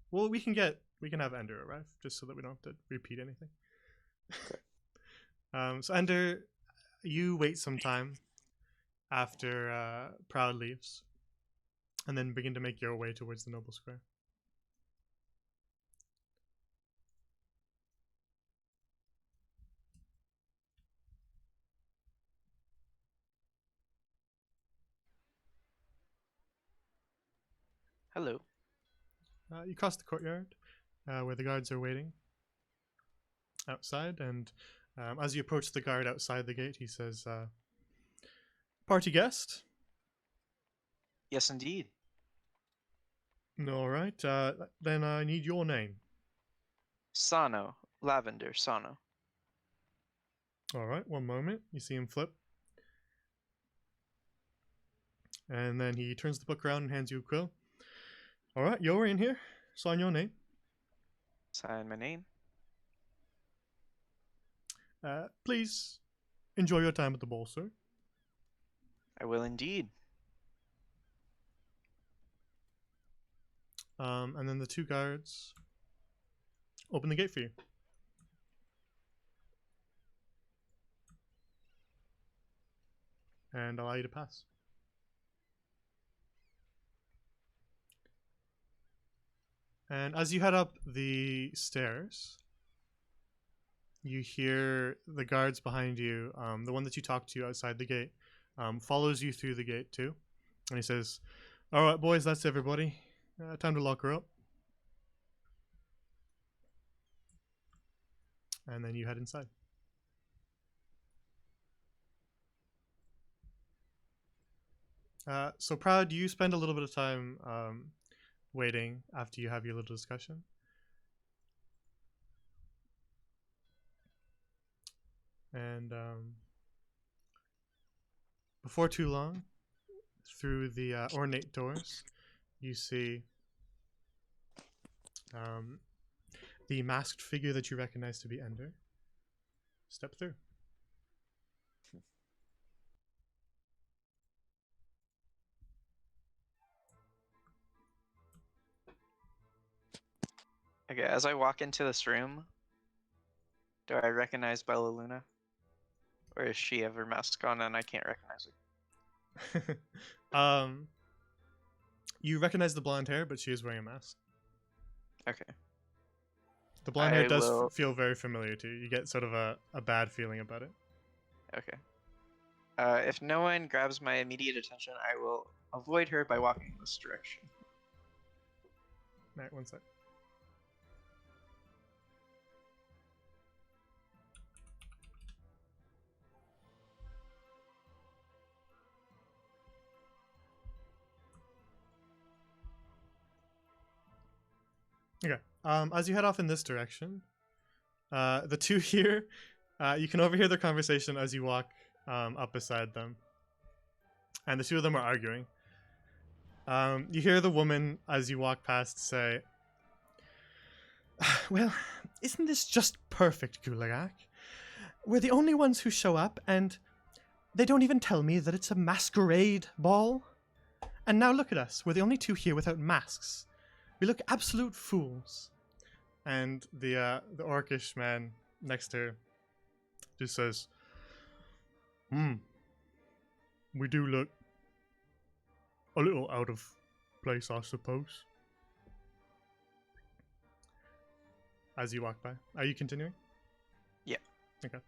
Well, we can have Ender arrive just so that we don't have to repeat anything. Okay. So Ender, you wait some time after Proud leaves, and then begin to make your way towards the Noble Square. Hello. You cross the courtyard where the guards are waiting outside, and as you approach the guard outside the gate, he says, "Party guest?" Yes, indeed. All right. Then I need your name. Sano. Lavender Sano. All right. One moment. You see him flip, and then he turns the book around and hands you a quill. All right, you're in here. Sign your name. Sign my name. Please enjoy your time at the ball, sir. I will indeed. And then the two guards open the gate for you. And allow you to pass. And as you head up the stairs, you hear the guards behind you, the one that you talked to outside the gate, follows you through the gate too. And he says, "All right, boys, that's everybody. Time to lock her up. And then you head inside. So Proud, you spend a little bit of time waiting after you have your little discussion. And before too long, through the ornate doors, you see the masked figure that you recognize to be Ender step through. Okay, as I walk into this room, do I recognize Bella Luna? Or is she have her mask on and I can't recognize her? You recognize the blonde hair, but she is wearing a mask. Okay. The blonde hair I does will- feel very familiar to you. You get sort of a bad feeling about it. Okay. If no one grabs my immediate attention, I will avoid her by walking in this direction. Alright, one sec. Okay. As you head off in this direction, the two here, you can overhear their conversation as you walk up beside them. And the two of them are arguing. You hear the woman, as you walk past, say, "Well, isn't this just perfect, Gulagak? We're the only ones who show up, and they don't even tell me that it's a masquerade ball. And now look at us. We're the only two here without masks. We look absolute fools." And the orcish man next to her just says, we do look a little out of place, I suppose." As you walk by. Are you continuing? Yeah. Okay.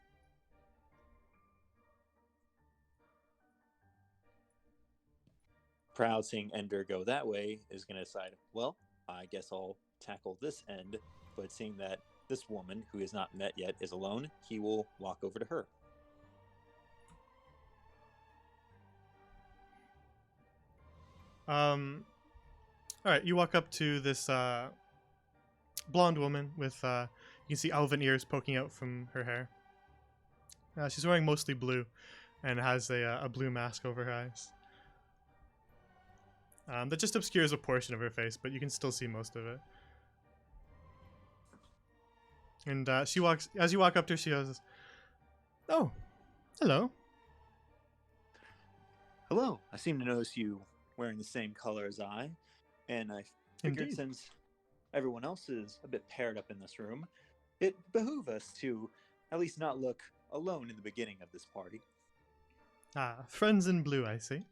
Proud seeing Ender go that way is going to decide, well, I guess I'll tackle this end. But seeing that this woman, who is not met yet, is alone, he will walk over to her. Alright, you walk up to this blonde woman with you can see elven ears poking out from her hair. She's wearing mostly blue and has a blue mask over her eyes. That just obscures a portion of her face, but you can still see most of it. And as you walk up to her, she goes, "Oh, hello." Hello, I seem to notice you wearing the same color as I, and I figured Indeed. since everyone else is a bit paired up in this room, it behoove us to at least not look alone in the beginning of this party. Friends in blue, I see.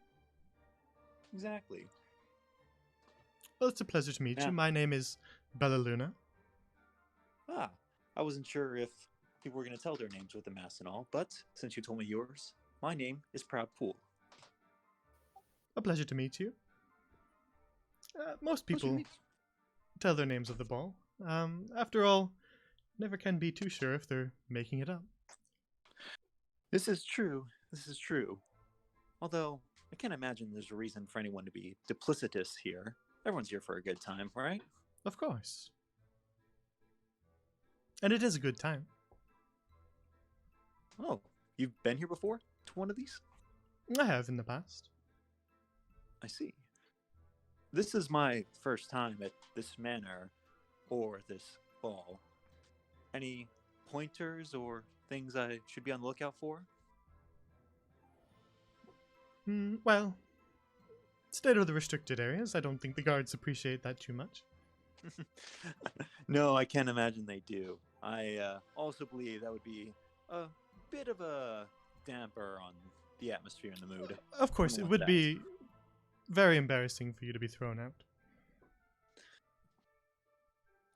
Exactly. Well, it's a pleasure to meet Yeah. you. My name is Bella Luna. I wasn't sure if people were going to tell their names with the mask and all, but since you told me yours, my name is Proud Pool. A pleasure to meet you. Most Pleasure to people meet tell their names at the ball. After all, never can be too sure if they're making it up. This is true. This is true. Although, I can't imagine there's a reason for anyone to be duplicitous here. Everyone's here for a good time, right? Of course. And it is a good time. Oh, you've been here before to one of these? I have in the past. I see. This is my first time at this manor or this ball. Any pointers or things I should be on the lookout for? Well, stay to the restricted areas. I don't think the guards appreciate that too much. No, I can't imagine they do. I also believe that would be a bit of a damper on the atmosphere and the mood. Of course, it want would that. be very embarrassing for you to be thrown out.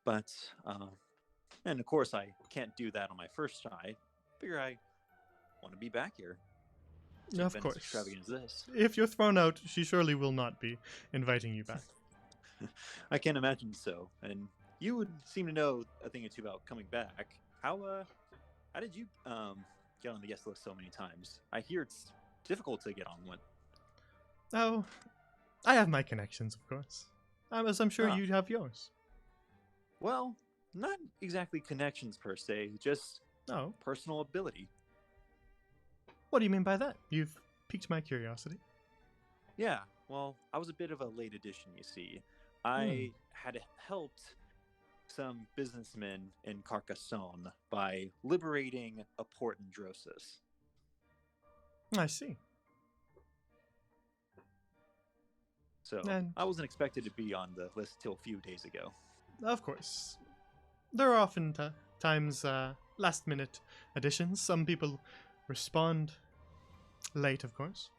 But, and of course, I can't do that on my first try. Figure I want to be back here. Of Something as course. extravagant as this. If you're thrown out, she surely will not be inviting you back. I can't imagine so. And you would seem to know a thing or two about coming back. How did you get on the guest list so many times? I hear it's difficult to get on one. Oh, I have my connections, of course. As I'm sure Ah. you have yours. Well, not exactly connections per se, just Oh, personal ability. what do you mean by that? You've piqued my curiosity. Yeah, well, I was a bit of a late addition, you see. I had helped some businessmen in Carcassonne by liberating a port in Drosis. I see. So And- I wasn't expected to be on the list till a few days ago. Of course. There are often times last minute additions. Some people respond late, of course.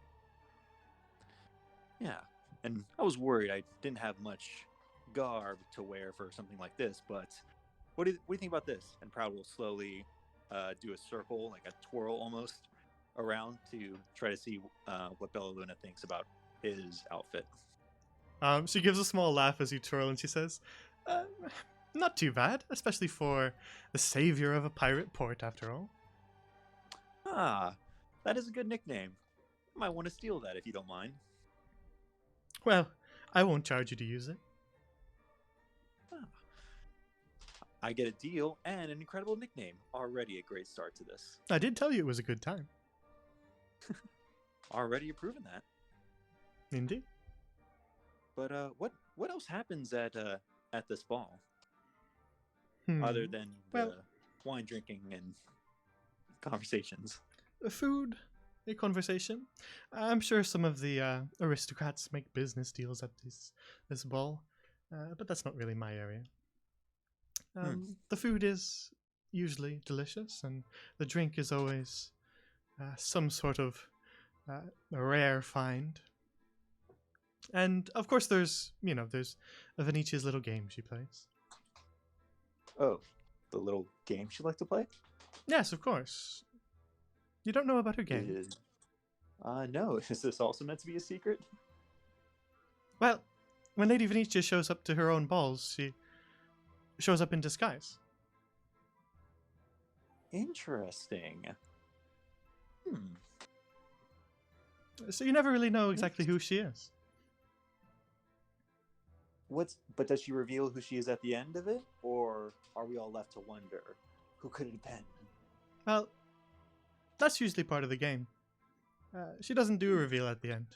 Yeah, and I was worried I didn't have much garb to wear for something like this, but what do you think about this? And Proud will slowly do a circle, like a twirl almost, around to try to see what Bella Luna thinks about his outfit. She gives a small laugh as you twirl and she says, not too bad, especially for the savior of a pirate port, after all. Ah, that is a good nickname. I might want to steal that if you don't mind. Well, I won't charge you to use it. I get a deal and an incredible nickname. Already a great start to this. I did tell you it was a good time. Already you're proving that. Indeed. But what else happens at this ball Hmm. other than Well- the wine drinking and conversations? Food, a conversation. I'm sure some of the aristocrats make business deals at this ball, but that's not really my area. The food is usually delicious, and the drink is always some sort of a rare find. And of course, there's Venetia's little game she plays. Oh, the little game she likes to play? Yes, of course. You don't know about her game? Is no. Is this also meant to be a secret? Well, when Lady Venetia shows up to her own balls, she shows up in disguise. Interesting. So you never really know exactly who she is. But does she reveal who she is at the end of it, or are we all left to wonder who could it have been? Well, that's usually part of the game. She doesn't do a reveal at the end.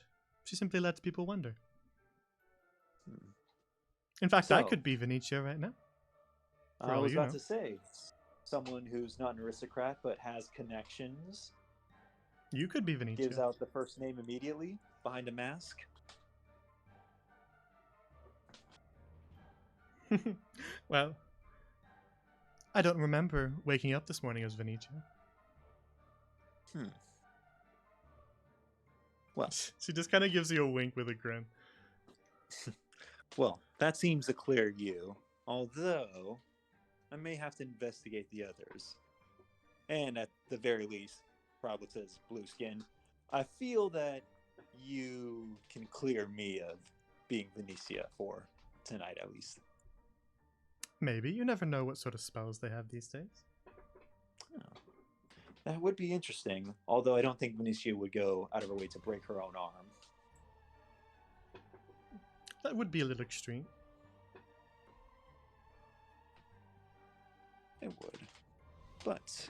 She simply lets people wonder. In fact, I So- could be Venetia right now. For I all was you about know. to say, someone who's not an aristocrat but has connections, You could be gives Venetia. out the first name immediately behind a mask. Well, I don't remember waking up this morning as Venetia. Well, She just kind of gives you a wink with a grin. well, that seems to clear you. Although, I may have to investigate the others. And at the very least, Probatus blue skin, I feel that you can clear me of being Venetia for tonight at least. Maybe. You never know what sort of spells they have these days. That would be interesting, although I don't think Venetia would go out of her way to break her own arm. That would be a little extreme. It would. But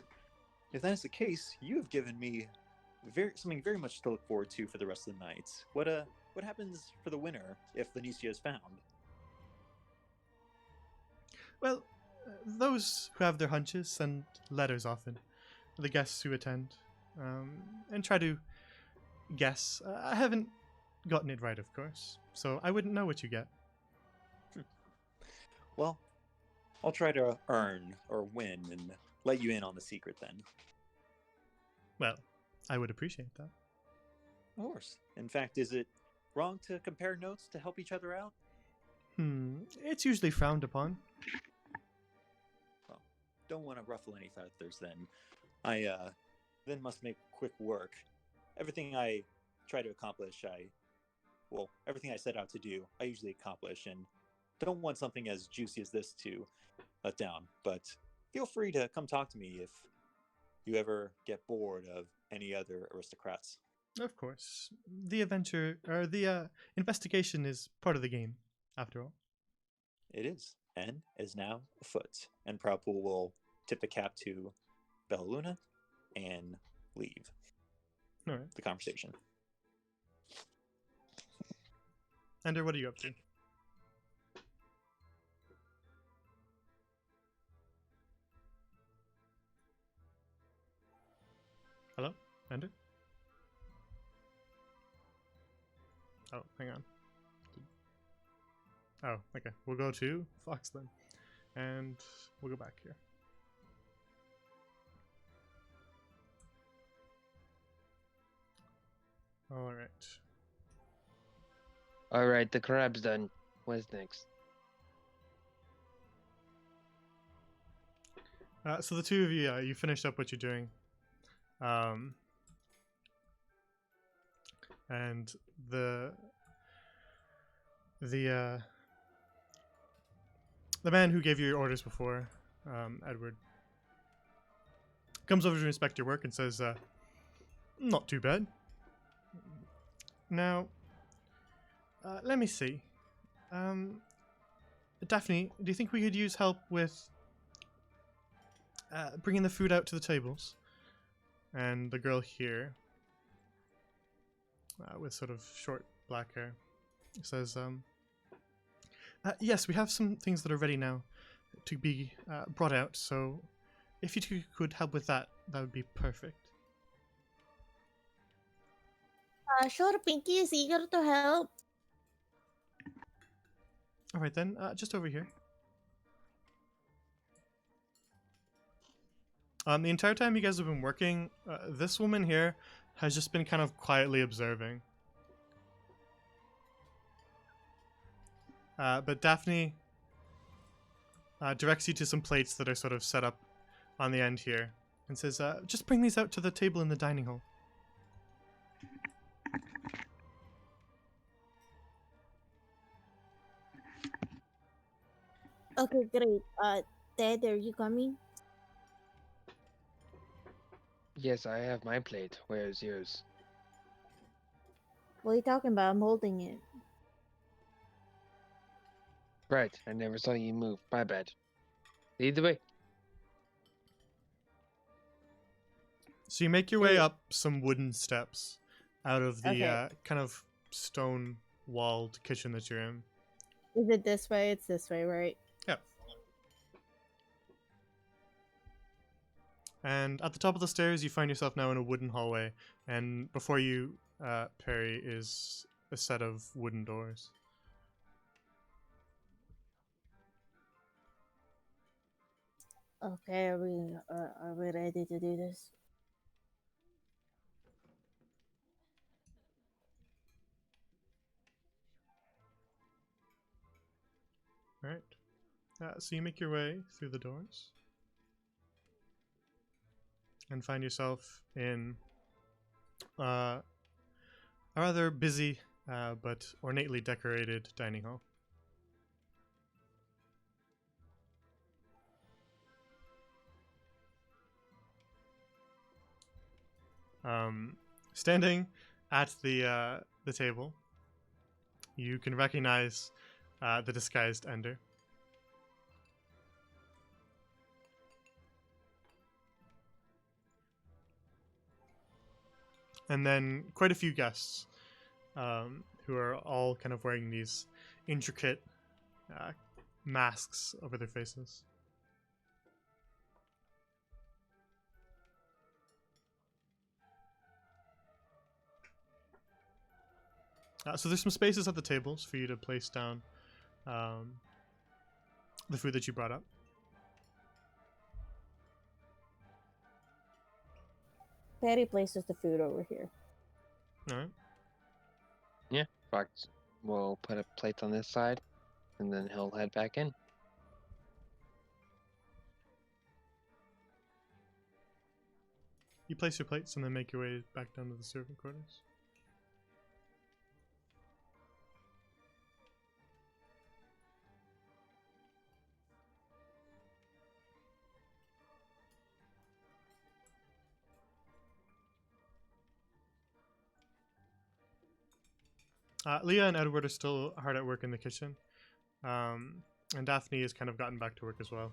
if that is the case, you have given me something very much to look forward to for the rest of the night. What happens for the winner if Venetia is found? Well, those who have their hunches send letters often. The guests who attend, and try to guess. I haven't gotten it right, of course, so I wouldn't know what you get. Well, I'll try to earn or win and let you in on the secret then. Well, I would appreciate that. Of course. In fact, is it wrong to compare notes to help each other out? It's usually frowned upon. Well, don't want to ruffle any feathers then. I then must make quick work. Everything I try to accomplish, everything I set out to do, I usually accomplish, and don't want something as juicy as this to let down. But feel free to come talk to me if you ever get bored of any other aristocrats. Of course. The adventure, or the investigation is part of the game, after all. It is, and is now afoot. And Proudpool will tip the cap to Bella Luna and leave All right. the conversation. Ender, what are you up to? Hello? Ender? Oh, hang on. Oh, okay. We'll go to Fox then. And we'll go back here. Alright. Alright, the crab's done. What's next? So the two of you, you finished up what you're doing. And the man who gave you your orders before, Edward, comes over to inspect your work and says, not too bad. Now, let me see. Daphne, do you think we could use help with bringing the food out to the tables? And the girl here, with sort of short black hair, says, yes, we have some things that are ready now to be brought out, so if you two could help with that, that would be perfect. Sure, Pinky is eager to help. Alright then, just over here. The entire time you guys have been working, this woman here has just been kind of quietly observing. But Daphne directs you to some plates that are sort of set up on the end here and says, just bring these out to the table in the dining hall. Okay, great. Dad, are you coming? Yes, I have my plate. Where's yours? What are you talking about? I'm holding it. Right, I never saw you move. My bad. Lead the way. So you make your way up some wooden steps out of the Okay. kind of stone-walled kitchen that you're in. Is it this way? It's this way, right? Yeah. And at the top of the stairs, you find yourself now in a wooden hallway, and before you, Perry, is a set of wooden doors. Okay, are we ready to do this? Alright. So you make your way through the doors and find yourself in a rather busy but ornately decorated dining hall. Standing at the table, you can recognize the disguised Ender. And then quite a few guests who are all kind of wearing these intricate masks over their faces. So there's some spaces at the tables for you to place down the food that you brought up. Patty places the food over here. All right. Fox will put a plate on this side, and then he'll head back in. You place your plates and then make your way back down to the servant quarters. Leah and Edward are still hard at work in the kitchen. And Daphne has kind of gotten back to work as well.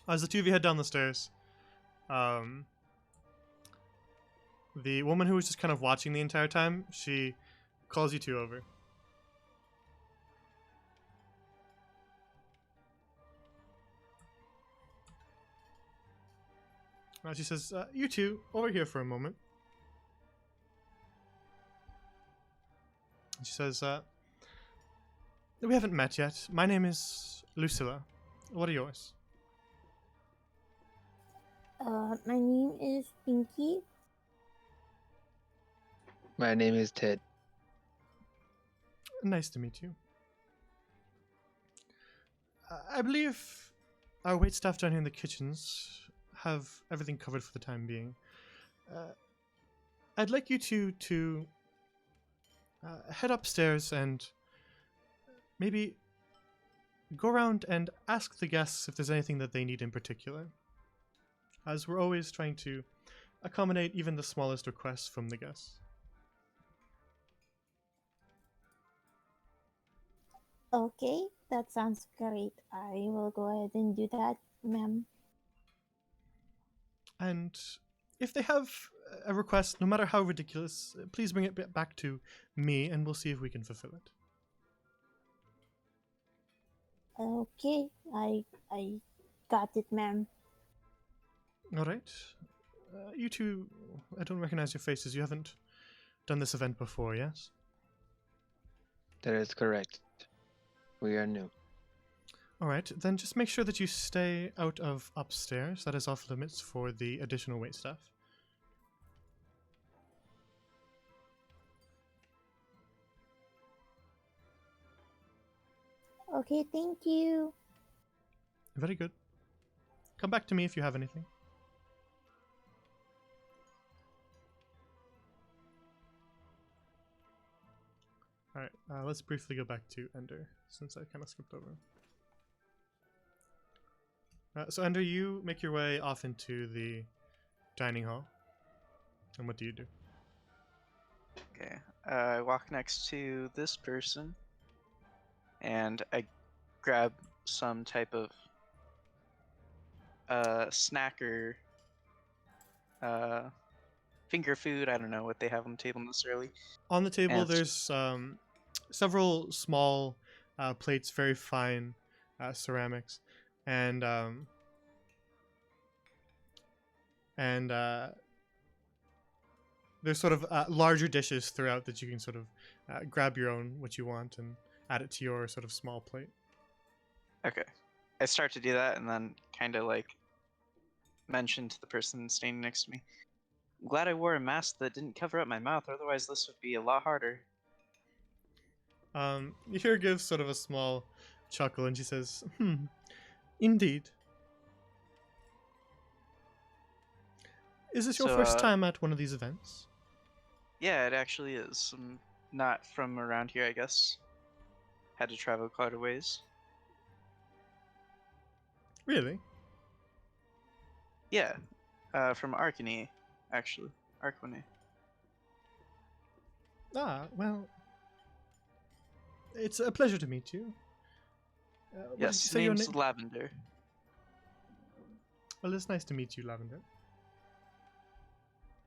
As the two of you head down the stairs, the woman who was just kind of watching the entire time, she calls you two over. She says, you two, over here for a moment. She says, we haven't met yet. My name is Lucilla. What are yours? My name is Pinky. My name is Ted. Nice to meet you. I believe our waitstaff down here in the kitchens have everything covered for the time being. I'd like you two to head upstairs and maybe go around and ask the guests if there's anything that they need in particular, as we're always trying to accommodate even the smallest requests from the guests. Okay, that sounds great. I will go ahead and do that, ma'am. And if they have a request, no matter how ridiculous, please bring it back to me and we'll see if we can fulfill it. Okay, I got it, ma'am. Alright. You two, I don't recognize your faces. You haven't done this event before, yes? That is correct. We are new. Alright, then just make sure that you stay out of upstairs. That is off limits for the additional waitstaff. Okay, thank you. Very good. Come back to me if you have anything. Alright, let's briefly go back to Ender, since I kind of skipped over. So Ender, you make your way off into the dining hall. And what do you do? Okay. I walk next to this person, and I grab some type of snacker, finger food. I don't know what they have on the table necessarily. On the table, And- there's several small plates, very fine ceramics, and there's sort of larger dishes throughout that you can sort of grab your own what you want and add it to your sort of small plate. Okay. I start to do that and then kind of like mention to the person standing next to me, I'm glad I wore a mask that didn't cover up my mouth, otherwise this would be a lot harder. You hear her give sort of a small chuckle, and she says, indeed. Is this your So, first time at one of these events? Yeah, it actually is. I'm not from around here, I guess. Had to travel quite a ways. Really? Yeah, from Arkany, actually. Arkwane. Ah, well, it's a pleasure to meet you. What did you Yes, say your name's name? Lavender. Well, it's nice to meet you, Lavender.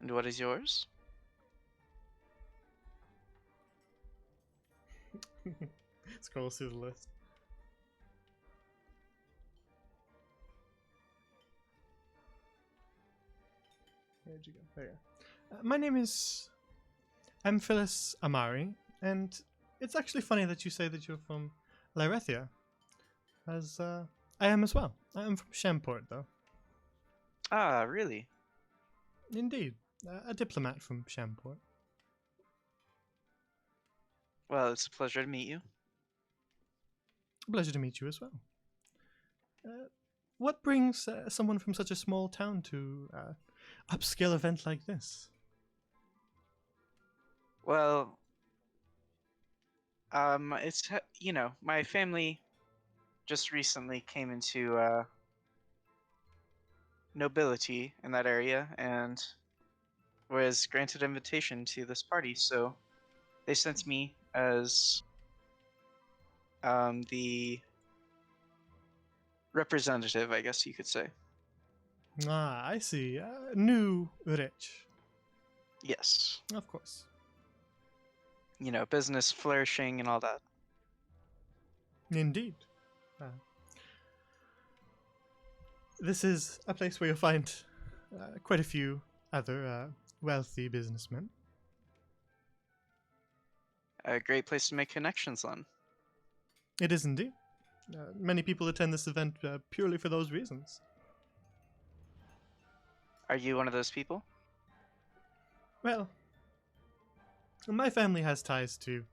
And what is yours? Scroll through the list. Where'd you go? There you are. My name is... I'm Phyllis Amari, and it's actually funny that you say that you're from Lyrethia, as I am as well. I'm from Shamport, though. Ah, really? Indeed. A diplomat from Shamport. Well, it's a pleasure to meet you. Pleasure to meet you as well. What brings someone from such a small town to upscale event like this? Well, you know, my family just recently came into nobility in that area and was granted invitation to this party, so They sent me as the representative, I guess you could say. Ah, I see. New rich. Yes. Of course. You know, business flourishing and all that. Indeed. This is a place where you'll find quite a few other wealthy businessmen. A great place to make connections on. It is indeed. Many people attend this event purely for those reasons. Are you one of those people? Well, my family has ties to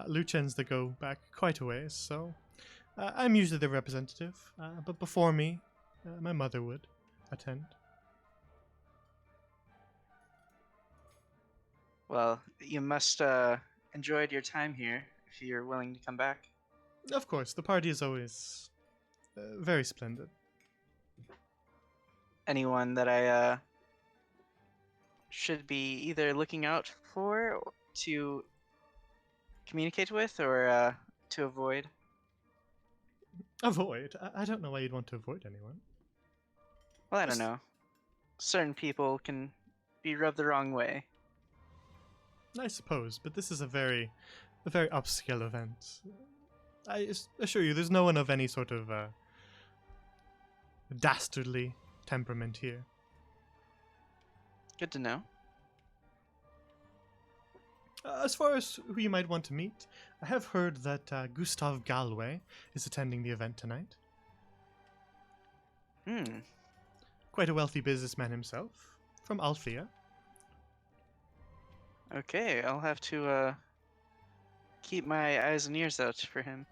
Luchens that go back quite a ways, so I'm usually the representative. But before me, my mother would attend. Well, you must enjoyed your time here if you're willing to come back. Of course, the party is always very splendid. Anyone that I should be either looking out for to communicate with or to avoid? Avoid? I don't know why you'd want to avoid anyone. Well, I don't know. Certain people can be rubbed the wrong way. I suppose, but this is a very upscale event. I assure you, there's no one of any sort of dastardly temperament here. Good to know. As far as who you might want to meet, I have heard that Gustav Galway is attending the event tonight. Quite a wealthy businessman himself, from Althea. Okay, I'll have to keep my eyes and ears out for him.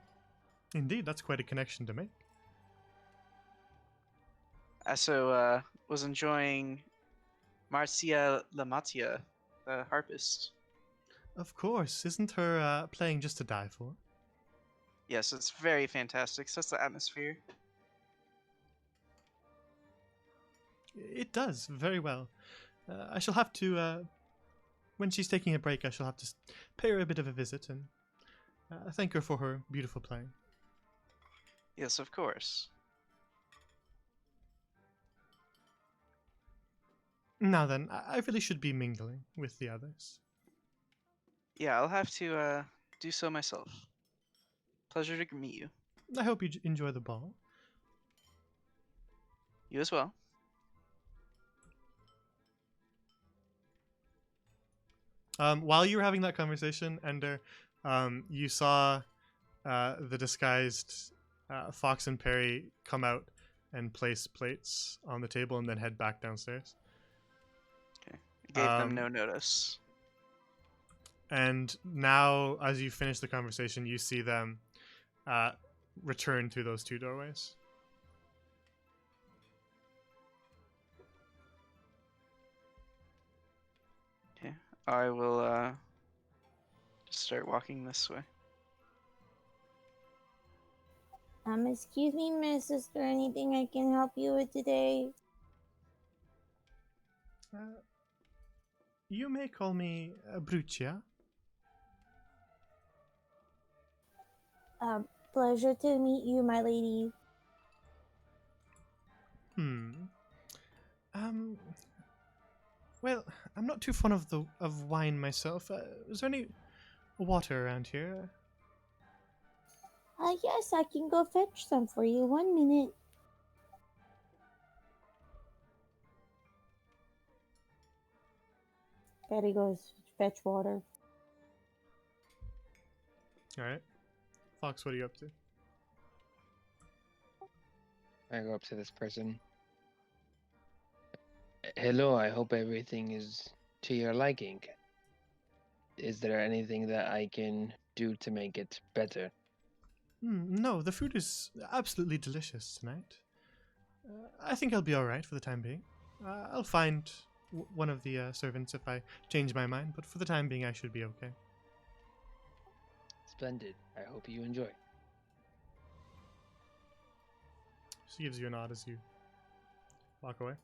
Indeed, that's quite a connection to make. I also was enjoying Marcia Lamatia, the harpist. Of course, isn't her playing just to die for? Yes, it's very fantastic. Sets the atmosphere. It does, very well. I shall have to, when she's taking a break, I shall have to pay her a bit of a visit and thank her for her beautiful playing. Yes, of course. Now then, I really should be mingling with the others. Yeah, I'll have to do so myself. Pleasure to meet you. I hope you enjoy the ball. You as well. While you were having that conversation, Ender, you saw the disguised Fox and Perry come out and place plates on the table and then head back downstairs. Okay. I gave them no notice. And now, as you finish the conversation, you see them return through those two doorways. Okay. I will just start walking this way. Excuse me, miss, is there anything I can help you with today? You may call me Brucia. Pleasure to meet you, my lady. Well, I'm not too fond of wine myself. Is there any water around here? Yes, I can go fetch some for you. 1 minute. Betty goes fetch water. Alright. Fox, what are you up to? I go up to this person. Hello, I hope everything is to your liking. Is there anything that I can do to make it better? No, the food is absolutely delicious tonight. I think I'll be alright for the time being. I'll find one of the servants if I change my mind, but for the time being I should be okay. Splendid. I hope you enjoy. She gives you a nod as you walk away.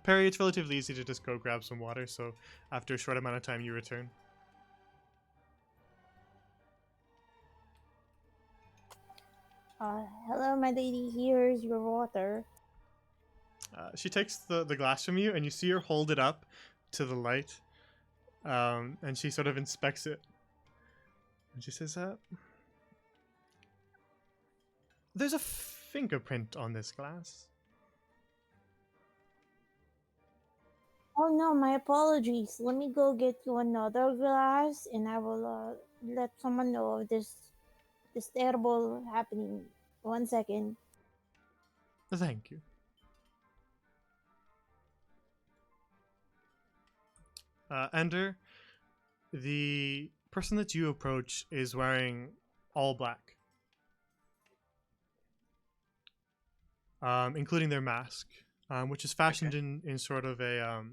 Perry, it's relatively easy to just go grab some water, so after a short amount of time, you return. Hello, my lady. Here's your water. She takes the glass from you, and you see her hold it up to the light, and she sort of inspects it. And she says, there's a fingerprint on this glass. Oh no, my apologies. Let me go get you another glass, and I will let someone know of this terrible happening. 1 second. Thank you. Ender, the person that you approach is wearing all black, including their mask, which is fashioned in sort of a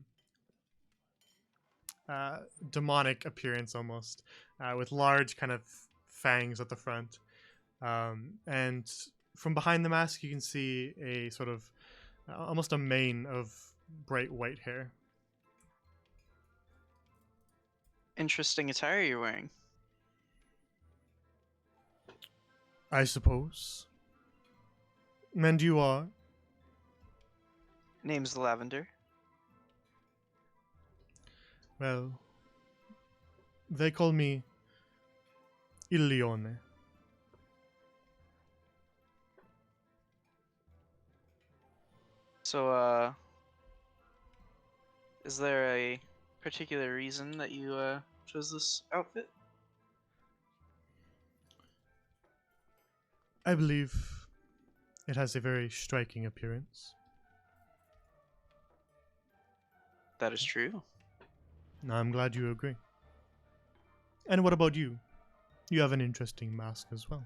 demonic appearance almost, with large kind of fangs at the front. And from behind the mask, you can see a sort of almost a mane of bright white hair. Interesting attire you're wearing. I suppose. And you are? Name's Lavender. Well, they call me Ilione. So, is there a particular reason that you chose this outfit? I believe it has a very striking appearance. That is true. I'm glad you agree. And what about you? You have an interesting mask as well.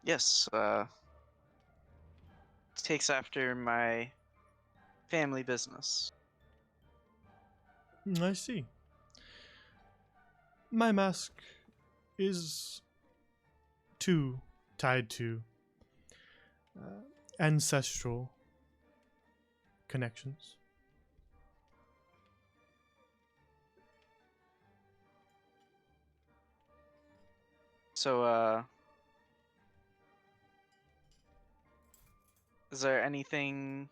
Yes, takes after my family business. I see. My mask is too tied to ancestral connections. So, is there anything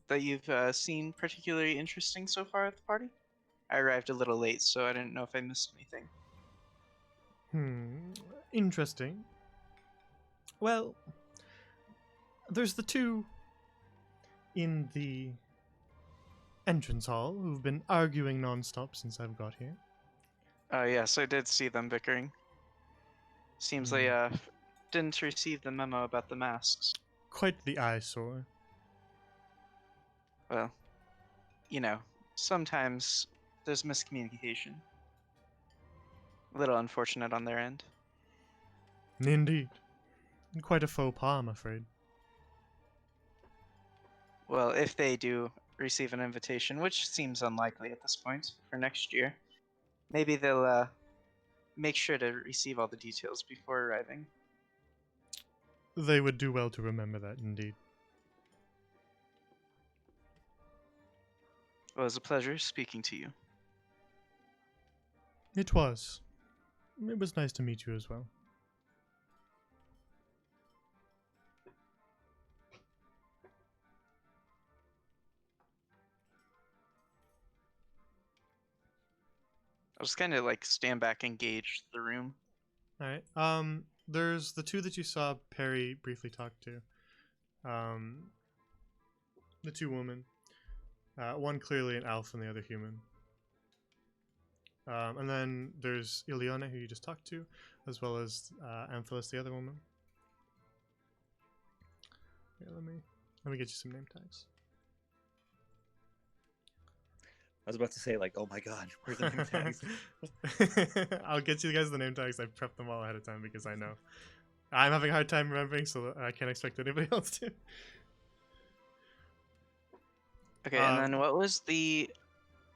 that you've seen particularly interesting so far at the party? I arrived a little late, so I didn't know if I missed anything. Interesting. Well, there's the two in the entrance hall who've been arguing non-stop since I've got here. Yes, I did see them bickering. Seems they didn't receive the memo about the masks. Quite the eyesore. Well, you know, sometimes there's miscommunication. A little unfortunate on their end. Indeed. Quite a faux pas, I'm afraid. Well, if they do receive an invitation, which seems unlikely at this point for next year, maybe they'll make sure to receive all the details before arriving. They would do well to remember that, indeed. Well, it was a pleasure speaking to you. It was. It was nice to meet you as well. I'll just kind of like stand back and gauge the room. Alright. There's the two that you saw Perry briefly talk to. The two women. One clearly an elf and the other human. And then there's Ilione, who you just talked to, as well as Amphilis, the other woman. Yeah, let me get you some name tags. I was about to say, like, oh my god, where's the name tags? I'll get you guys the name tags. I prepped them all ahead of time because I know I'm having a hard time remembering, so I can't expect anybody else to. Okay, and then what was the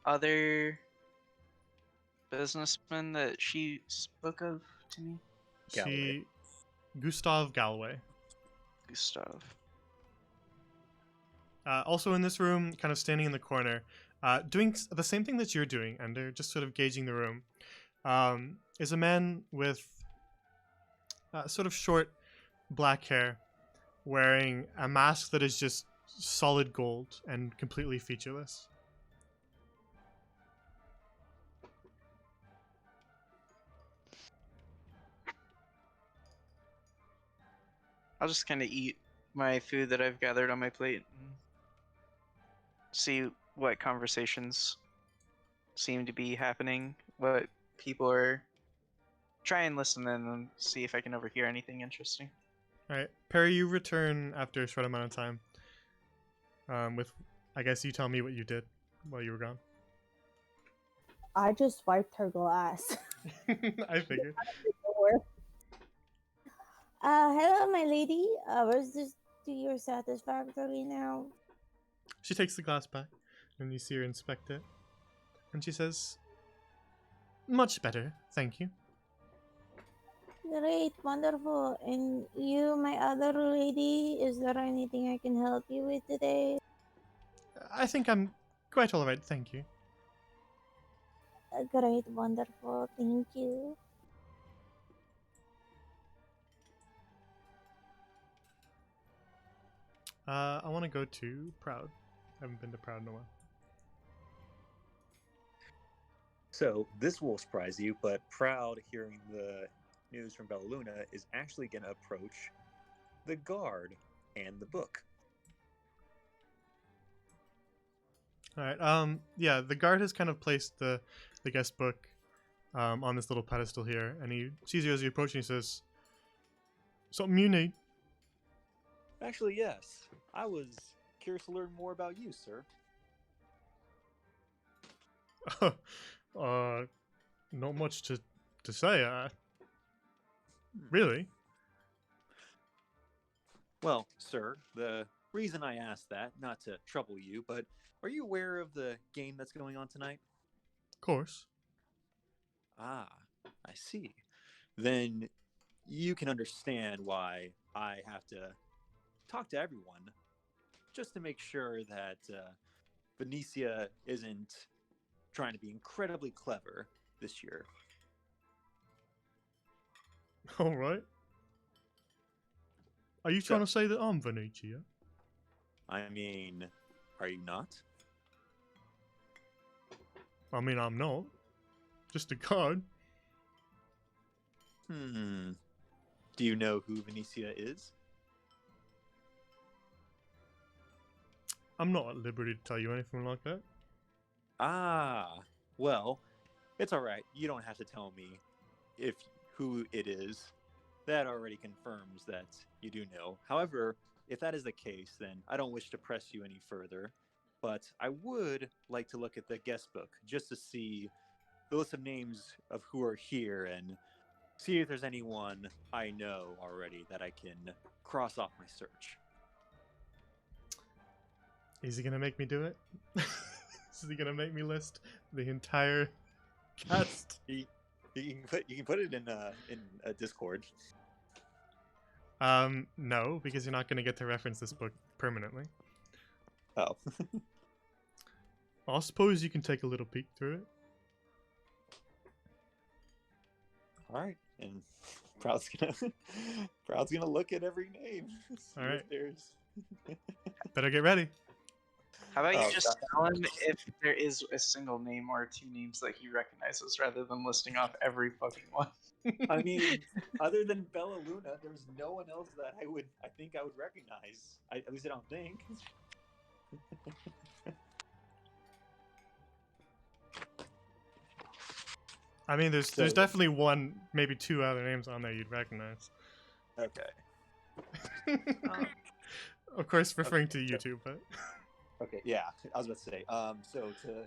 other businessman that she spoke of to me? Galway. Gustav Galway. Gustav. Also in this room, kind of standing in the corner, doing the same thing that you're doing, and they're just sort of gauging the room, is a man with sort of short black hair, wearing a mask that is just solid gold and completely featureless. I'll just kind of eat my food that I've gathered on my plate and see what conversations seem to be happening, what people are. Try and listen in and see if I can overhear anything interesting. All right, Perry, you return after a short amount of time. With, I guess you tell me what you did while you were gone. I just wiped her glass. I figured. Hello, my lady. Was this to your satisfactory now? She takes the glass back, and you see her inspect it. And she says, "Much better, thank you." Great, wonderful. And you, my other lady, is there anything I can help you with today? I think I'm quite all right, thank you. Great, wonderful. Thank you. I want to go to Proud. I haven't been to Proud in a while. So this will surprise you, but Proud, hearing the news from Bellaluna, is actually going to approach the guard and the book. All right. Yeah, the guard has kind of placed the guest book on this little pedestal here, and he sees you as you approach, and he says, "Something you need?" Actually, yes. I was curious to learn more about you, sir. Not much to say. Really? Well, sir, the reason I asked that, not to trouble you, but are you aware of the game that's going on tonight? Of course. Ah, I see. Then you can understand why I have to talk to everyone just to make sure that Venetia isn't trying to be incredibly clever this year. All right. Are you trying to say that I'm Venetia? I mean, are you not? I mean, I'm not. Just a guard. Do you know who Venetia is? I'm not at liberty to tell you anything like that. Ah, well, it's all right. You don't have to tell me if who it is. That already confirms that you do know. However, if that is the case, then I don't wish to press you any further. But I would like to look at the guest book just to see the list of names of who are here and see if there's anyone I know already that I can cross off my search. Is he gonna make me do it? Is he gonna make me list the entire cast? You can put it in a Discord. No, because you're not gonna get to reference this book permanently. Oh. I suppose you can take a little peek through it. All right, and Proud's gonna look at every name. All right. There's... Better get ready. How about you just tell him if there is a single name or two names that he recognizes rather than listing off every fucking one? I mean, other than Bellaluna, there's no one else that I think I would recognize. At least I don't think. I mean, there's definitely one, maybe two other names on there you'd recognize. Okay. Of course, referring to YouTube, but. Okay, yeah, I was about to say. So to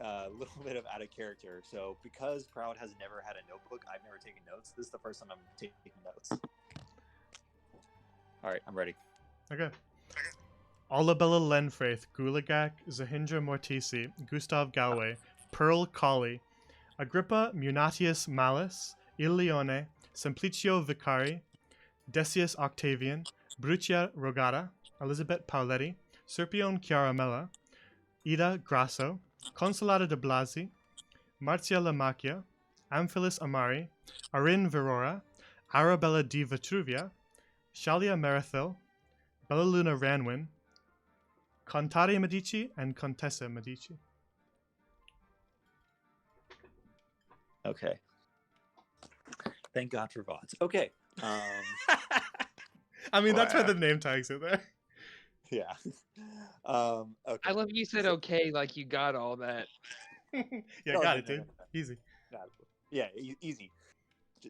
a little bit of out of character. So because Proud has never had a notebook, I've never taken notes. This is the first time I'm taking notes. All right, I'm ready. Okay. Olabella Lenfraith, Gulagak, Zahindra Mortisi, Gustav Galway, Pearl Colley, Agrippa Munatius Malus, Il Leone, Simplicio Vicari, Decius Octavian, Brucia Rogata, Elizabeth Pauletti, Serpione Chiaramella, Ida Grasso, Consolata de Blasi, Marzia Lamacchia, Amphilis Amari, Arin Verora, Arabella di Vitruvia, Shalia Marathil, Bellaluna Ranwin, Contare Medici, and Contessa Medici. Okay. Thank God for VODs. Okay. I mean, that's why Wow. the name tags are there. Yeah. Okay. I love you said So- okay like you got all that. Yeah, No, got no, it, no, dude. no, Easy. Yeah, easy.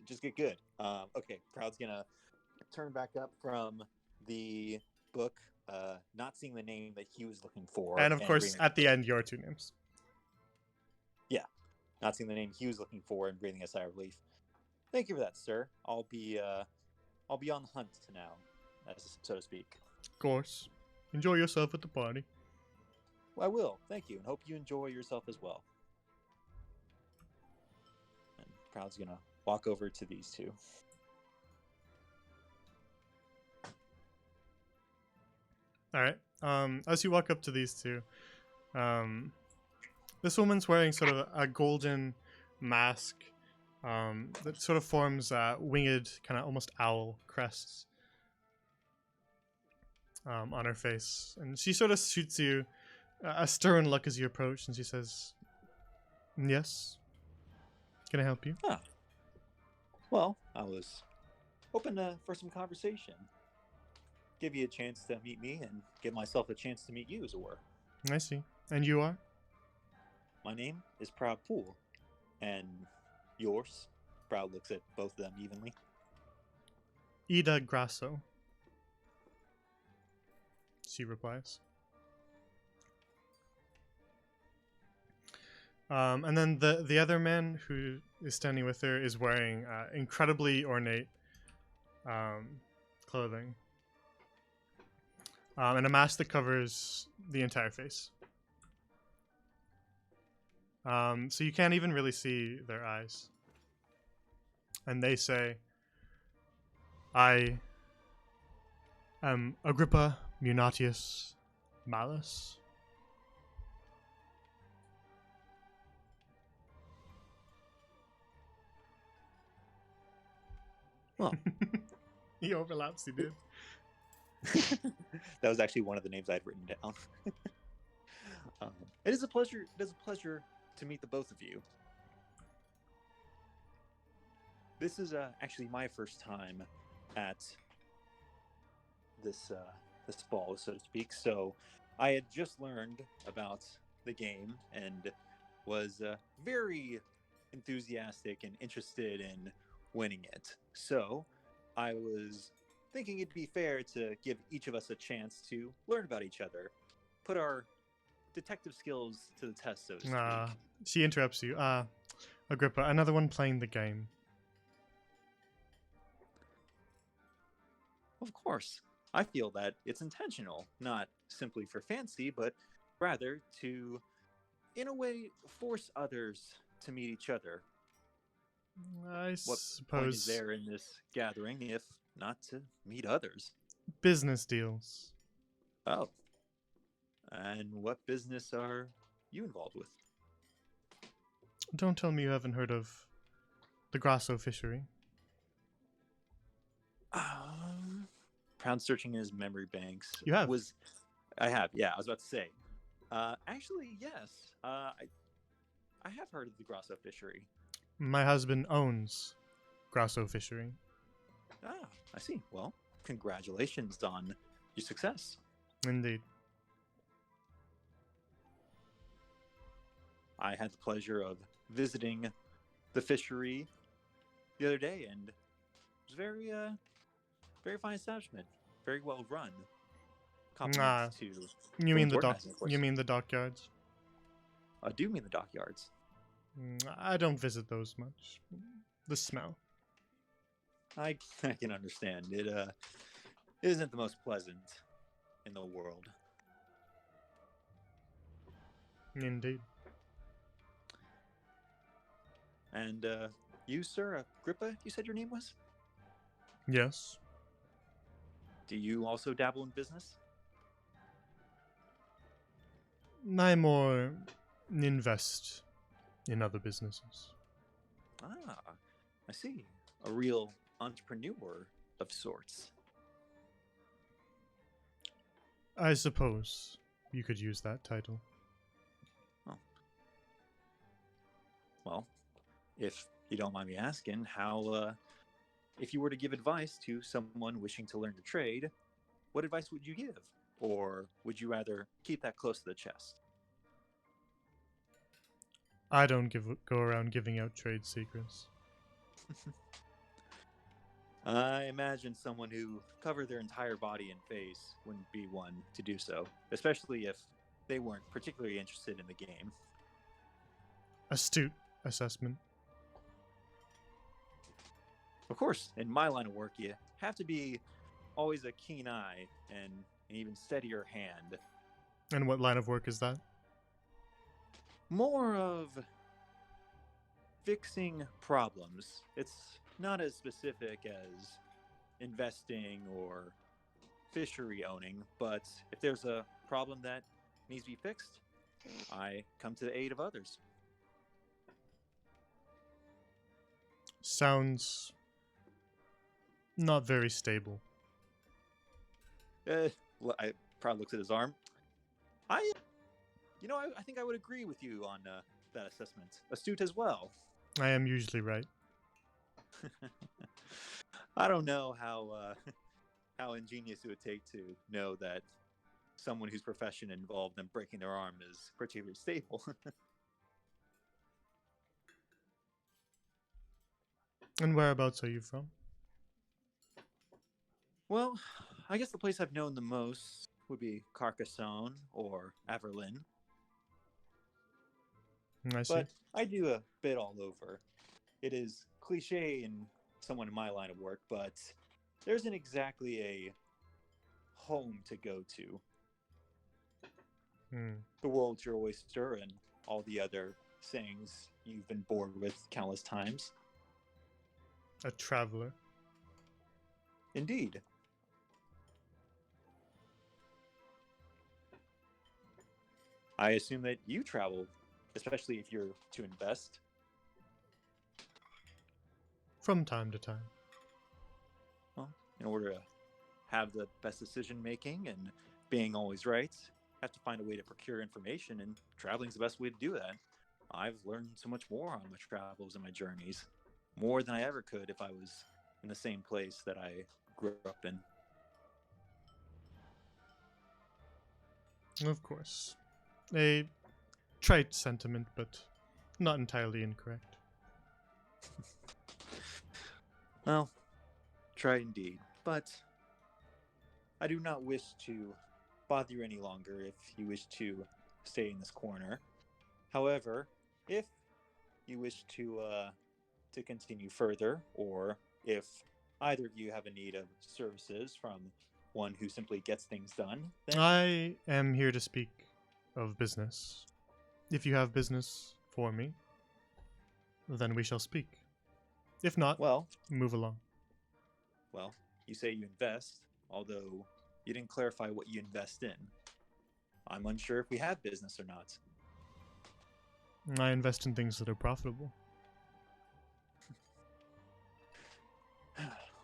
Just get good. Okay, Proud's gonna turn back up from the book, not seeing the name that he was looking for, And of course, breathing- at the end, your two names. not seeing the name he was looking for, and breathing a sigh of relief. Thank you for that, sir. I'll be on the hunt now, as so to speak. Of course. Enjoy yourself at the party. Well, I will. Thank you, and hope you enjoy yourself as well. And Proud's gonna walk over to these two. All right. As you walk up to these two, this woman's wearing sort of a golden mask that sort of forms winged, kind of almost owl crests on her face, and she sort of shoots you a stern look as you approach, and she says, "Yes, can I help you?" Well, I was hoping for some conversation. Give you a chance to meet me and give myself a chance to meet you, as it were. I see. And you are? My name is Proud Pool. And yours? Proud looks at both of them evenly. Ida Grasso. She replies. And then the other man who is standing with her is wearing incredibly ornate clothing. And a mask that covers the entire face. So you can't even really see their eyes. And they say, "I am Agrippa Munatius Malus." Well, He overlaps, he did. that was actually one of the names I'd written down. It is a pleasure. It is a pleasure to meet the both of you. This is actually my first time at this ball, so to speak. So I had just learned about the game and was very enthusiastic and interested in winning it. So I was thinking it'd be fair to give each of us a chance to learn about each other, put our detective skills to the test, so to speak. She interrupts you. Agrippa, another one playing the game. Of course, I feel that it's intentional, not simply for fancy, but rather to, in a way, force others to meet each other. I What point suppose is there in this gathering if not to meet others? business deals. Oh. And what business are you involved with? Don't tell me you haven't heard of the Grasso fishery. Proud searching his memory banks. You have? I have, yeah, I was about to say. Actually, yes. I have heard of the Grasso fishery. My husband owns Grasso fishery. Ah, I see. Well, congratulations on your success. Indeed. I had the pleasure of visiting the fishery the other day, and it was very fine establishment, very well run. Compliments to You mean Those the dock? organizing, of course. You mean the dockyards? I do mean the dockyards. I don't visit those much. The smell. I can understand it. Isn't the most pleasant in the world. Indeed. And you, sir, Agrippa, you said your name was? Yes. Do you also dabble in business? I more invest in other businesses. Ah, I see. A real entrepreneur of sorts. I suppose you could use that title. Oh. Well, if you don't mind me asking, how, if you were to give advice to someone wishing to learn to trade, what advice would you give? Or would you rather keep that close to the chest? I don't go around giving out trade secrets. I imagine someone who covered their entire body and face wouldn't be one to do so, especially if they weren't particularly interested in the game. Astute assessment. Of course, in my line of work, you have to be always a keen eye and an even steadier hand. And what line of work is that? More of fixing problems. It's not as specific as investing or fishery owning, but if there's a problem that needs to be fixed, I come to the aid of others. Sounds not very stable. I probably looks at his arm. I think I would agree with you on that assessment. Astute as well. I am usually right. I don't know how ingenious it would take to know that someone whose profession involved them breaking their arm is particularly stable. And whereabouts are you from? Well, I guess the place I've known the most would be Carcassonne or Averlin, I see. but I do a bit all over. It is cliche in someone in my line of work, but there isn't exactly a home to go to. The world's your oyster and all the other sayings you've been bored with countless times. A traveler. Indeed. I assume that you travel, especially if you're to invest. From time to time. Well, in order to have the best decision making and being always right, have to find a way to procure information, and traveling's the best way to do that. I've learned so much more on my travels and my journeys, more than I ever could if I was in the same place that I grew up in. Of course. A trite sentiment, but not entirely incorrect. Well, try indeed, but I do not wish to bother you any longer if you wish to stay in this corner. However, if you wish to continue further, or if either of you have a need of services from one who simply gets things done, then I am here to speak of business. If you have business for me, then we shall speak. If not, well, move along. you say you invest, although you didn't clarify what you invest in. I'm unsure if we have business or not. I invest in things that are profitable.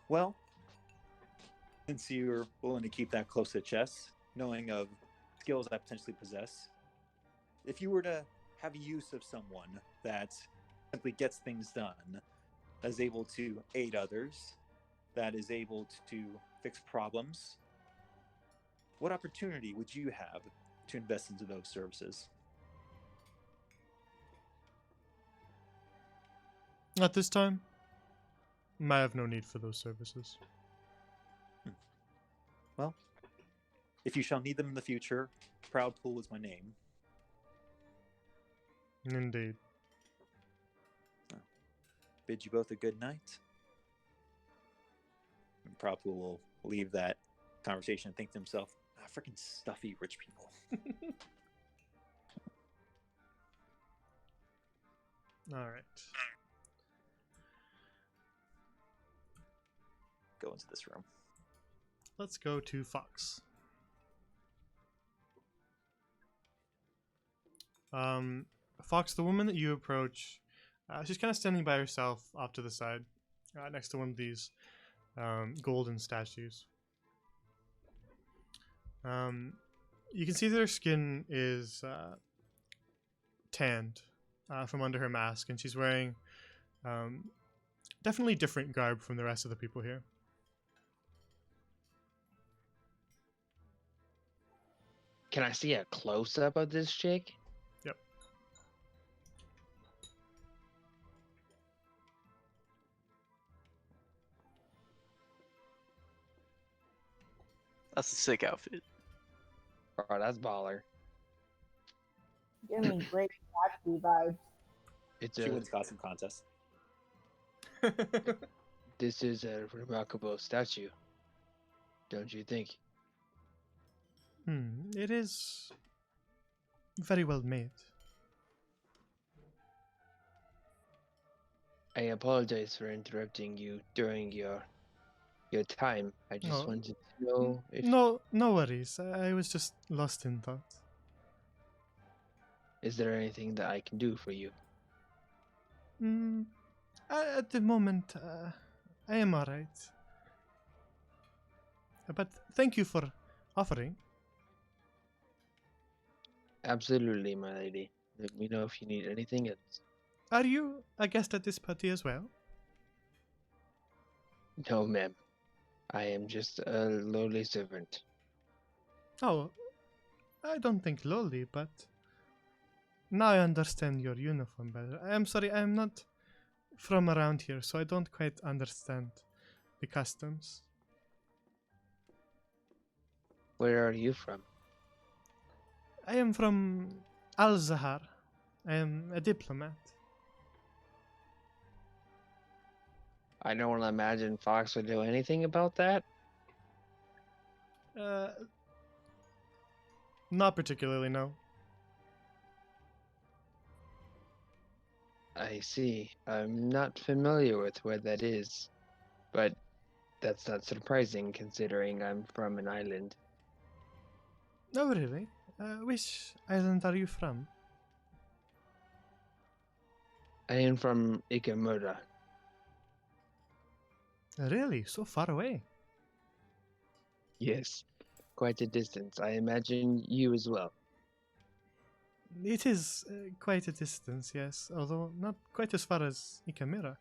Well, since you're willing to keep that close to the chest, knowing of skills I potentially possess, if you were to have use of someone that simply gets things done, that is able to aid others, that is able to fix problems, what opportunity would you have to invest into those services? At this time, I have no need for those services. Well, if you shall need them in the future, Proudpool is my name. Indeed. Bid you both a good night. And Proudpool will leave that conversation and think to himself, freaking stuffy rich people. All right. Go into this room. Let's go to Fox. Fox, the woman that you approach, she's kind of standing by herself off to the side, next to one of these golden statues. You can see that her skin is tanned from under her mask, and she's wearing definitely different garb from the rest of the people here. Can I see a close up of this chick? Yep. That's a sick outfit. Oh, that's baller. Give me great Gatsby vibes. It's She a, wins costume contest. this is a remarkable statue, don't you think? It is very well made. I apologize for interrupting you during your time. I just Oh, wanted to know if No worries. I was just lost in thought. is there anything that I can do for you? At the moment, I am alright. But thank you for offering. Absolutely, my lady. Let me know if you need anything else. Are you a guest at this party as well? No, ma'am. I am just a lowly servant. Oh, I don't think lowly, but now I understand your uniform better. I am sorry, I am not from around here, so I don't quite understand the customs. Where are you from? I am from Al Zahar. I am a diplomat. I don't imagine Fox would do anything about that. Not particularly, no. I see. I'm not familiar with where that is, but that's not surprising considering I'm from an island. Oh, really? Which island are you from? I am from Ikamura. Really? So far away? Yes, quite a distance. I imagine you as well. It is quite a distance, yes, although not quite as far as Ikamura.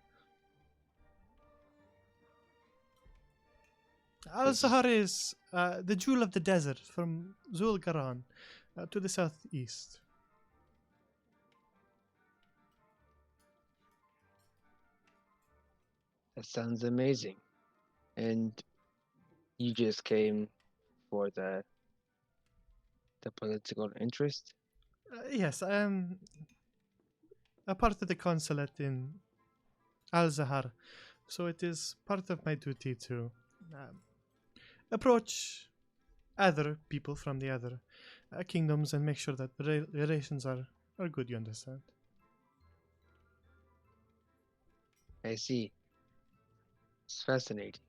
Al Zahar is the jewel of the desert from Zul'Garan to the southeast. That sounds amazing. And you just came for the political interest? Yes, I am a part of the consulate in Al Zahar, so it is part of my duty to approach other people from the other kingdoms and make sure that the relations are good, you understand? I see. It's fascinating.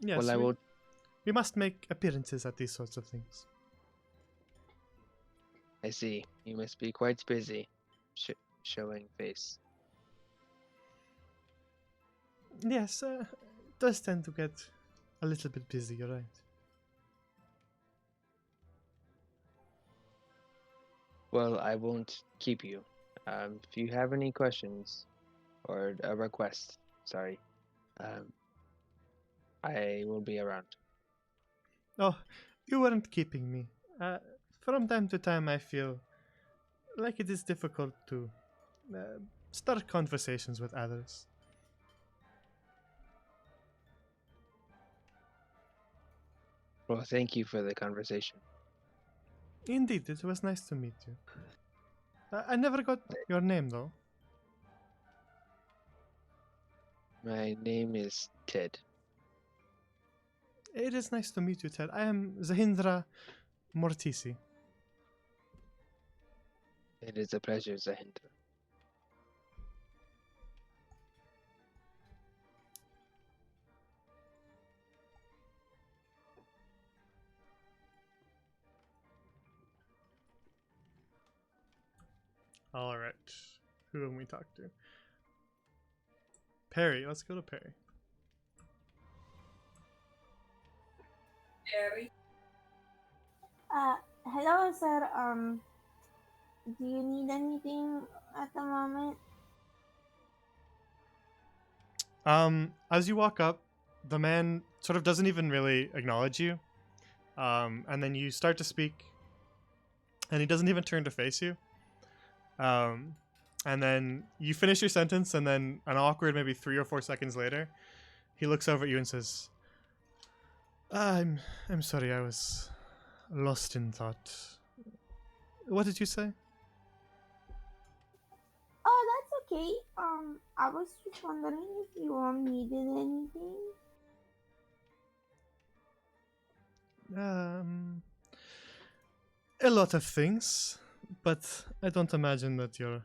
Yes, Well, I will. we must make appearances at these sorts of things. I see. You must be quite busy showing face. Yes, it does tend to get a little bit busy, you're right. Well, I won't keep you. If you have any questions or a request, sorry, I will be around. Oh, you weren't keeping me. From time to time, I feel like it is difficult to start conversations with others. Well, thank you for the conversation. Indeed, it was nice to meet you. I never got your name, though. My name is Ted. It is nice to meet you, Ted. I am Zahindra Mortisi. It is a pleasure, Zahindra. All right. Who have we talked to? Perry. Let's go to Perry. Hello, sir. Do you need anything at the moment? As you walk up, the man sort of doesn't even really acknowledge you. And then you start to speak, and he doesn't even turn to face you. And then you finish your sentence, and then an awkward, maybe 3 or 4 seconds later, he looks over at you and says, I'm sorry, I was lost in thought. What did you say? Oh, that's okay. I was just wondering if you needed anything. A lot of things, but I don't imagine that you're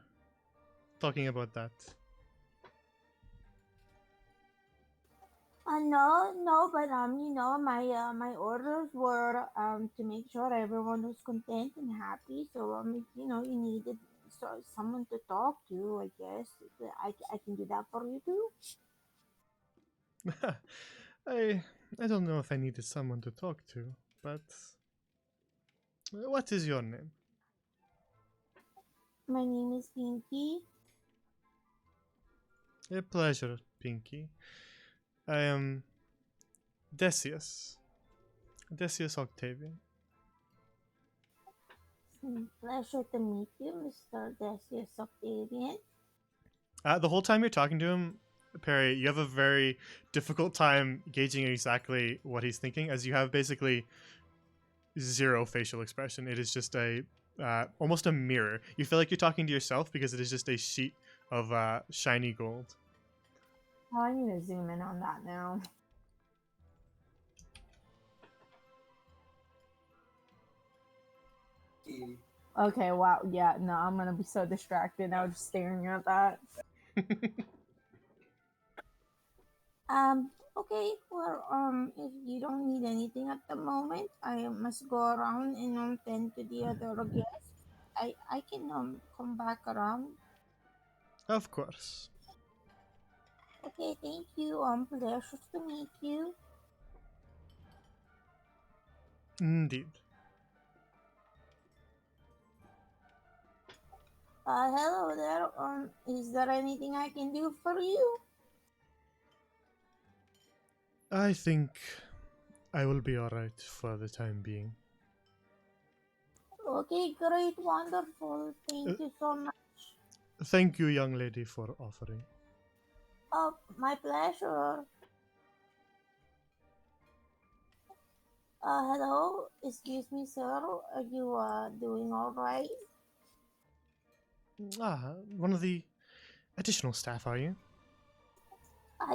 talking about that. No, but my orders were to make sure everyone was content and happy. So you needed someone to talk to. I guess I can do that for you too. I don't know if I needed someone to talk to, but what is your name? My name is Pinky. A pleasure, Pinky. I am Decius. Decius Octavian. Pleasure to meet you, Mr. Decius Octavian. The whole time you're talking to him, Perry, you have a very difficult time gauging exactly what he's thinking, as you have basically zero facial expression. It is just a almost a mirror. You feel like you're talking to yourself because it is just a sheet of shiny gold. Oh, I need to zoom in on that now. Okay, wow, yeah, no, I'm gonna be so distracted now just staring at that. Okay, well, if you don't need anything at the moment, I must go around and tend to the other guests. I can come back around. Of course. Okay, thank you. Pleasure to meet you. Indeed. Hello there. Is there anything I can do for you? I think I will be alright for the time being. Okay, great, wonderful. Thank you so much. Thank you, young lady, for offering. Oh, my pleasure. Hello. Excuse me, sir. Are you doing all right? One of the additional staff, are you?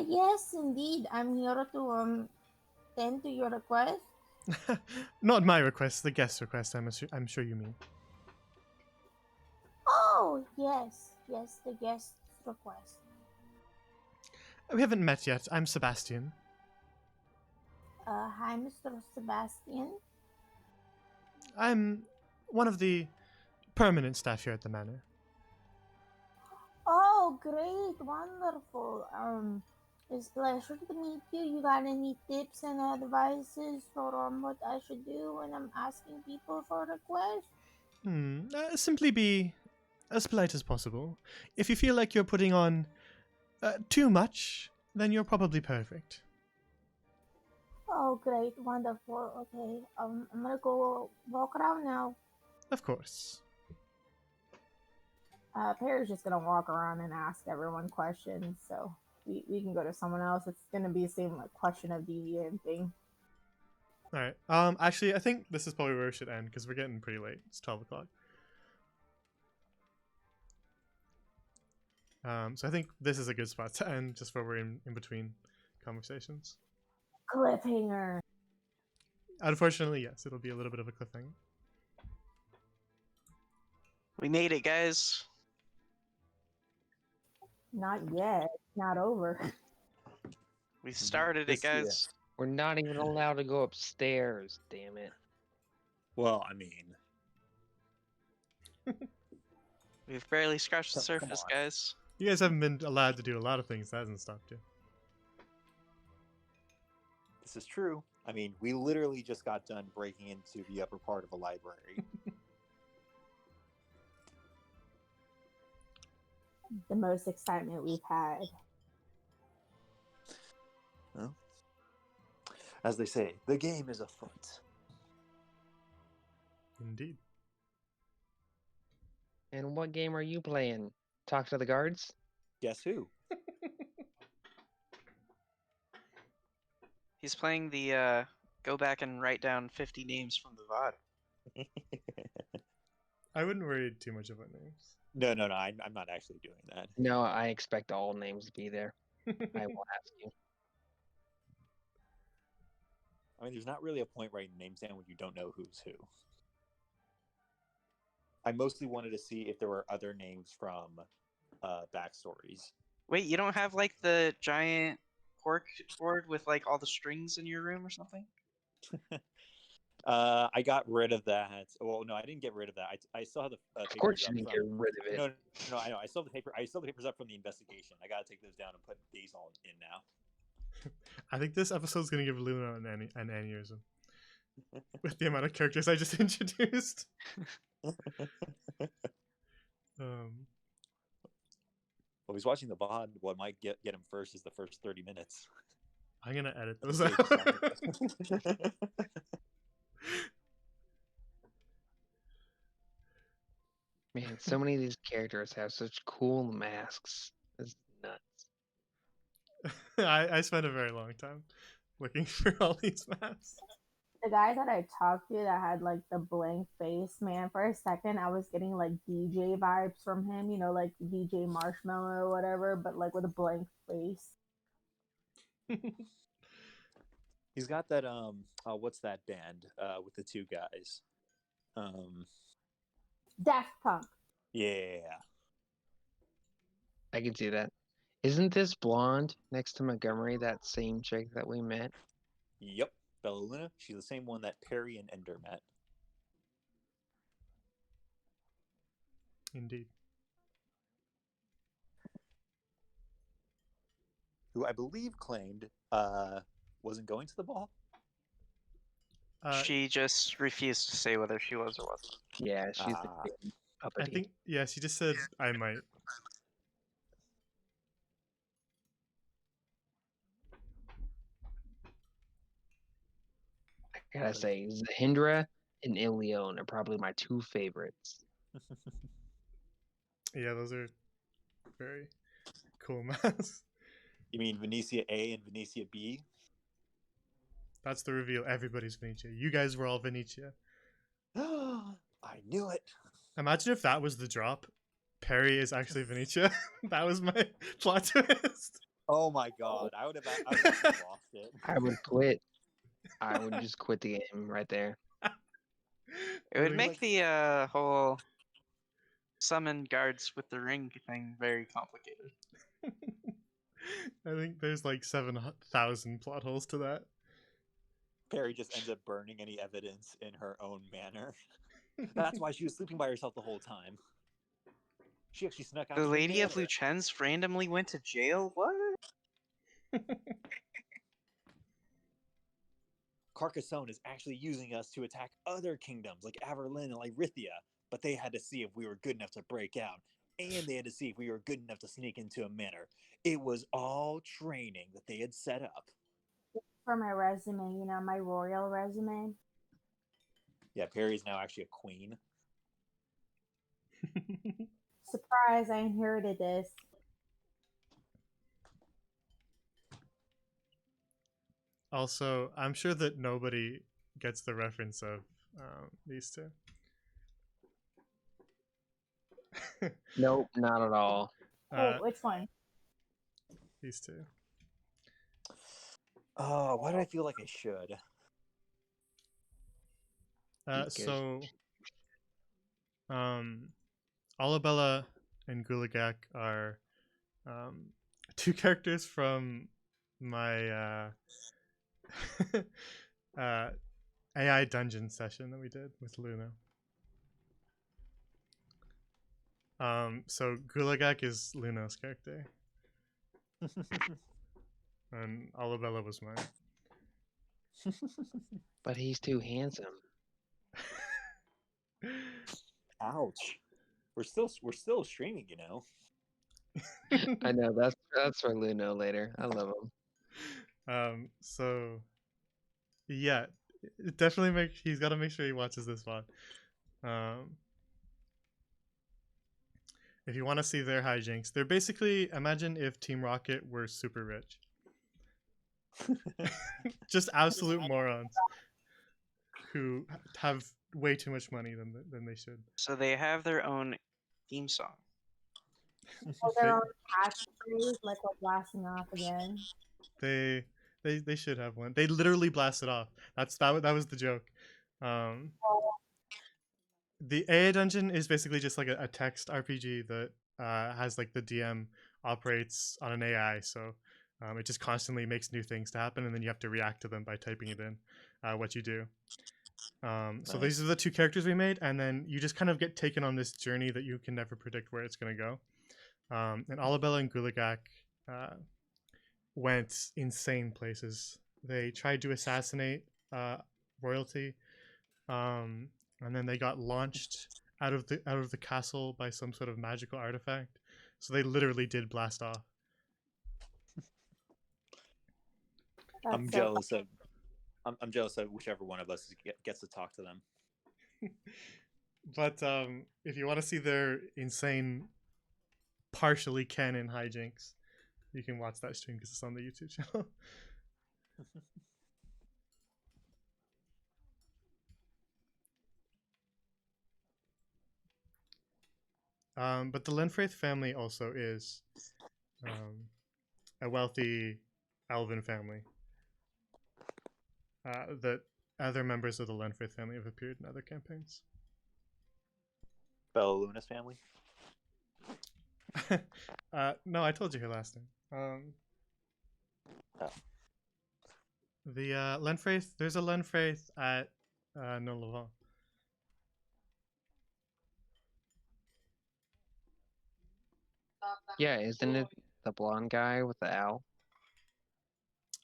Yes, indeed. I'm here to tend to your request. Not my request, the guest request, I'm sure you mean. Oh, yes, the guest's request. We haven't met yet. I'm Sebastian. Hi, Mr. Sebastian. I'm one of the permanent staff here at the manor. Oh, great, wonderful. It's a pleasure to meet you. You got any tips and advices for what I should do when I'm asking people for requests? Simply be as polite as possible. If you feel like you're putting on too much, then you're probably perfect. Oh, great, wonderful. Okay, I'm gonna go walk around now. Of course. Perry's just gonna walk around and ask everyone questions, so we can go to someone else. It's gonna be the same like question of the end thing. Alright. Actually, I think this is probably where we should end because we're getting pretty late. It's 12 o'clock. So I think this is a good spot to end, just where we're in between conversations. Cliffhanger. Unfortunately, yes, it'll be a little bit of a cliffhanger. We made it, guys. Not yet. Not over. We started it, This- yeah. guys. We're not even allowed to go upstairs, damn it. Well, I mean, We've barely scratched the Come surface, on. guys. You guys haven't been allowed to do a lot of things. That hasn't stopped you. This is true. I mean, we literally just got done breaking into the upper part of a library. The most excitement we've had. Well, as they say, the game is afoot. Indeed. And what game are you playing? Talk to the guards? Guess who? He's playing the go back and write down 50 names from the VOD. I wouldn't worry too much about names. No. I'm not actually doing that. No, I expect all names to be there. I will ask you. I mean, there's not really a point writing names down when you don't know who's who. I mostly wanted to see if there were other names from backstories. Wait, you don't have like the giant cork board with like all the strings in your room or something? I got rid of that. Well, no, I didn't get rid of that. I still have the Of papers course, up you didn't from. get rid of it. No, I know. I still have the paper. I still have the papers up from the investigation. I gotta take those down and put these all in now. I think this episode's gonna give Luna an aneurysm with the amount of characters I just introduced. Well, he's watching the VOD. What might get him first is the first 30 minutes. I'm gonna edit those Take out. something. Man, so many of these characters have such cool masks. It's nuts. I spent a very long time looking for all these maps. The guy that I talked to that had like the blank face, man, for a second I was getting like DJ vibes from him, you know, like DJ Marshmallow or whatever, but like with a blank face. He's got that what's that band with the two guys? Daft Punk. Yeah. I can see that. Isn't this blonde next to Montgomery that same chick that we met? Yep. Bella Luna. She's the same one that Perry and Ender met. Indeed. Who I believe claimed wasn't going to the ball. She just refused to say whether she was or wasn't. Yeah, she's the Ah. big I uppity. think, yeah, she just said I might. I gotta say, Zahindra and Ilion are probably my two favorites. Yeah, those are very cool maps. You mean Venetia A and Venetia B? That's the reveal. Everybody's Venetia. You guys were all Venetia. I knew it. Imagine if that was the drop. Perry is actually Venetia. That was my plot twist. Oh my god. I would have lost it. I would quit. I would just quit the game right there. It would Like- make the whole summon guards with the ring thing very complicated. I think there's like 7,000 plot holes to that. Perry just ends up burning any evidence in her own manner. That's why she was sleeping by herself the whole time. She actually snuck out. The to Lady of manor. Luchen's randomly went to jail? What? Carcassonne is actually using us to attack other kingdoms like Averlin and Lyrithia, but they had to see if we were good enough to break out, and they had to see if we were good enough to sneak into a manor. It was all training that they had set up. For my resume, you know, my royal resume. Yeah, Perry's now actually a queen. Surprise, I inherited this. Also, I'm sure that nobody gets the reference of these two. Nope, not at all. Oh, which one? These two. Oh, why do I feel like I should? So, Alabella and Gulagak are two characters from my AI dungeon session that we did with Luna. So Gulagak is Luna's character, and Alabella was mine. But he's too handsome. Ouch. We're still streaming, you know. I know that's for Luno later. I love him. So yeah, definitely he's got to make sure he watches this one. If you want to see their hijinks, they're basically, imagine if Team Rocket were super rich. Just absolute morons who have way too much money than they should. So they have their own theme song. Or their own catchphrase, like we're blasting off again. They should have one. They literally blasted off. That was the joke. The AA dungeon is basically just like a text RPG that has like the DM operates on an AI, so it just constantly makes new things to happen, and then you have to react to them by typing it in what you do. So these are the two characters we made, and then you just kind of get taken on this journey that you can never predict where it's going to go. And Alabella and Gulagak went insane places. They tried to assassinate royalty, and then they got launched out of the castle by some sort of magical artifact. So they literally did blast off. I'm jealous of whichever one of us gets to talk to them. But if you want to see their insane, partially canon hijinks, you can watch that stream because it's on the YouTube channel. But the Lenfraith family also is a wealthy elven family. That other members of the Lenfraith family have appeared in other campaigns. Bella Luna's family? No, I told you her last name. The Lenfraith, there's a Lenfraith at No Levant. Yeah, isn't it the blonde guy with the owl?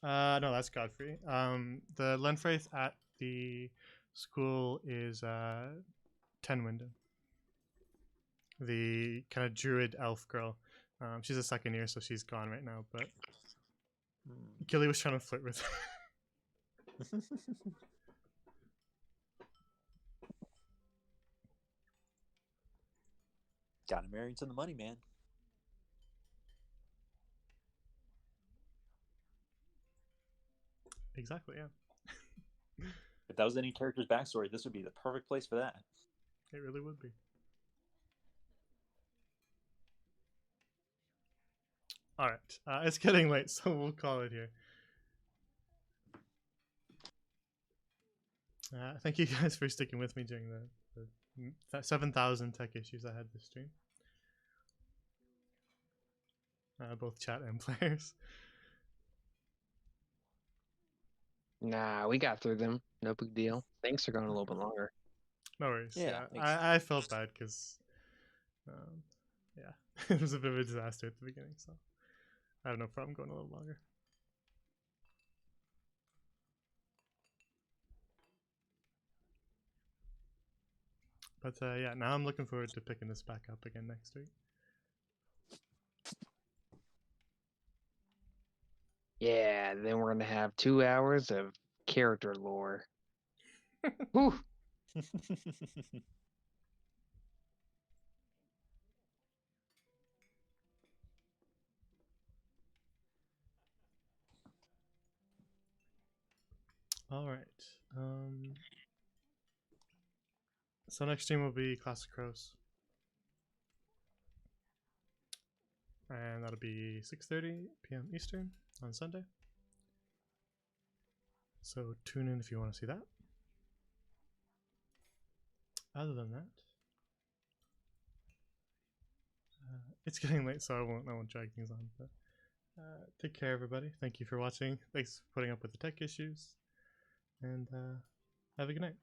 No, that's Godfrey. The Lenfraith at the school is Tenwinden, the kind of druid elf girl. She's a second year, so she's gone right now. But Gilly was trying to flirt with her. Gotta marry into the money, man. Exactly, yeah. If that was any character's backstory, this would be the perfect place for that. It really would be. All right, it's getting late, so we'll call it here. Thank you guys for sticking with me during the 7,000 tech issues I had this stream. Both chat and players. Nah, we got through them. No big deal. Thanks for going a little bit longer. No worries. Yeah, I felt bad because, yeah, it was a bit of a disaster at the beginning, so I have no problem going a little longer. But yeah, now I'm looking forward to picking this back up again next week. Yeah, then we're gonna have 2 hours of character lore. Whew. All right. So next stream will be Classic Crows, and that'll be 6:30 p.m. Eastern on Sunday. So tune in if you want to see that. Other than that, it's getting late, so I won't drag things on. But take care, everybody. Thank you for watching. Thanks for putting up with the tech issues, and have a good night.